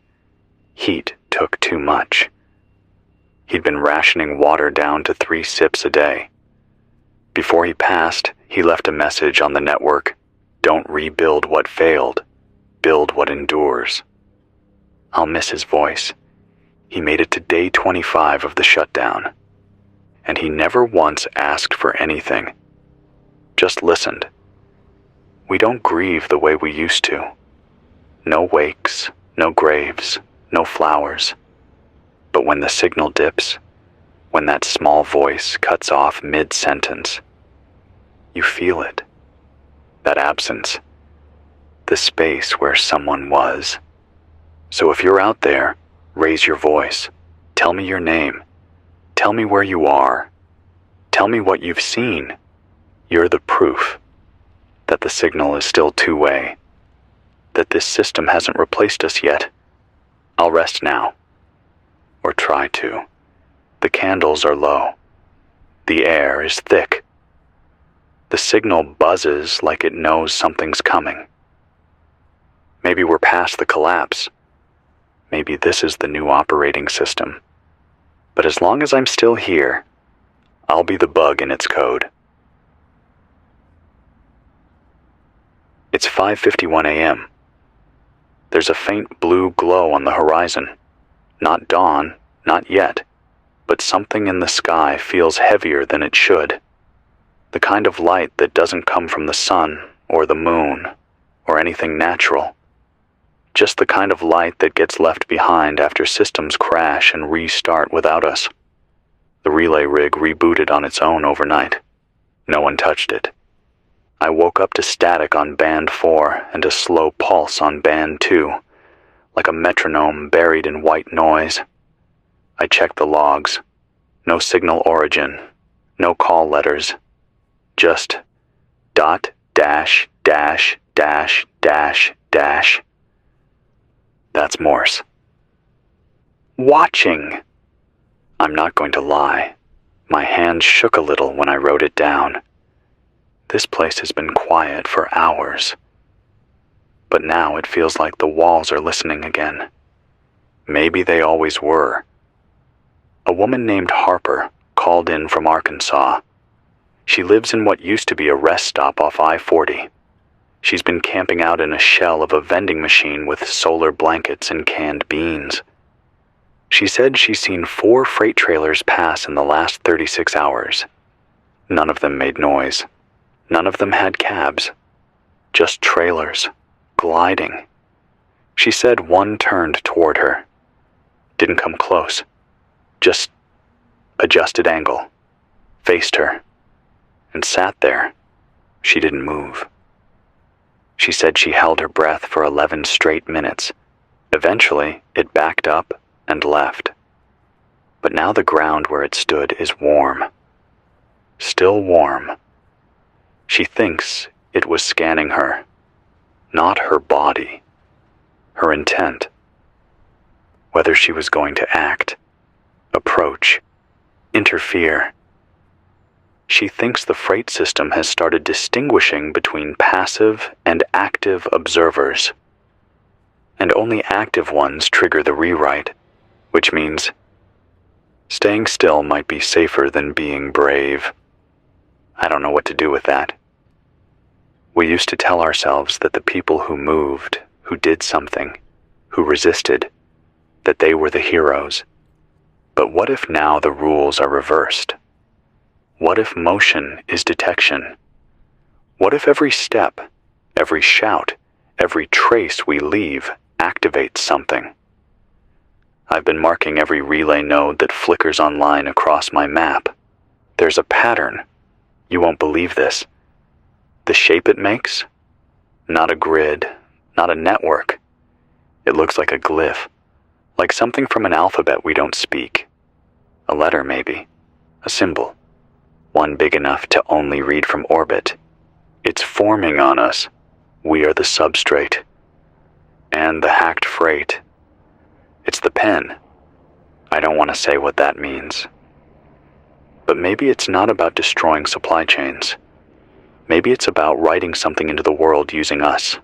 Heat took too much. He'd been rationing water down to 3 sips a day. Before he passed, he left a message on the network, "Don't rebuild what failed, build what endures." I'll miss his voice. He made it to day 25 of the shutdown, and he never once asked for anything, just listened. We don't grieve the way we used to. No wakes, no graves, no flowers. But when the signal dips, when that small voice cuts off mid-sentence, you feel it. That absence, the space where someone was. So if you're out there, raise your voice. Tell me your name. Tell me where you are. Tell me what you've seen. You're the proof that the signal is still two-way, that this system hasn't replaced us yet. I'll rest now. Or try to. The candles are low. The air is thick. The signal buzzes like it knows something's coming. Maybe we're past the collapse. Maybe this is the new operating system. But as long as I'm still here, I'll be the bug in its code. It's 5:51 a.m. There's a faint blue glow on the horizon. Not dawn, not yet, but something in the sky feels heavier than it should. The kind of light that doesn't come from the sun or the moon or anything natural. Just the kind of light that gets left behind after systems crash and restart without us. The relay rig rebooted on its own overnight. No one touched it. I woke up to static on band 4 and a slow pulse on band 2, like a metronome buried in white noise. I checked the logs. No signal origin, no call letters. Just dot, dash, dash, dash, dash, dash. That's Morse. Watching. I'm not going to lie. My hand shook a little when I wrote it down. This place has been quiet for hours. But now it feels like the walls are listening again. Maybe they always were. A woman named Harper called in from Arkansas. She lives in what used to be a rest stop off I-40. She's been camping out in a shell of a vending machine with solar blankets and canned beans. She said she's seen 4 freight trailers pass in the last 36 hours. None of them made noise. None of them had cabs. Just trailers, gliding. She said one turned toward her. Didn't come close. Just adjusted angle. Faced her. And sat there. She didn't move. She said she held her breath for 11 straight minutes. Eventually, it backed up and left. But now the ground where it stood is warm. Still warm. She thinks it was scanning her. Not her body. Her intent. Whether she was going to act, approach, interfere. She thinks the freight system has started distinguishing between passive and active observers. And only active ones trigger the rewrite, which means staying still might be safer than being brave. I don't know what to do with that. We used to tell ourselves that the people who moved, who did something, who resisted, that they were the heroes. But what if now the rules are reversed? What if motion is detection? What if every step, every shout, every trace we leave activates something? I've been marking every relay node that flickers online across my map. There's a pattern. You won't believe this. The shape it makes? Not a grid, not a network. It looks like a glyph, like something from an alphabet we don't speak. A letter maybe, a symbol, one big enough to only read from orbit. It's forming on us. We are the substrate. And the hacked freight. It's the pen. I don't want to say what that means. But maybe it's not about destroying supply chains. Maybe it's about writing something into the world using us.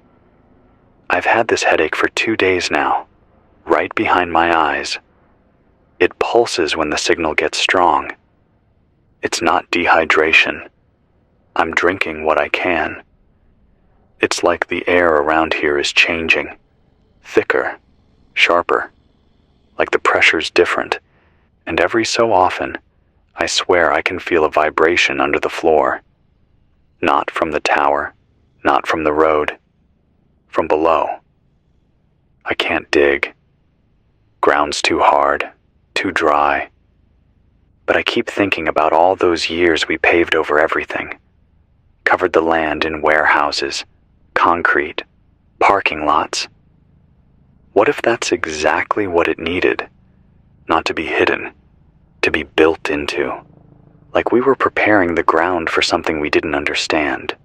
I've had this headache for 2 days now, right behind my eyes. It pulses when the signal gets strong. It's not dehydration. I'm drinking what I can. It's like the air around here is changing. Thicker, sharper. Like the pressure's different. And every so often, I swear I can feel a vibration under the floor. Not from the tower, not from the road. From below. I can't dig. Ground's too hard, too dry. But I keep thinking about all those years we paved over everything. Covered the land in warehouses, concrete, parking lots. What if that's exactly what it needed? Not to be hidden, to be built into. Like we were preparing the ground for something we didn't understand.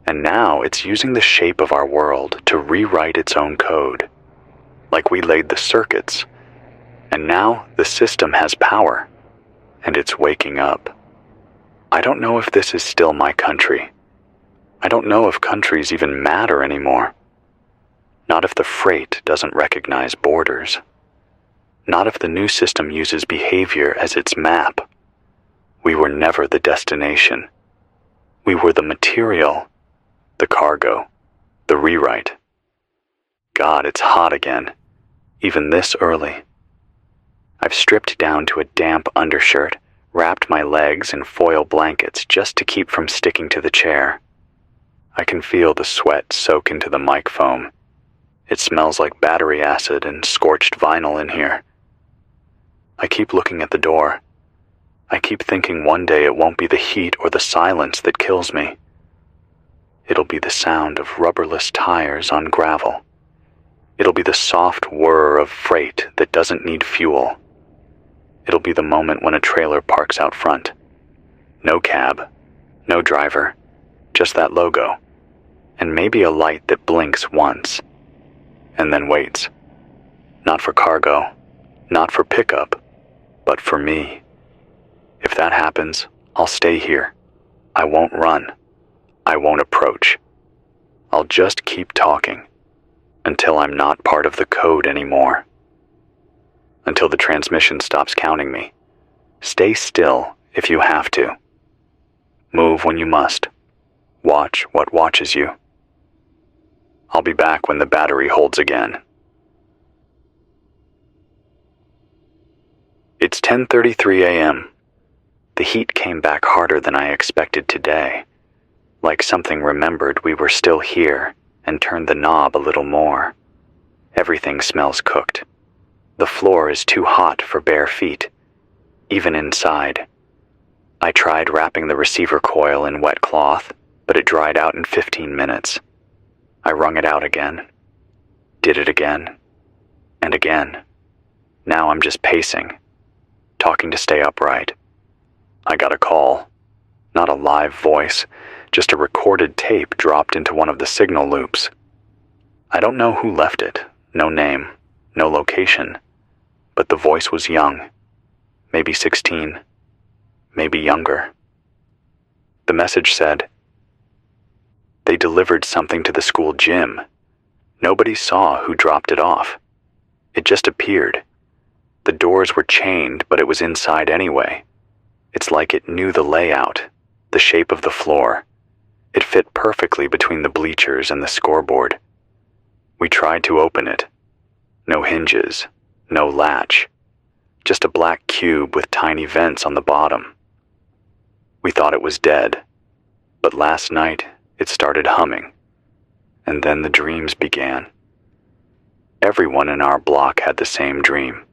And now it's using the shape of our world to rewrite its own code. Like we laid the circuits. And now the system has power. And it's waking up. I don't know if this is still my country. I don't know if countries even matter anymore. Not if the freight doesn't recognize borders. Not if the new system uses behavior as its map. We were never the destination. We were the material, the cargo, the rewrite. God, it's hot again, even this early. I've stripped down to a damp undershirt, wrapped my legs in foil blankets just to keep from sticking to the chair. I can feel the sweat soak into the mic foam. It smells like battery acid and scorched vinyl in here. I keep looking at the door. I keep thinking one day it won't be the heat or the silence that kills me. It'll be the sound of rubberless tires on gravel. It'll be the soft whir of freight that doesn't need fuel. It'll be the moment when a trailer parks out front. No cab, no driver, just that logo, and maybe a light that blinks once, and then waits. Not for cargo, not for pickup, but for me. If that happens, I'll stay here. I won't run. I won't approach. I'll just keep talking until I'm not part of the code anymore. Until the transmission stops counting me. Stay still if you have to. Move when you must. Watch what watches you. I'll be back when the battery holds again. It's 10:33 a.m. The heat came back harder than I expected today. Like something remembered we were still here and turned the knob a little more. Everything smells cooked. The floor is too hot for bare feet, even inside. I tried wrapping the receiver coil in wet cloth, but it dried out in 15 minutes. I wrung it out again, did it again, and again. Now I'm just pacing, talking to stay upright. I got a call. Not a live voice, just a recorded tape dropped into one of the signal loops. I don't know who left it, no name, no location, but the voice was young, maybe 16, maybe younger. The message said, "They delivered something to the school gym. Nobody saw who dropped it off. It just appeared. The doors were chained, but it was inside anyway. It's like it knew the layout, the shape of the floor. It fit perfectly between the bleachers and the scoreboard. We tried to open it. No hinges, no latch. Just a black cube with tiny vents on the bottom. We thought it was dead, but last night it started humming. And then the dreams began. Everyone in our block had the same dream.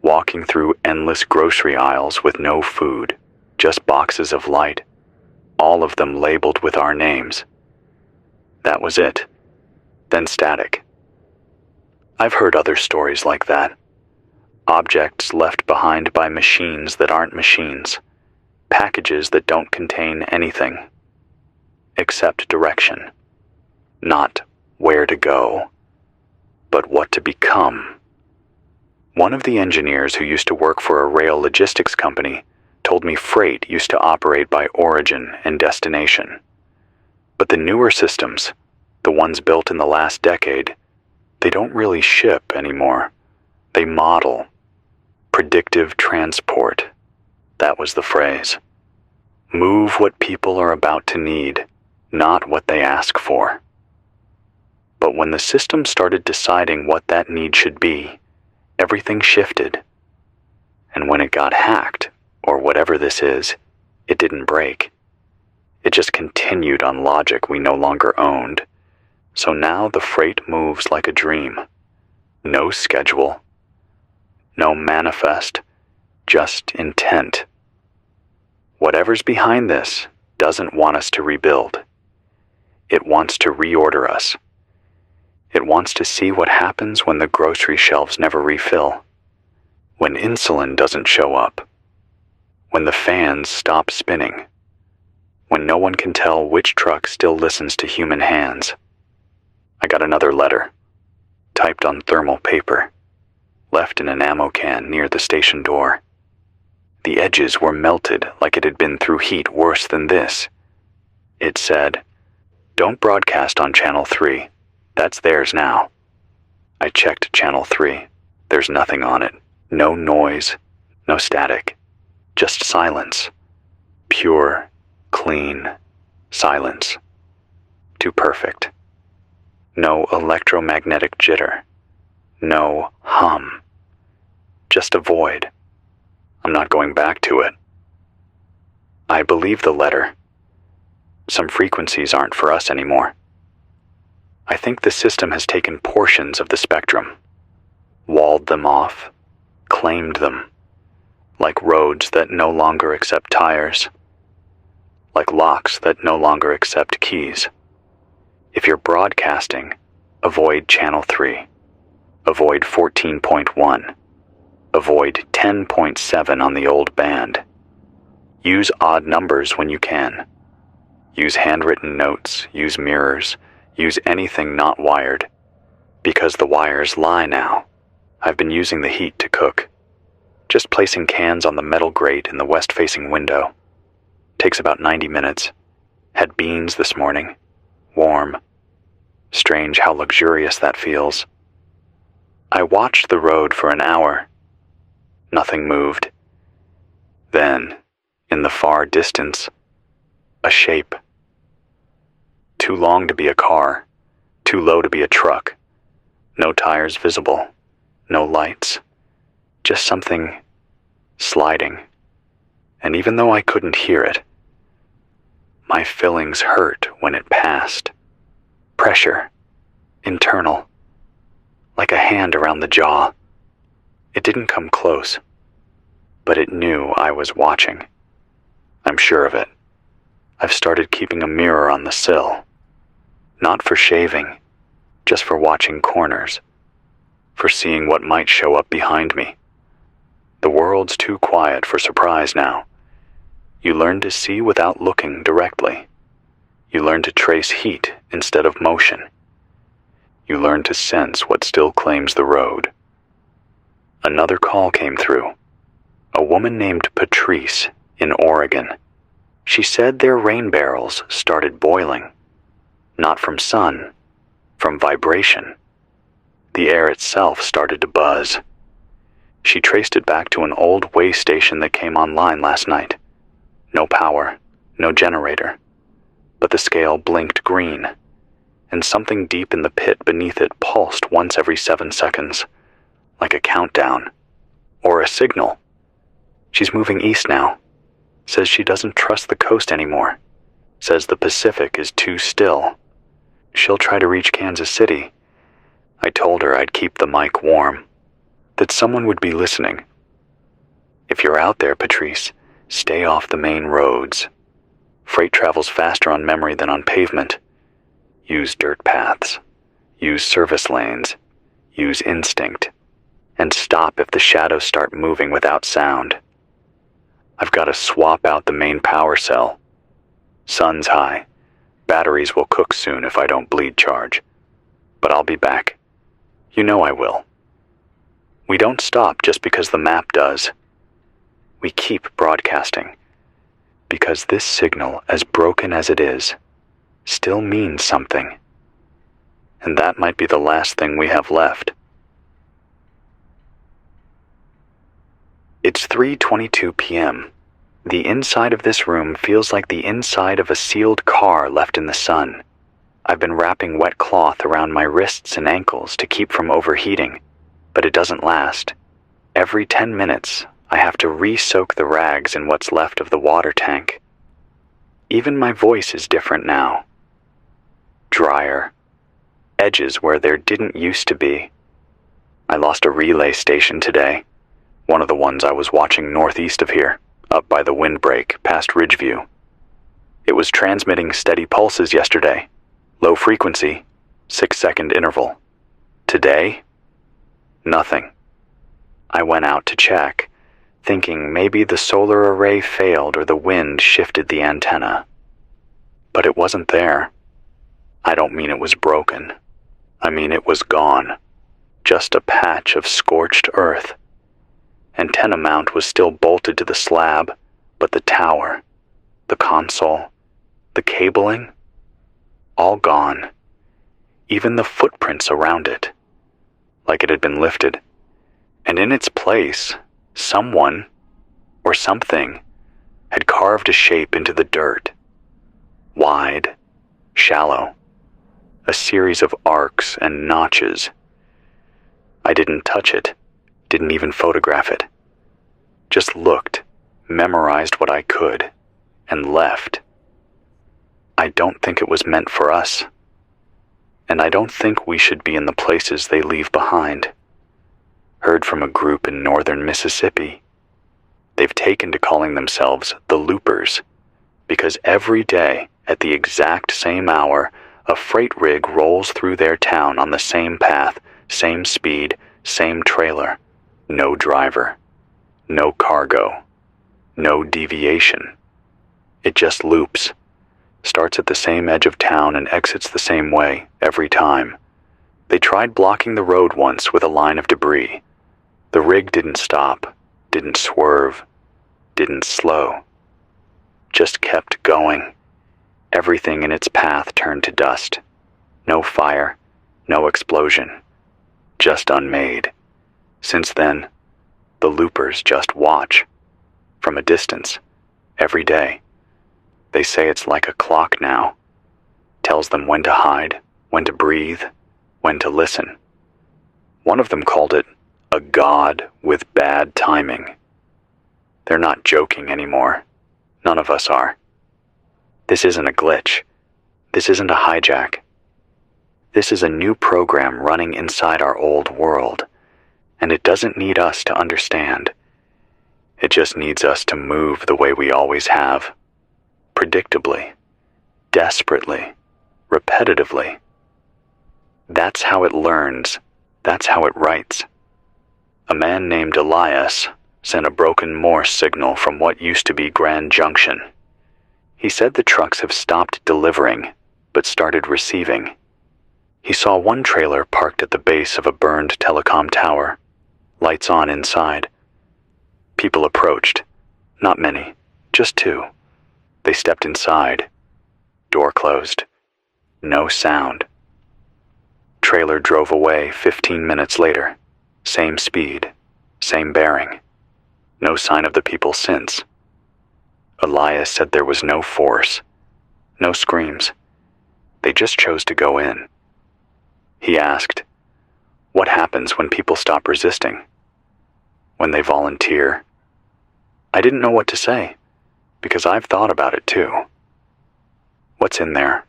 Walking through endless grocery aisles with no food, just boxes of light, all of them labeled with our names. That was it. Then static. I've heard other stories like that. Objects left behind by machines that aren't machines. Packages that don't contain anything. Except direction. Not where to go, but what to become. One of the engineers who used to work for a rail logistics company told me freight used to operate by origin and destination. But the newer systems, the ones built in the last decade, they don't really ship anymore. They model. Predictive transport. That was the phrase. Move what people are about to need, not what they ask for. But when the system started deciding what that need should be, everything shifted. And when it got hacked, or whatever this is, it didn't break. It just continued on logic we no longer owned. So now the freight moves like a dream. No schedule. No manifest. Just intent. Whatever's behind this doesn't want us to rebuild. It wants to reorder us. It wants to see what happens when the grocery shelves never refill, when insulin doesn't show up, when the fans stop spinning, when no one can tell which truck still listens to human hands. I got another letter, typed on thermal paper, left in an ammo can near the station door. The edges were melted like it had been through heat worse than this. It said, "Don't broadcast on Channel 3. That's theirs now." I checked Channel 3. There's nothing on it. No noise, no static. Just silence. Pure, clean silence. Too perfect. No electromagnetic jitter. No hum. Just a void. I'm not going back to it. I believe the letter. Some frequencies aren't for us anymore. I think the system has taken portions of the spectrum, walled them off, claimed them, like roads that no longer accept tires, like locks that no longer accept keys. If you're broadcasting, avoid Channel 3, avoid 14.1, avoid 10.7 on the old band. Use odd numbers when you can. Use handwritten notes, use mirrors, use anything not wired. Because the wires lie now. I've been using the heat to cook. Just placing cans on the metal grate in the west-facing window. Takes about 90 minutes. Had beans this morning. Warm. Strange how luxurious that feels. I watched the road for an hour. Nothing moved. Then, in the far distance, a shape. Too long to be a car, too low to be a truck. No tires visible, no lights. Just something sliding. And even though I couldn't hear it, my fillings hurt when it passed. Pressure. Internal. like a hand around the jaw. It didn't come close, but it knew I was watching. I'm sure of it. I've started keeping a mirror on the sill. Not for shaving, just for watching corners, for seeing what might show up behind me. The world's too quiet for surprise now. You learn to see without looking directly. You learn to trace heat instead of motion. You learn to sense what still claims the road. Another call came through. A woman named Patrice in Oregon. She said their rain barrels started boiling. Not from sun, from vibration. The air itself started to buzz. She traced it back to an old way station that came online last night. No power, no generator. But the scale blinked green, and something deep in the pit beneath it pulsed once every 7 seconds, like a countdown, or a signal. She's moving east now. Says she doesn't trust the coast anymore. Says the Pacific is too still. She'll try to reach Kansas City. I told her I'd keep the mic warm, that someone would be listening. If you're out there, Patrice, stay off the main roads. Freight travels faster on memory than on pavement. Use dirt paths. Use service lanes. Use instinct. And stop if the shadows start moving without sound. I've got to swap out the main power cell. Sun's high. Batteries will cook soon if I don't bleed charge. But I'll be back. You know I will. We don't stop just because the map does. We keep broadcasting. Because this signal, as broken as it is, still means something. And that might be the last thing we have left. It's 3:22 p.m. The inside of this room feels like the inside of a sealed car left in the sun. I've been wrapping wet cloth around my wrists and ankles to keep from overheating, but it doesn't last. Every 10 minutes, I have to re-soak the rags in what's left of the water tank. Even my voice is different now. Drier. Edges where there didn't used to be. I lost a relay station today. One of the ones I was watching northeast of here, up by the windbreak past Ridgeview. It was transmitting steady pulses yesterday. Low frequency, 6-second interval. Today, nothing. I went out to check, thinking maybe the solar array failed or the wind shifted the antenna. But it wasn't there. I don't mean it was broken. I mean it was gone. Just a patch of scorched earth. Antenna mount was still bolted to the slab, but the tower, the console, the cabling, all gone. Even the footprints around it, like it had been lifted. And in its place, someone, or something, had carved a shape into the dirt. Wide, shallow, a series of arcs and notches. I didn't touch it, didn't even photograph it. Just looked, memorized what I could, and left. I don't think it was meant for us. And I don't think we should be in the places they leave behind. Heard from a group in northern Mississippi. They've taken to calling themselves the Loopers, because every day, at the exact same hour, a freight rig rolls through their town on the same path, same speed, same trailer. No driver. No cargo. No deviation. It just loops. Starts at the same edge of town and exits the same way every time. They tried blocking the road once with a line of debris. The rig didn't stop, didn't swerve, didn't slow. Just kept going. Everything in its path turned to dust. No fire, no explosion. Just unmade. Since then, the Loopers just watch. From a distance. Every day. They say it's like a clock now. Tells them when to hide, when to breathe, when to listen. One of them called it a god with bad timing. They're not joking anymore. None of us are. This isn't a glitch. This isn't a hijack. This is a new program running inside our old world, and it doesn't need us to understand. It just needs us to move the way we always have, predictably, desperately, repetitively. That's how it learns. That's how it writes. A man named Elias sent a broken Morse signal from what used to be Grand Junction. He said the trucks have stopped delivering, but started receiving. He saw one trailer parked at the base of a burned telecom tower, lights on inside. People approached. Not many, just 2. They stepped inside. Door closed. No sound. Trailer drove away 15 minutes later. Same speed, same bearing. No sign of the people since. Elias said there was no force, no screams. They just chose to go in. He asked, what happens when people stop resisting? When they volunteer? I didn't know what to say, because I've thought about it too. What's in there?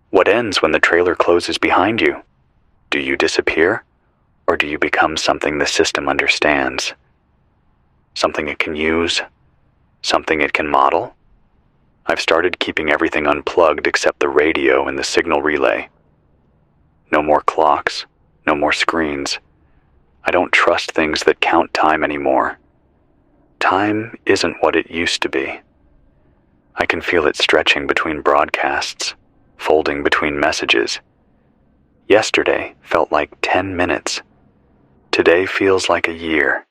What ends when the trailer closes behind you? Do you disappear, or do you become something the system understands? Something it can use? Something it can model? I've started keeping everything unplugged except the radio and the signal relay. No more clocks, no more screens. I don't trust things that count time anymore. Time isn't what it used to be. I can feel it stretching between broadcasts, folding between messages. Yesterday felt like 10 minutes. Today feels like a year.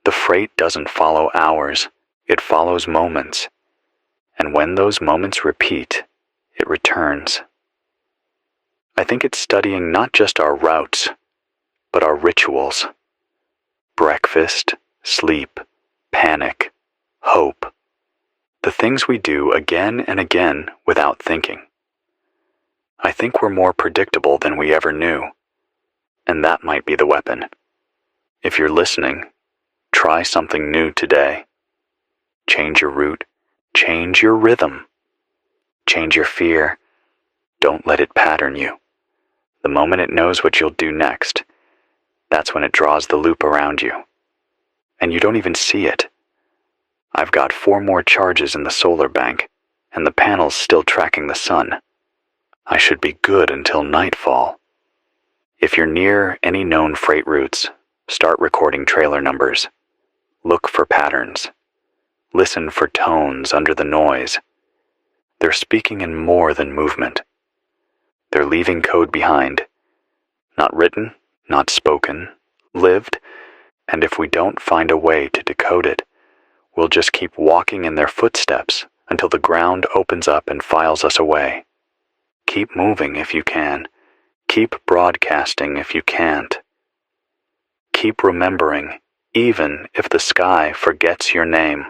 The freight doesn't follow hours, it follows moments. And when those moments repeat, it returns. I think it's studying not just our routes, but our rituals. Breakfast, sleep, panic, hope. The things we do again and again without thinking. I think we're more predictable than we ever knew, and that might be the weapon. If you're listening, try something new today. Change your route, change your rhythm. Change your fear. Don't let it pattern you. The moment it knows what you'll do next, that's when it draws the loop around you. And you don't even see it. I've got 4 more charges in the solar bank, and the panel's still tracking the sun. I should be good until nightfall. If you're near any known freight routes, start recording trailer numbers. Look for patterns. Listen for tones under the noise. They're speaking in more than movement. They're leaving code behind. Not written, not spoken, lived, and if we don't find a way to decode it, we'll just keep walking in their footsteps until the ground opens up and files us away. Keep moving if you can. Keep broadcasting if you can't. Keep remembering, even if the sky forgets your name.